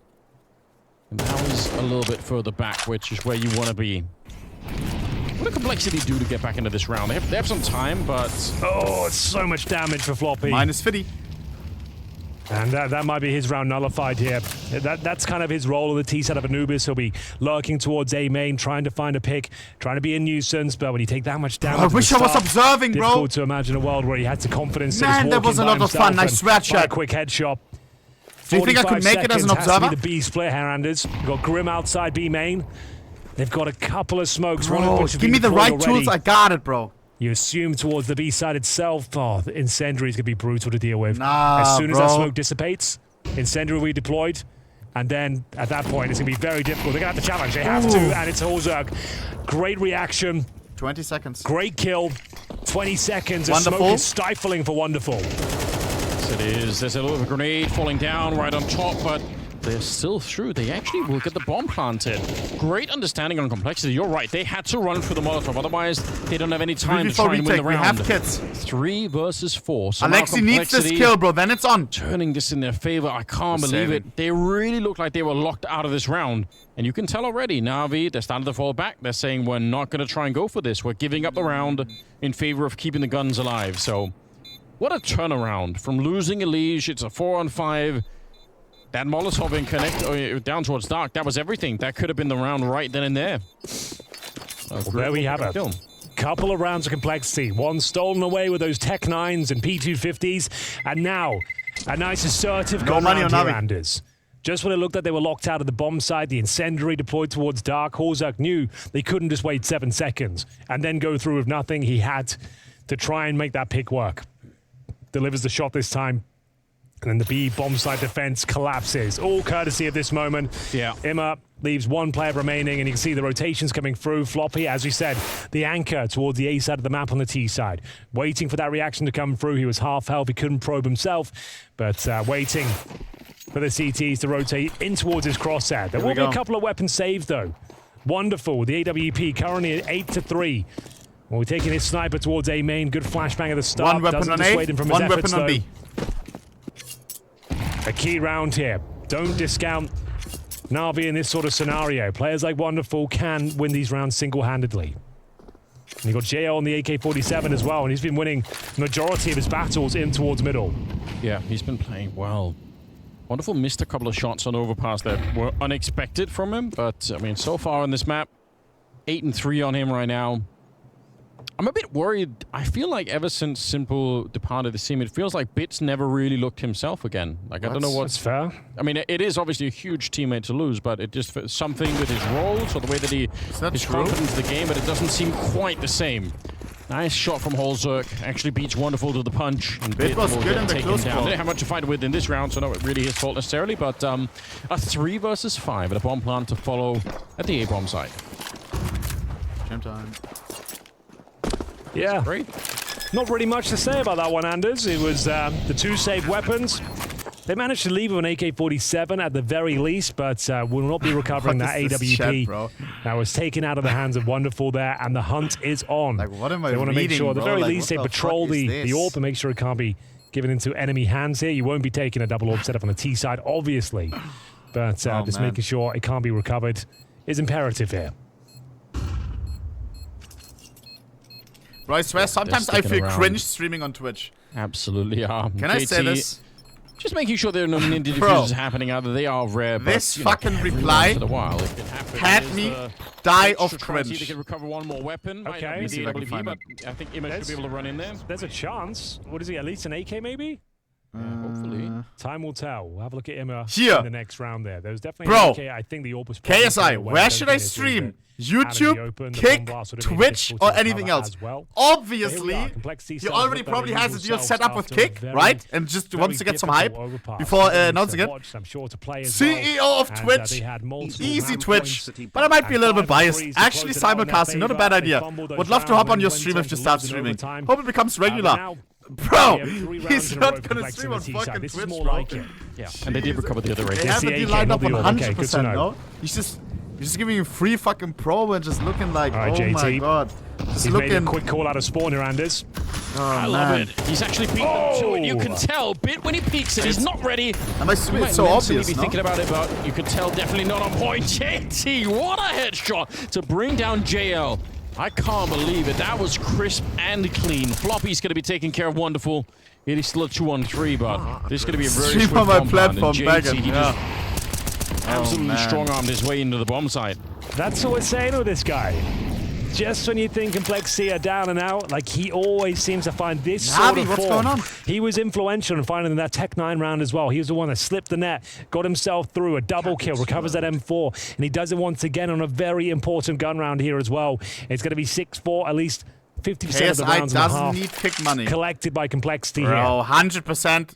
And now he's a little bit further back, which is where you want to be. What did Complexity do to get back into this round? They have some time, but... Oh, it's so much damage for Floppy. Minus 50. And that might be his round nullified here. That's kind of his role on the T side of Anubis. He'll be lurking towards A main, trying to find a pick, trying to be a nuisance. But when you take that much damage, I wish I was observing, bro. Difficult to imagine a world where he had the confidence. Man, that was a lot of fun. Nice red shot. A quick headshot. Do you think I could make it as an observer? Has to be the B split, Heranders. We've got Grim outside B main. They've got a couple of smokes. Bro, one of which give me the right tools. I got it, bro. You assume towards the B side itself. Oh, the Incendiary's going to be brutal to deal with. Nah, as soon as that smoke dissipates, Incendiary will be deployed. And then at that point, it's going to be very difficult. They're going to have to challenge. They have to. And it's Holzerg. Great reaction. 20 seconds. Great kill. 20 seconds. Wonderful. Smoke is stifling for Wonderful. Yes, it is. There's a little grenade falling down right on top, but they're still through. They actually will get the bomb planted. Great understanding on Complexity. You're right. They had to run through the Molotov. Otherwise, they don't have any time to try and win the round. We have kits. 3 versus 4. So Alexi needs this kill, bro. Then it's on. Turning this in their favor. I can't believe it. They really look like they were locked out of this round. And you can tell already, Navi, they're starting to fall back. They're saying, we're not going to try and go for this. We're giving up the round in favor of keeping the guns alive. So, what a turnaround. From losing Elige, it's a 4-on-5. That Molotov in connect down towards Dark, that was everything. That could have been the round right then and there. Well, there we have it. Couple of rounds of Complexity. One stolen away with those Tech-9s and P250s. And now, a nice assertive gun round here, Anders. Just when it looked like they were locked out of the bomb side, the Incendiary deployed towards Dark. Holzerg knew they couldn't just wait 7 seconds and then go through with nothing. He had to try and make that pick work. Delivers the shot this time. And then the B bomb site defense collapses. All courtesy of this moment. Yeah. Imma leaves one player remaining, and you can see the rotations coming through. Floppy, as we said, the anchor towards the A side of the map on the T side. Waiting for that reaction to come through. He was half health. He couldn't probe himself, but waiting for the CTs to rotate in towards his crosshair. There will be a couple of weapons saved, though. Wonderful. The AWP currently at 8-3. Well, we're taking his sniper towards A main. Good flashbang at the start. One weapon on A, one weapon on B. A key round here. Don't discount NaVi in this sort of scenario. Players like Wonderful can win these rounds single-handedly. And you've got JL on the AK-47 as well, and he's been winning the majority of his battles in towards middle. Yeah, he's been playing well. Wonderful missed a couple of shots on overpass that were unexpected from him, but I mean, so far on this map, 8-3 on him right now. I'm a bit worried. I feel like ever since Simple departed the scene, it feels like Bits never really looked himself again. Like, I don't know what's fair. I mean, it is obviously a huge teammate to lose, but it just something with his roles or the way that his confidence in the game, but it doesn't seem quite the same. Nice shot from Holzerk. Actually beats Wonderful to the punch. And Bit was good in the close call. Didn't have much to fight with in this round, so not really his fault necessarily, but a 3 versus 5 at a bomb plant to follow at the A-bomb site. Jam time. Yeah, great. Not really much to say about that one, Anders. It was the 2 saved weapons. They managed to leave with an AK-47 at the very least, but will not be recovering that AWP that was taken out of the hands of Wonderful there, and the hunt is on. Like, what am I They want to make sure, at the very least, they patrol the AWP and make sure it can't be given into enemy hands here. You won't be taking a double AWP setup on the T side, obviously, but just making sure it can't be recovered is imperative here. Bro, I swear, sometimes I feel cringe streaming on Twitch. Absolutely, yeah. Can I say this? Just making sure there are no ninja diffuses happening. Either they are rare, but this fucking reply had me die of cringe. They can recover one more weapon. Okay. But I think Image should be able to run in there. There's a chance. What is he? At least an AK, maybe? Hopefully. Time will tell. We'll have a look at Imma here in the next round there. There's definitely an AK. I think the AWP was KSI, where should I stream? YouTube, Kick, Twitch, or anything else? Obviously, he already probably has a deal set up with Kick, right? And just wants to get some hype before announcing it. CEO of Twitch, easy Twitch, but I might be a little bit biased. Actually, simulcasting, not a bad idea. Would love to hop on your stream if you start streaming. Hope it becomes regular. Bro, he's not gonna stream on fucking Twitch, bro. Yeah, and they did recover the other race. They have a deal lined up 100%, no? He's just giving you free fucking pro and just looking like, oh my god. Just He's made a quick call out of spawn here, Anders. I love it. He's actually beaten them to it. You can tell, Bit, when he peeks it, he's not ready. Am I assuming it's so obvious, be thinking about it, but you can tell definitely not on point. JT, what a headshot to bring down JL. I can't believe it. That was crisp and clean. Floppy's going to be taking care of Wonderful. It is still a 2-on-3, but this is going to be a very swift on my platform back he just absolutely strong-armed his way into the bomb site. That's what we're saying with this guy. Just when you think Complexity are down and out, like he always seems to find this sort of what's going on? He was influential in finding that Tech 9 round as well. He was the one that slipped the net, got himself through a double kill, recovers that M4, and he does it once again on a very important gun round here as well. It's going to be 6-4, at least 50% of the rounds doesn't need Kick money. Collected by Complexity here. Bro, 100%.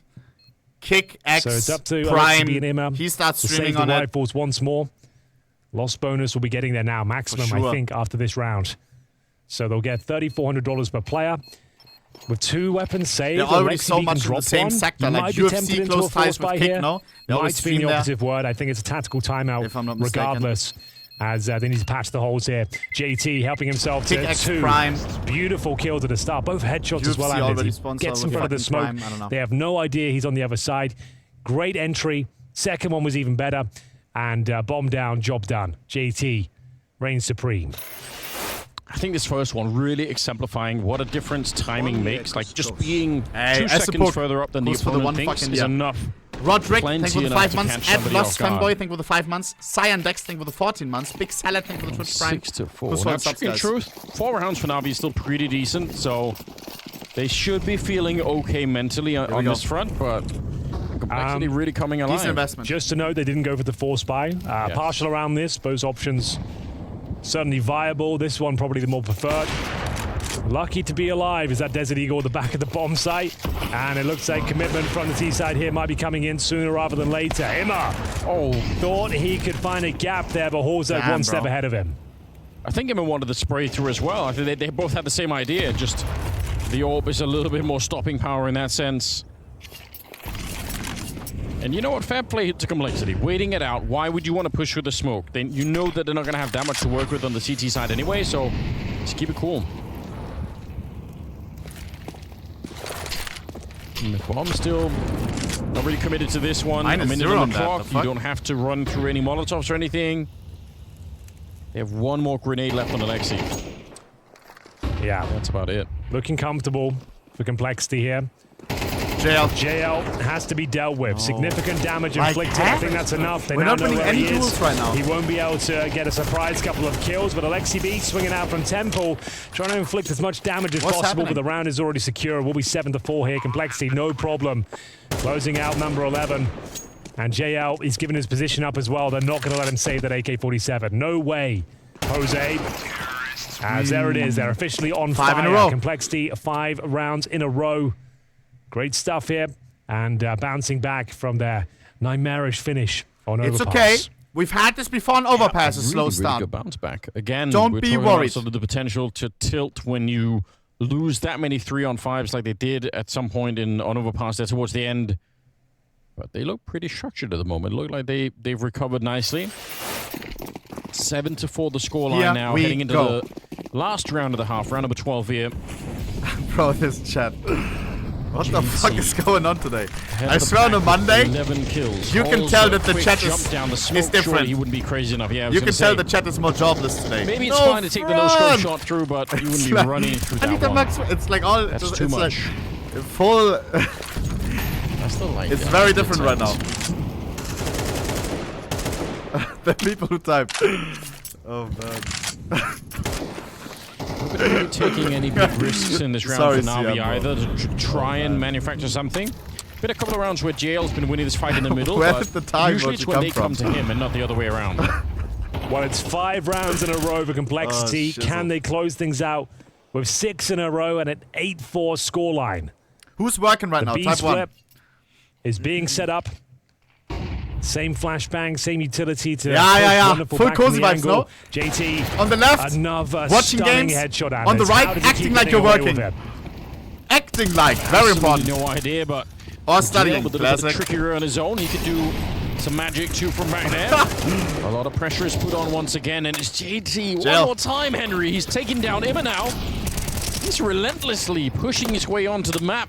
Kick X so it's up to Prime. Imma. He starts streaming on it. Rifles once more. Lost bonus will be getting there now, maximum, I think, after this round. So they'll get $3,400 per player. With 2 weapons saved, they're already so much in the same sector, like UFC close ties with Kick, no? They might be the operative word. I think it's a tactical timeout, if I'm not regardless, as they need to patch the holes here. JT helping himself Kick to X 2. Prime. Beautiful kills at the start. Both headshots UFC as well. Already He gets in front of the smoke. They have no idea he's on the other side. Great entry. Second one was even better. And bomb down, job done. JT reigns supreme. I think this first one really exemplifying what a difference timing makes. Like just being 2 seconds further up than the opponent thinks is enough. Roderick, thank you for the 5 months. Ed Lost Fanboy, thank you for the 5 months. Cyan Dex, thank you for the 14 months. Big Salad, thank you for the Twitch Prime. 6-4. Now, in truth, 4 rounds for NaVi is still pretty decent, so they should be feeling okay mentally on this front, but Complexity really coming alive. Decent investment. Just to note, they didn't go for the force buy. Partial around this, both options certainly viable. This one probably the more preferred. Lucky to be alive is that Desert Eagle at the back of the bomb site. And it looks like commitment from the T side here might be coming in sooner rather than later. Imma thought he could find a gap there, but Horza one step ahead of him. I think Imma wanted to spray through as well. I think they both had the same idea, just the AWP is a little bit more stopping power in that sense. And you know what? Fair play to Complexity. Waiting it out. Why would you want to push with the smoke? Then you know that they're not going to have that much to work with on the CT side anyway, so just keep it cool. And the bomb still not really committed to this one. A minute on the clock. You don't have to run through any Molotovs or anything. They have one more grenade left on Alexi. Yeah. That's about it. Looking comfortable for Complexity here. JL has to be dealt with. Significant damage inflicted. I think that's enough. We're not winning any duels right now. He won't be able to get a surprise couple of kills, but Alexi B swinging out from Temple, trying to inflict as much damage as possible, but the round is already secure. We'll be 7-4 here. Complexity, no problem. Closing out number 11. And JL is giving his position up as well. They're not going to let him save that AK-47. No way. Jose. As there it is. They're officially on fire. 5 in a row. Complexity, 5 rounds in a row. Great stuff here, and bouncing back from their nightmarish finish on Overpass. It's okay. We've had this before on Overpass, a slow start. Really good bounce back. Again, don't be worried. Sort of the potential to tilt when you lose that many 3-on-5s like they did at some point on Overpass there towards the end. But they look pretty structured at the moment. Look like they've recovered nicely. 7-4 the scoreline now, heading into the last round of the half, round number 12 here. Bro, this chat. What the fuck is going on today? I swear on a Monday, 11 kills. You can tell that the chat is different. He wouldn't be crazy enough. Yeah, you can tell the chat is more jobless today. Maybe it's fine to take the no-scope shot through, but you wouldn't be running through that one. Max, it's like all... That's too much. Like full... I still like it's very different right now. The people who type. Oh, man. Not going to be taking any big risks in this round for Navi either, to try and manufacture something. Been a couple of rounds where JL's been winning this fight in the middle, Where but did the time usually it's when they come to him and not the other way around. Well, it's 5 rounds in a row for Complexity. Can they close things out with 6 in a row and an 8-4 scoreline? Who's working right now? Type 1 is being set up. Same flashbang, same utility to full cozy vibes, no? JT on the left, another watching games. Headshot on the right, acting like you're working. Acting like, very important. No idea, but or studying. With a little bit trickier on his own, he could do some magic too from back there. A lot of pressure is put on once again, and it's JT. One more time, Henry. He's taking down Imma now. He's relentlessly pushing his way onto the map.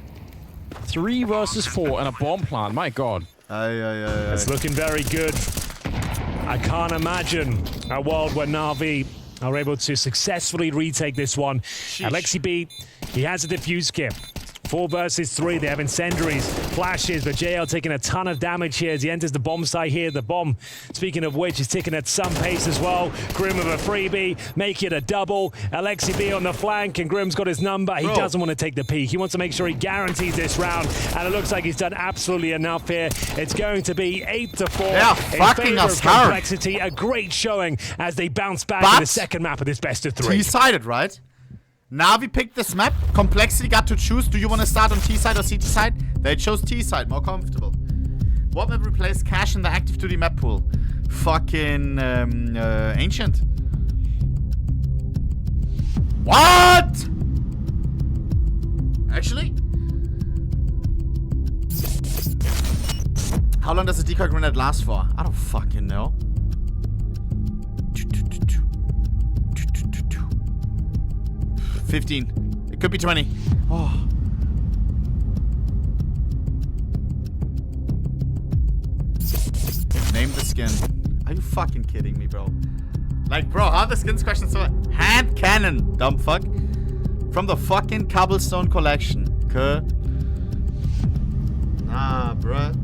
3 versus 4 and a bomb plant. My God. It's looking very good. I can't imagine a world where Navi are able to successfully retake this one. Alexi B, he has a defuse kit. 4 versus 3, they have incendiaries, flashes, but JL taking a ton of damage here as he enters the bomb site here. The bomb, speaking of which, is ticking at some pace as well. Grim with a freebie, make it a double. Alexi B on the flank, and Grim's got his number. He doesn't want to take the peak. He wants to make sure he guarantees this round, and it looks like he's done absolutely enough here. It's going to be 8-4 in favor of Complexity. A great showing as they bounce back in the second map of this best of 3. T-sided, right? Navi picked this map. Complexity got to choose. Do you want to start on T-side or CT side? They chose T-side, more comfortable. What map replaced Cash in the active 2D map pool? Fucking Ancient. What? Actually? How long does a decoy grenade last for? I don't fucking know. 15. It could be 20. Oh. Name the skin. Are you fucking kidding me, bro? Like, bro, how are the skins questions so... Hand cannon, dumb fuck. From the fucking Cobblestone collection. Okay. Nah, bruh.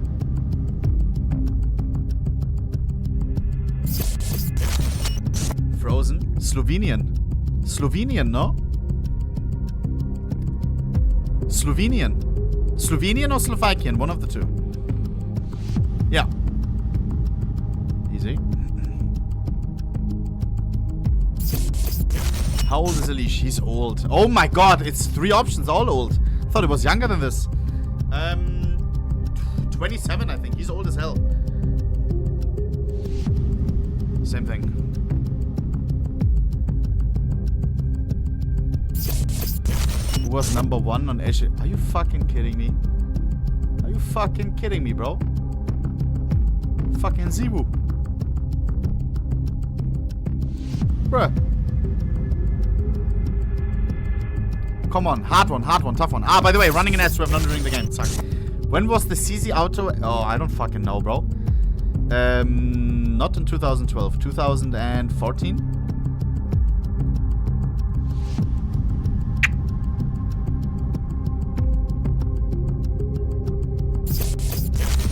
Frozen. Slovenian. Slovenian, no? Slovenian. Slovenian or Slovakian? One of the two. Yeah. Easy. How old is Elige? He's old. Oh my god, it's 3 options, all old. I thought it was younger than this. 27, I think. He's old as hell. Same thing. Who was number 1 on Asia? Are you fucking kidding me? Are you fucking kidding me, bro? Fucking zywoo. Bruh. Come on, hard one, tough one. Ah, by the way, running an S-Rev, not doing the game. Suck. When was the CZ auto? Oh, I don't fucking know, bro. Not in 2012. 2014?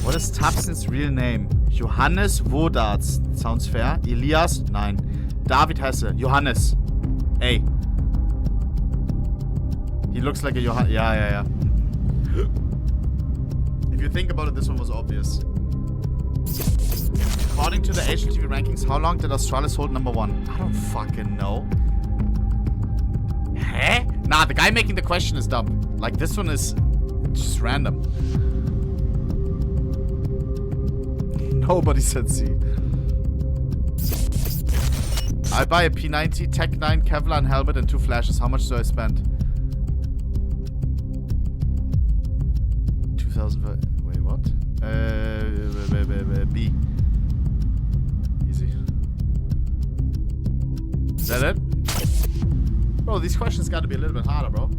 What is twistzz' real name? Johannes Wodarts. Sounds fair. Elias? Nein. David Hesse. Johannes. Ey. He looks like a Johannes. Yeah. If you think about it, this one was obvious. According to the HLTV rankings, how long did Astralis hold number 1? I don't fucking know. Huh? Nah, the guy making the question is dumb. Like, this one is just random. Nobody said C. I buy a P90, Tech 9, Kevlar and helmet and 2 flashes. How much do I spend? 2000. Wait, what? B. Easy. Is that it? Bro, these questions gotta be a little bit harder, bro.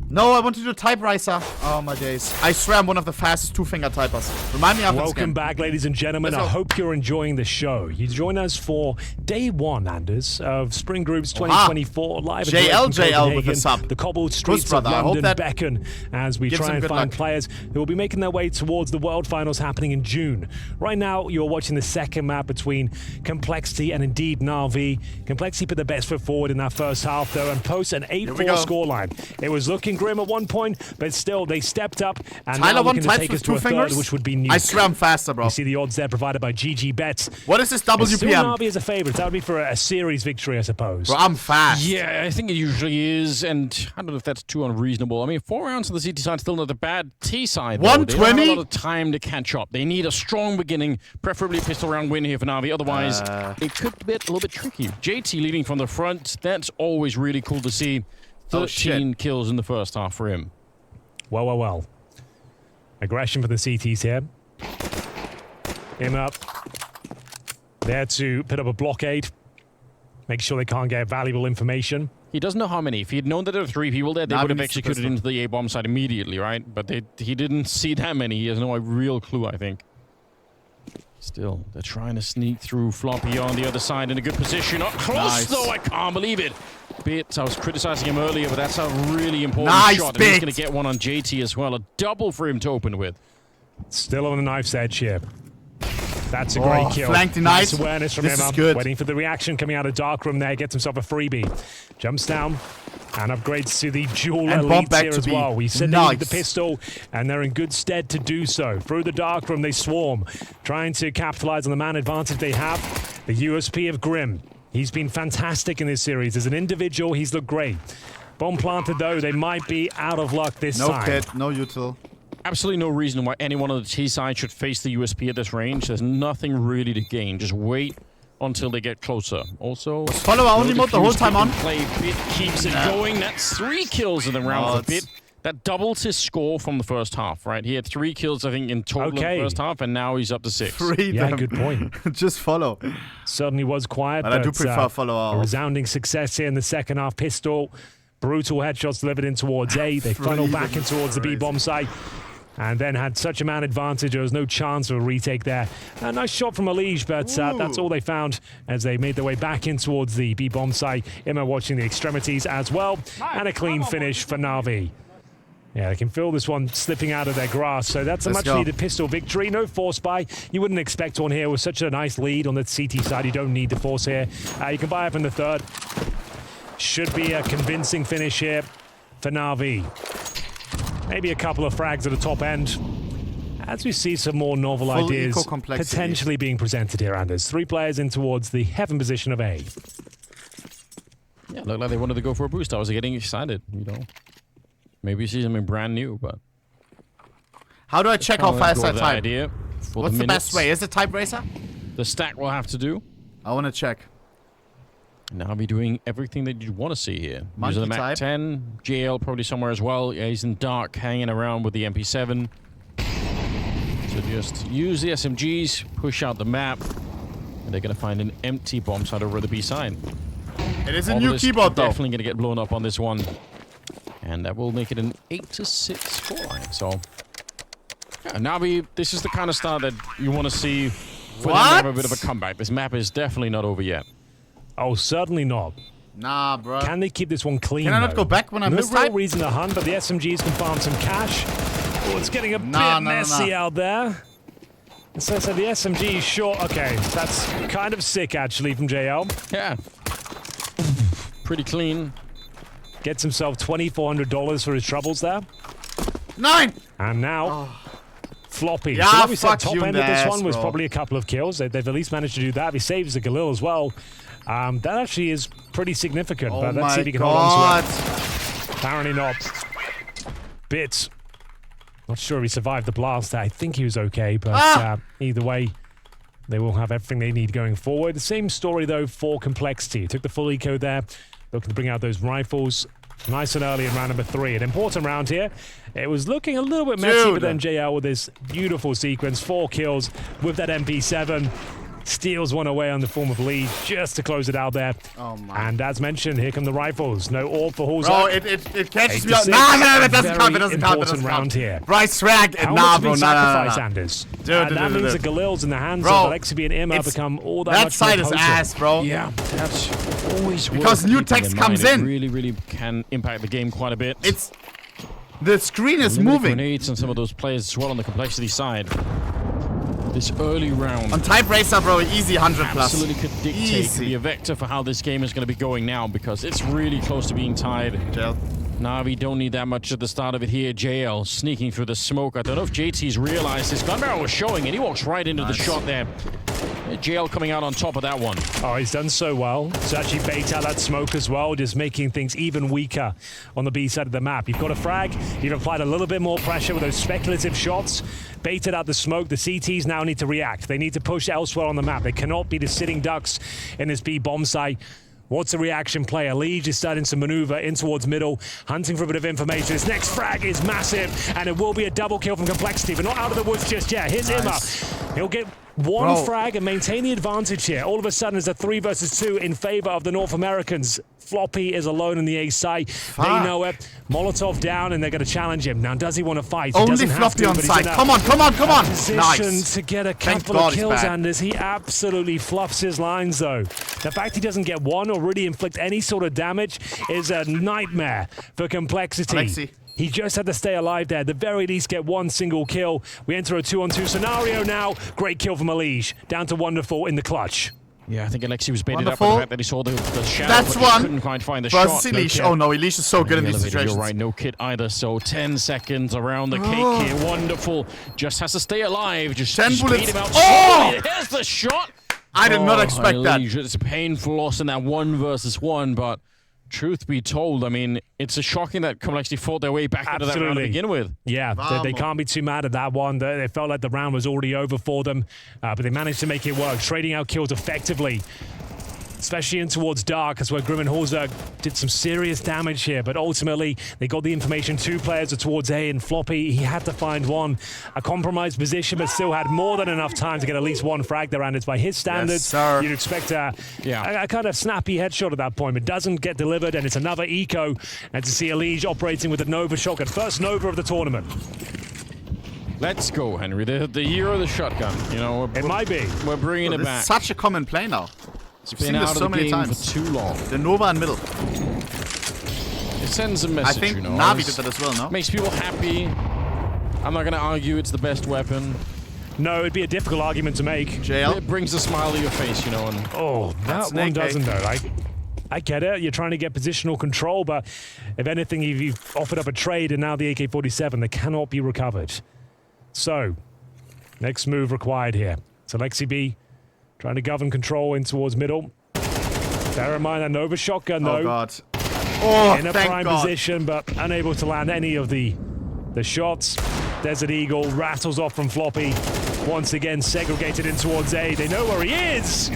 No, I want to do typewriter. Oh my days. I swear I'm one of the fastest 2-finger typers. Remind me after this game. Welcome back, ladies and gentlemen. I hope you're enjoying the show. You join us for day 1, Anders, of Spring Groups 2024 live at JL with the sub. The cobbled streets of London beckon as we try and find players who will be making their way towards the World Finals happening in June. Right now, you're watching the second map between Complexity and indeed NaVi. Complexity put their best foot forward in that first half, though, and post an 8-4 scoreline. It was looking grim at one point, but still they stepped up and Tyler now won looking to take us to a third, which would be new. I swear I'm faster, bro. You see the odds there provided by GG Bets. What is this WPM? Still NaVi as a favorite. That would be for a series victory, I suppose. Bro, I'm fast. Yeah, I think it usually is, and I don't know if that's too unreasonable. I mean, 4 rounds on the CT side, still not a bad T side. 120? They have a lot of time to catch up. They need a strong beginning, preferably a pistol round win here for NaVi. Otherwise, it could be a little bit tricky. JT leading from the front. That's always really cool to see. 13 kills in the first half for him. Well. Aggression for the CTs here. Him up. There to put up a blockade. Make sure they can't get valuable information. He doesn't know how many. If he had known that there were 3 people there, they would have executed into the A-bomb side immediately, right? But he didn't see that many. He has no real clue, I think. Still, they're trying to sneak through. Floppy on the other side in a good position. Up close, though. I can't believe it. Bit. I was criticizing him earlier, but that's a really important shot. And he's going to get one on JT as well. A double for him to open with. Still on the knife's edge here. That's a great kill. Flanked nice awareness from him. Good. Waiting for the reaction coming out of Darkroom there. Gets himself a freebie. Jumps down and upgrades to the dual elites here as well. We said they need the pistol, and they're in good stead to do so. Through the Darkroom, they swarm, trying to capitalize on the man advantage they have. The USP of Grim. He's been fantastic in this series. As an individual, he's looked great. Bomb planted, though. They might be out of luck this time. No kit, no util. Absolutely no reason why anyone on the T side should face the USP at this range. There's nothing really to gain. Just wait until they get closer. Also, follow only mode the whole time on. Play Bit keeps it going. That's 3 kills in the round for Bit. That doubles his score from the first half, right? He had 3 kills, I think, in total in the first half, and now he's up to 6. Yeah, good point. Just follow. Certainly was quiet, but I do prefer follow out. A resounding success here in the second half. Pistol, brutal headshots delivered in towards A. They funnel back in towards the B-bomb site. And then had such a man advantage, there was no chance of a retake there. A nice shot from elige, but that's all they found as they made their way back in towards the B-bomb site. Emma watching the extremities as well. And a clean finish for NaVi. Yeah, they can feel this one slipping out of their grasp. So that's a much-needed pistol victory. No force buy. You wouldn't expect one here with such a nice lead on the CT side. You don't need the force here. You can buy up in the third. Should be a convincing finish here for NaVi. Maybe a couple of frags at the top end. As we see some more novel ideas potentially being presented here, Anders. 3 players in towards the heaven position of A. Yeah, looked like they wanted to go for a boost. I was getting excited, you know. Maybe see something brand new, but... How do I check how fast I type? Idea What's the best way? Is it type racer? The stack will have to do. I want to check. Now I'll be doing everything that you want to see here. Monkey Using the Mac 10, JL probably somewhere as well. Yeah, he's in dark, hanging around with the MP7. So just use the SMGs, push out the map, and they're going to find an empty bomb site over the B side. It is a new keyboard, though. Definitely going to get blown up on this one. And that will make it an 8-6 scoreline. So, yeah, NaVi, this is the kind of start that you want to see for them to have a bit of a comeback. This map is definitely not over yet. Oh, certainly not. Nah, bro. Can they keep this one clean? Can I not go back when I mistype? No real reason to hunt, but the SMGs can farm some cash. Oh, it's getting a bit messy out there. So the SMG is short. Okay, that's kind of sick, actually, from JL. Yeah. Pretty clean. Gets himself $2,400 for his troubles there. 9! And now, Floppy. Yeah, so what we said, fuck top you end of this one was bro. probably a couple of kills. They've at least managed to do that. He saves the Galil as well. That actually is pretty significant. Oh but let's see if he can hold on to it. Apparently not. Bits. Not sure if he survived the blast. I think he was okay, but either way, they will have everything they need going forward. The same story, though, for Complexity. Took the full eco there. Looking to bring out those rifles nice and early in round number 3. An important round here. It was looking a little bit messy, but then JL with this beautiful sequence. 4 kills with that MP7. Steals one away on the form of lead just to close it out there. Oh my. And as mentioned, here come the rifles. No orb for Halls. Bro, it catches me out. No, that doesn't count. That doesn't count. That doesn't count. Here. Bryce Swag. Nah, bro, sacrifice, Anders. Dude, that means the Galil's in the hands bro, of Alexi and Imma become all that much more side is ass, bro. Yeah, that's always because new text comes in. It really, really can impact the game quite a bit. It's the screen is moving. Grenades and some of those players as well on the Complexity side. This early round on Type Racer, bro, easy 100 plus. Absolutely could dictate be a vector for how this game is going to be going now because it's really close to being tied. NaVi don't need that much at the start of it here. JL sneaking through the smoke. I don't know if JT's realized his gun barrel was showing and he walks right into the shot there. JL coming out on top of that one. Oh, he's done so well to actually bait out that smoke as well, just making things even weaker on the B side of the map. You've got a frag, you've applied a little bit more pressure with those speculative shots, baited out the smoke. The CTs now need to react. They need to push elsewhere on the map. They cannot be the sitting ducks in this B bomb site. What's the reaction play? Elige is starting to maneuver in towards middle, hunting for a bit of information. This next frag is massive, and it will be a double kill from Complexity, but not out of the woods just yet. Here's Imma. He'll get one frag and maintain the advantage here. All of a sudden, it's a 3 versus 2 in favor of the North Americans. Floppy is alone in the A site. They know it. Molotov down, and they're going to challenge him. Now, does he want to fight? Only Floppy on site. Come on, come on, come on. Nice. To get a couple of kills, Anders. He absolutely fluffs his lines, though. The fact he doesn't get one or really inflict any sort of damage is a nightmare for Complexity. Alexi. He just had to stay alive there. At the very least, get one single kill. We enter a 2-on-2 scenario now. Great kill from Elige. Down to Wonderful in the clutch. Yeah, I think Alexi was baited up by the fact that he saw the shadow, that's but one. Couldn't quite find the shot. Elige. Oh no, Elige is so good in these situations. You're right, no kit either. So 10 seconds around the cake here. Wonderful. Just has to stay alive. Just 10 bullets. Him out. Oh! Here's the shot. I did not expect that. It's a painful loss in that 1 versus 1, but truth be told, I mean, it's a shocking that Complexity fought their way back into that round to begin with. Yeah, they can't be too mad at that one. They felt like the round was already over for them, but they managed to make it work, trading out kills effectively. Especially in towards dark, that's where Grim and Halsberg did some serious damage here, but ultimately they got the information. 2 players are towards A, and Floppy, he had to find one. A compromised position, but still had more than enough time to get at least one frag there, and it's by his standards. Yes, you'd expect a kind of snappy headshot at that point, but doesn't get delivered, and it's another eco. And to see Elige operating with a Nova shotgun, first Nova of the tournament. Let's go, Henry. The year of the shotgun. You know, it might be. We're bringing it back. It's such a common play now. It's been out of the game for too long. The Nova in middle. It sends a message, I think you know. NaVi did that as well, no? Makes people happy. I'm not going to argue it's the best weapon. No, it'd be a difficult argument to make. JL. It brings a smile to your face, you know. And that one doesn't, though. I get it. You're trying to get positional control, but if anything, you've offered up a trade, and now the AK-47, they cannot be recovered. So, next move required here. So Lexi B trying to govern control in towards middle. Bear in mind that Nova shotgun, though. Oh, God. Oh, in a thank prime God. position, but unable to land any of the shots. Desert Eagle rattles off from Floppy. Once again, segregated in towards A. They know where he is.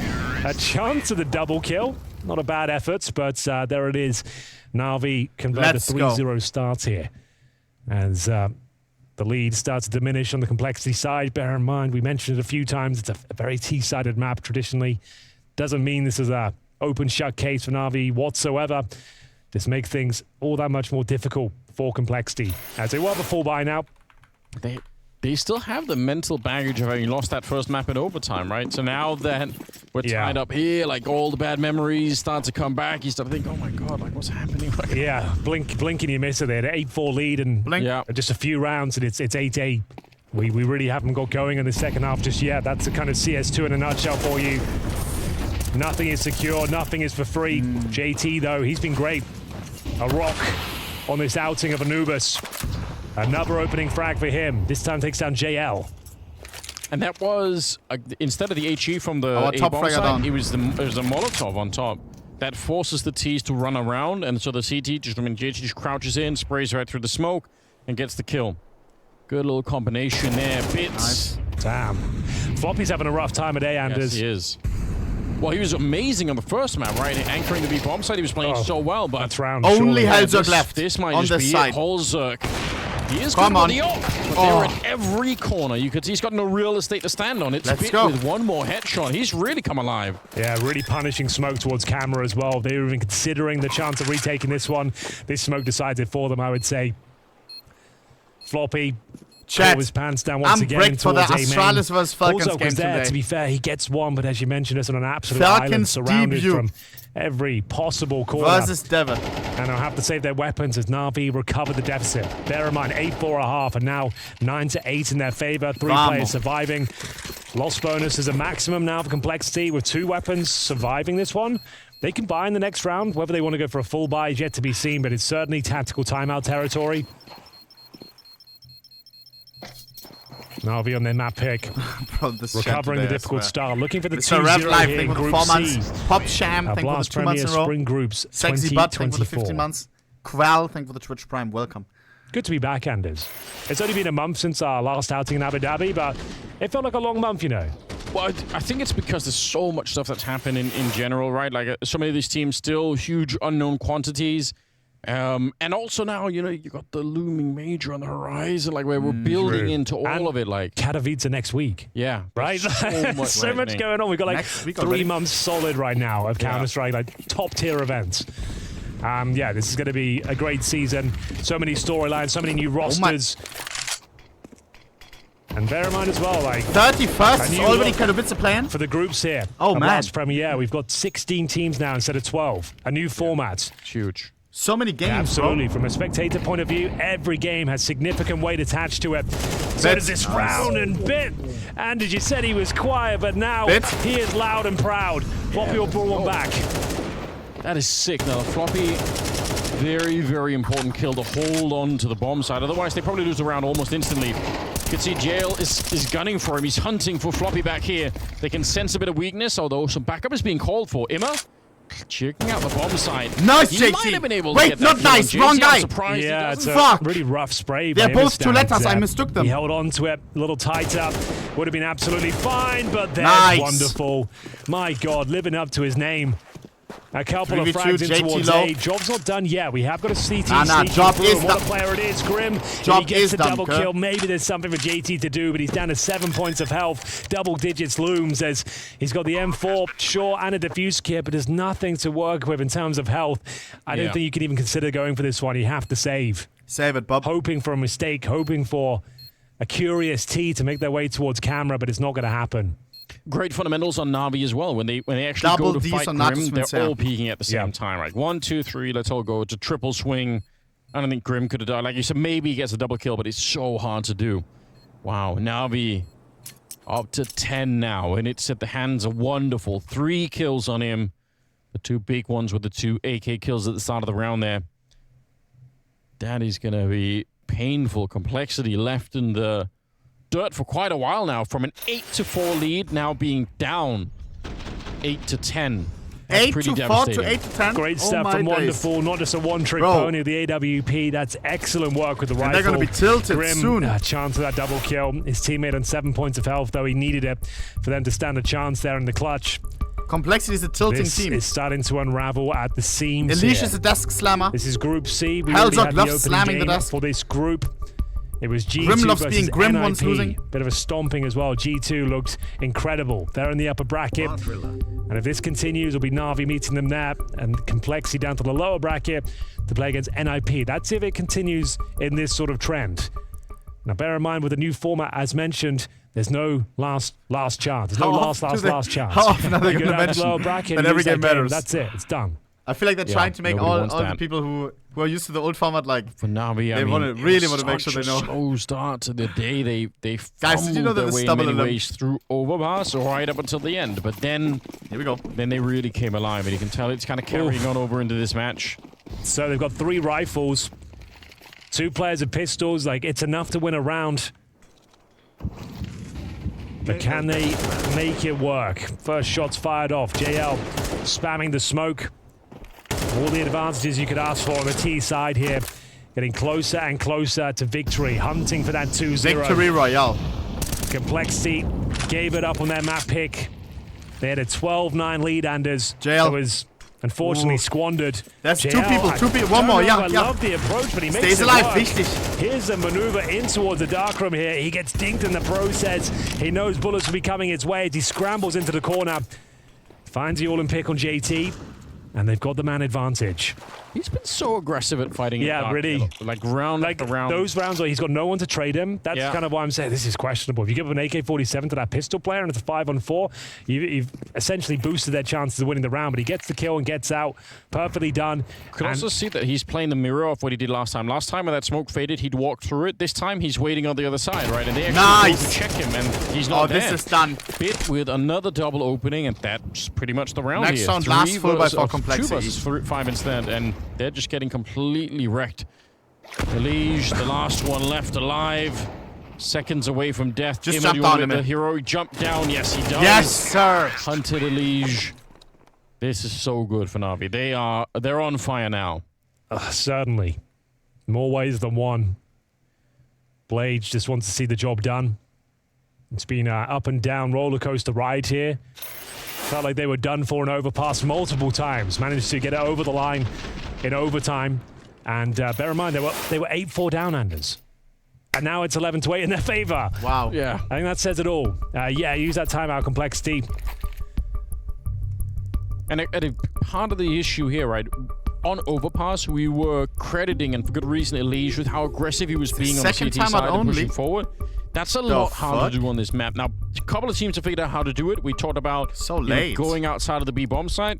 A chance of the double kill. Not a bad effort, but there it is. NaVi convert the 3-0 start here. As the lead starts to diminish on the complexity side. Bear in mind, we mentioned it a few times, it's a very T-sided map traditionally. Doesn't mean this is a open shut case for NaVi whatsoever. This makes things all that much more difficult for complexity. As they were before by now. They still have the mental baggage of having lost that first map in overtime, right? So now that we're tied up here, like all the bad memories start to come back, you start to think, oh my God, like what's happening? Yeah, blink and you miss it there. The 8-4 lead and just a few rounds and it's 8-8. We really haven't got going in the second half just yet. That's the kind of CS2 in a nutshell for you. Nothing is secure, nothing is for free. JT though, he's been great. A rock on this outing of Anubis. Another opening frag for him. This time takes down JL. And that was, instead of the HE from the A-bomb side, it was the Molotov on top. That forces the T's to run around, and so the CT, JT just crouches in, sprays right through the smoke, and gets the kill. Good little combination there. Bits. Nice. Damn. Floppy's having a rough time today, Anders. Yes, he is. Well, he was amazing on the first map, right? Anchoring the B-bomb side, he was playing so well, but... That's round. Only Halzerk left. This might on just this be side. it. Halzerk. He is good on the ult, but they're at every corner. You could see he's got no real estate to stand on. It's Bit with one more headshot. He's really come alive. Yeah, really punishing smoke towards camera as well. They were even considering the chance of retaking this one. This smoke decided for them, I would say. Floppy. Pull his pants down once again. I'm for the Astralis vs Falcons game was there, today. To be fair, he gets one, but as you mentioned, it's on an absolute island surrounded from every possible corner. Versus Devon. And I'll have to save their weapons as NaVi recovered the deficit. Bear in mind, 8-4.5, and now 9-8 in their favor. 3 players surviving. Loss bonus is a maximum now for complexity with 2 weapons surviving this one. They can buy in the next round. Whether they want to go for a full buy is yet to be seen, but it's certainly tactical timeout territory. NaVi on their map pick. Bro, recovering the difficult start. Looking for the 2-0 here in Group C. Pop Sham, thank for the 2 months in a row. Spring Groups Sexy Butt, thank for the 15 months. Qual, thank for the Twitch Prime. Welcome. Good to be back, Anders. It's only been a month since our last outing in Abu Dhabi, but it felt like a long month, you know. Well, I think it's because there's so much stuff that's happened in general, right? Like, so many of these teams still huge unknown quantities. And also now, you know, you got the looming major on the horizon, like where we're building into all of it, like Katowice next week. Yeah, right. So much going on. We've got like 3 months solid right now of Counter-Strike, like top tier events. Yeah, this is going to be a great season. So many storylines, so many new rosters. And bear in mind as well, like 31st is already Katowice playing for the groups here. Oh man, last premiere, we've got 16 teams now instead of 12. A new format. It's huge. So many games, absolutely. Bro. From a spectator point of view, every game has significant weight attached to it. So does this round and Bit. And as you said, he was quiet, but now he is loud and proud. Floppy will bring one back. That is sick. Now, Floppy, very, very important kill to hold on to the bomb side. Otherwise, they probably lose the round almost instantly. You can see Jail is gunning for him. He's hunting for Floppy back here. They can sense a bit of weakness, although some backup is being called for. Imma? Checking out the bomb side. Nice, he JT. Might have been able to Wait, get not that nice. Wrong guy. Yeah, it's a really rough spray. They're both 2 letters. I mistook them. He held on to it a little tighter. Would have been absolutely fine, but that's wonderful. My God, living up to his name. A couple of frags in towards A. Job's not done yet. We have got a CT. Job is what a player it is. Grim. Job he gets is a done, double kill. Maybe there's something for JT to do, but he's down to 7 points of health. Double digits looms as he's got the M4, sure, and a diffuse kit, but there's nothing to work with in terms of health. I don't think you can even consider going for this one. You have to save. Save it, Bob. Hoping for a mistake, hoping for a curious T to make their way towards camera, but it's not going to happen. Great fundamentals on NaVi as well. When they actually go to fight Grim, they're all peeking at the same time. Right, 1, 2, 3. Let's all go. It's a triple swing. I don't think Grim could have done. Like you said, maybe he gets a double kill, but it's so hard to do. Wow, NaVi up to 10 now, and it's at the hands of Wonderful. 3 kills on him. The 2 big ones with the 2 AK kills at the start of the round there. That is going to be painful. Complexity left in the dirt for quite a while now, from an 8-4 lead now being down 8-10. That's pretty 8 to 4 devastating. to 8 to 10. Great stuff from Wonderful. Not just a one-trick pony of the AWP. That's excellent work with the rifle. And they're going to be tilted Grim, soon. Chance of that double kill. His teammate on 7 points of health, though he needed it for them to stand a chance there in the clutch. Complexity is a tilting team. This is starting to unravel at the seams. Elige is a desk slammer. This is Group C. We Hellzog already had loves the slamming opening the game desk. for this group. It was G2 Grim loves versus being Grim NIP. once losing. Bit of a stomping as well. G2 looked incredible. They're in the upper bracket. And if this continues, it'll be NaVi meeting them there. And Complexity down to the lower bracket to play against NIP. That's if it continues in this sort of trend. Now, bear in mind, with the new format, as mentioned, there's no last chance. There's no last chance. How often are they going to mention lower bracket, that every game matters? That's it. It's done. I feel like they're trying to make all the people who are used to the old format, like, for NaVi, they really want to make sure they know. Slow start to the day. They Guys, did you know that their way in many ways through overpass right up until the end, but then here we go. Then they really came alive, and you can tell it's kind of carrying on over into this match. So they've got 3 rifles, 2 players with pistols. Like, it's enough to win a round. But can they make it work? First shots fired off. JL spamming the smoke. All the advantages you could ask for on the T side here. Getting closer and closer to victory. Hunting for that 2-0. Victory Royale. Complexity gave it up on their map pick. They had a 12-9 lead, Anders. JL. It was unfortunately squandered. That's JL, two people. One more, I love the approach, but he makes Stays it alive, work. wichtig. Here's a maneuver in towards the darkroom here. He gets dinked in the process. He knows bullets will be coming his way as he scrambles into the corner. Finds the all-in pick on JT. And they've got the man advantage. He's been so aggressive at fighting. Yeah, really. Like round after round. Those rounds where he's got no one to trade him. That's kind of why I'm saying this is questionable. If you give him an AK-47 to that pistol player and it's a 5-on-4, you've essentially boosted their chances of winning the round. But he gets the kill and gets out. Perfectly done. You can also see that he's playing the mirror of what he did last time. Last time when that smoke faded, he'd walk through it. This time he's waiting on the other side, right? And they actually go to check him, and he's not there. This is done. Bit with another double opening, and that's pretty much the round Next here. round, last full by 4 Complexity. 2 versus 5 instead, and they're just getting completely wrecked. Elige, the last one left alive. Seconds away from death. Just jump down, the heroic jump down. Yes, he does. Yes, sir. Hunted Elige. This is so good for NaVi. They're on fire now. Certainly. More ways than one. Blades just wants to see the job done. It's been an up and down roller coaster ride here. Felt like they were done for an overpass multiple times. Managed to get it over the line in overtime. And bear in mind, they were 8-4 down, Anders. And now it's 11-8 in their favor. Wow. Yeah. I think that says it all. Yeah, use that timeout, Complexity. And part of the issue here, right? On overpass, we were crediting, and for good reason, Elige with how aggressive he was being on the CT side and pushing forward. That's a lot harder to do on this map. Now, a couple of teams have figured out how to do it. We talked about going outside of the B bomb site.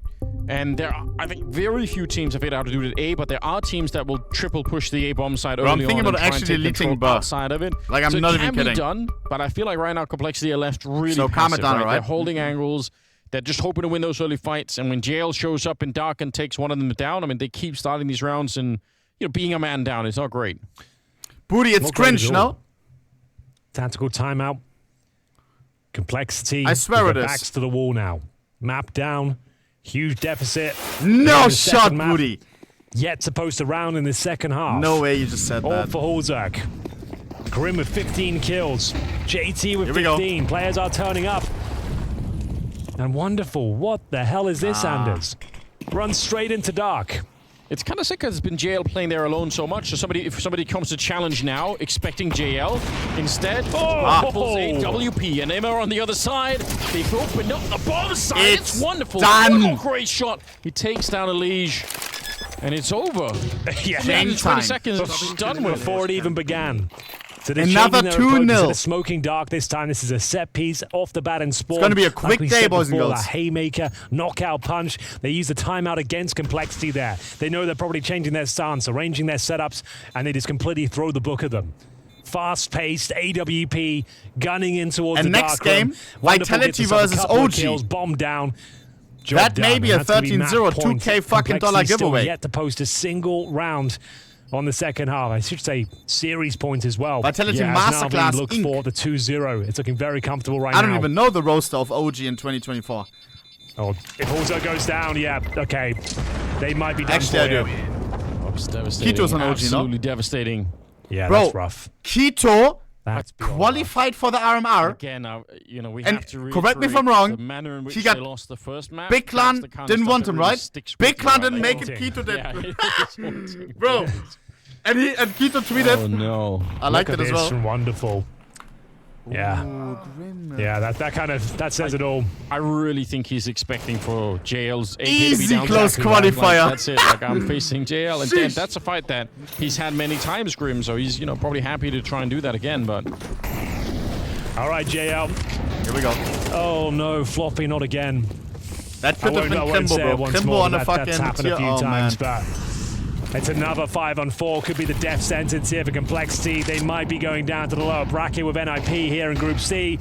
And there are, I think, very few teams have figured out how to do it at A, but there are teams that will triple push the A bomb side early on. I'm thinking about actually deleting bar outside of it. Like, I'm not even kidding. It can be done, but I feel like right now Complexity are left really so passive, down, right? They're holding angles. They're just hoping to win those early fights. And when JL shows up in dark and takes one of them down, I mean, they keep starting these rounds and, being a man down is not great. Booty, it's cringe, no? Tactical timeout. Complexity. I swear it is. Backs to the wall now. Map down. Huge deficit. No shot, Booty. Yet supposed to round in the second half. No way you just said all that. All for Halzak. Grim with 15 kills. JT with 15. Players are turning up. And wonderful. What the hell is this, Anders? Runs straight into dark. It's kind of sick because it's been JL playing there alone so much. So if somebody comes to challenge now, expecting JL, instead, bubbles AWP and Emma on the other side. They've opened up the bomb side. It's wonderful. Done. Oh, great shot. He takes down Elige, and it's over. Yeah, 20 seconds. Done with before it even began. So another 2-0. Smoking dark this time. This is a set piece off the bat and spawn. It's going to be a quick day, boys and girls. A haymaker, knockout punch. They use the timeout against Complexity there. They know they're probably changing their stance, arranging their setups, and they just completely throw the book at them. Fast-paced AWP, gunning in towards the dark. And next game, Vitality versus OG. Kills, bomb down. That may be a 13-0 $2K fucking dollar giveaway. Yet to post a single round on the second half. I should say series points as well. Vitality Masterclass look for the 2-0. It's looking very comfortable right now. I don't even know the roster of OG in 2024. Oh, if also goes down, yeah, okay. They might be done. Actually, I do. It's devastating. Kito's an OG, absolutely no? devastating. Yeah, Bro, that's rough. Kito That's qualified for the RMR. Again, you know, we And have to correct me if I'm reiterate wrong, the manner in which he got they lost the first match. Big Clan That's the kind of didn't stuff want that him, really right? sticks Big with you, Clan right? didn't Like, make it, Kito did. Yeah, it is wanting. Bro, and Kito tweeted. Oh no! I liked it as well. Wonderful. Yeah. Ooh, grim. Yeah, that says it all. I really think he's expecting for JL's AK Easy to be down close to qualifier. Like, that's it. Like, I'm facing JL, and then that's a fight that he's had many times, Grim. So he's, you know, probably happy to try and do that again. But all right, JL. Here we go. Oh no, floppy, not again. That could have been Kimbo, bro. Kimbo on the fucking That's happened tier. a few Oh, times, man. but it's another 5-on-4. Could be the death sentence here for Complexity. They might be going down to the lower bracket with NIP here in Group C.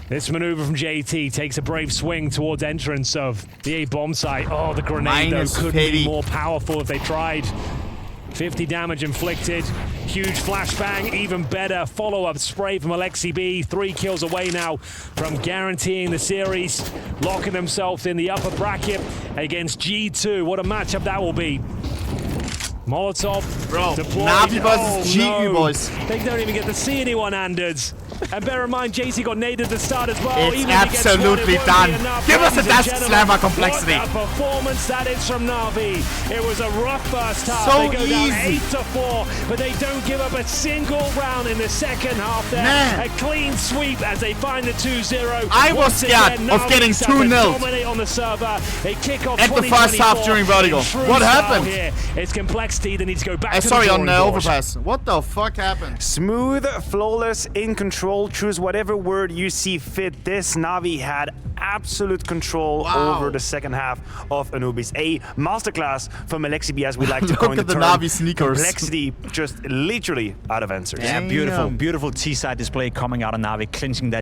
This maneuver from JT takes a brave swing towards entrance of the A bomb site. Oh, the grenade though couldn't be more powerful if they tried. 50 damage inflicted. Huge flashbang, even better. Follow-up spray from Alexi B. 3 kills away now from guaranteeing the series. Locking themselves in the upper bracket against G2. What a matchup that will be. Molotov Bro, deployed. NaVi versus GU, boys. They don't even get to see anyone, Anders. And bear in mind, JC got naded at the start as well. It's Even if he gets absolutely one, it won't done. be enough. Give us a Ladies and Dust gentlemen, Slammer Complexity. What a performance that is from NaVi. It was a rough first half. So they go down easy. 8-4, but they don't give up a single round in the second half there. Man. A clean sweep as they find the 2-0. I was scared of getting 2-0. Dominate on the server. They kick off At the first half during Vertigo. In true What style happened? Here. It's Complexity that needs to go back to Sorry, the on drawing board. overpass. What the fuck happened? Smooth, flawless, in control. Choose whatever word you see fit. This NaVi had absolute control over the second half of Anubis. A masterclass from Alexi B, as we like to coin the at the term. NaVi sneakers. Complexity just literally out of answers. Yeah, beautiful, beautiful T-side display coming out of NaVi, clinching that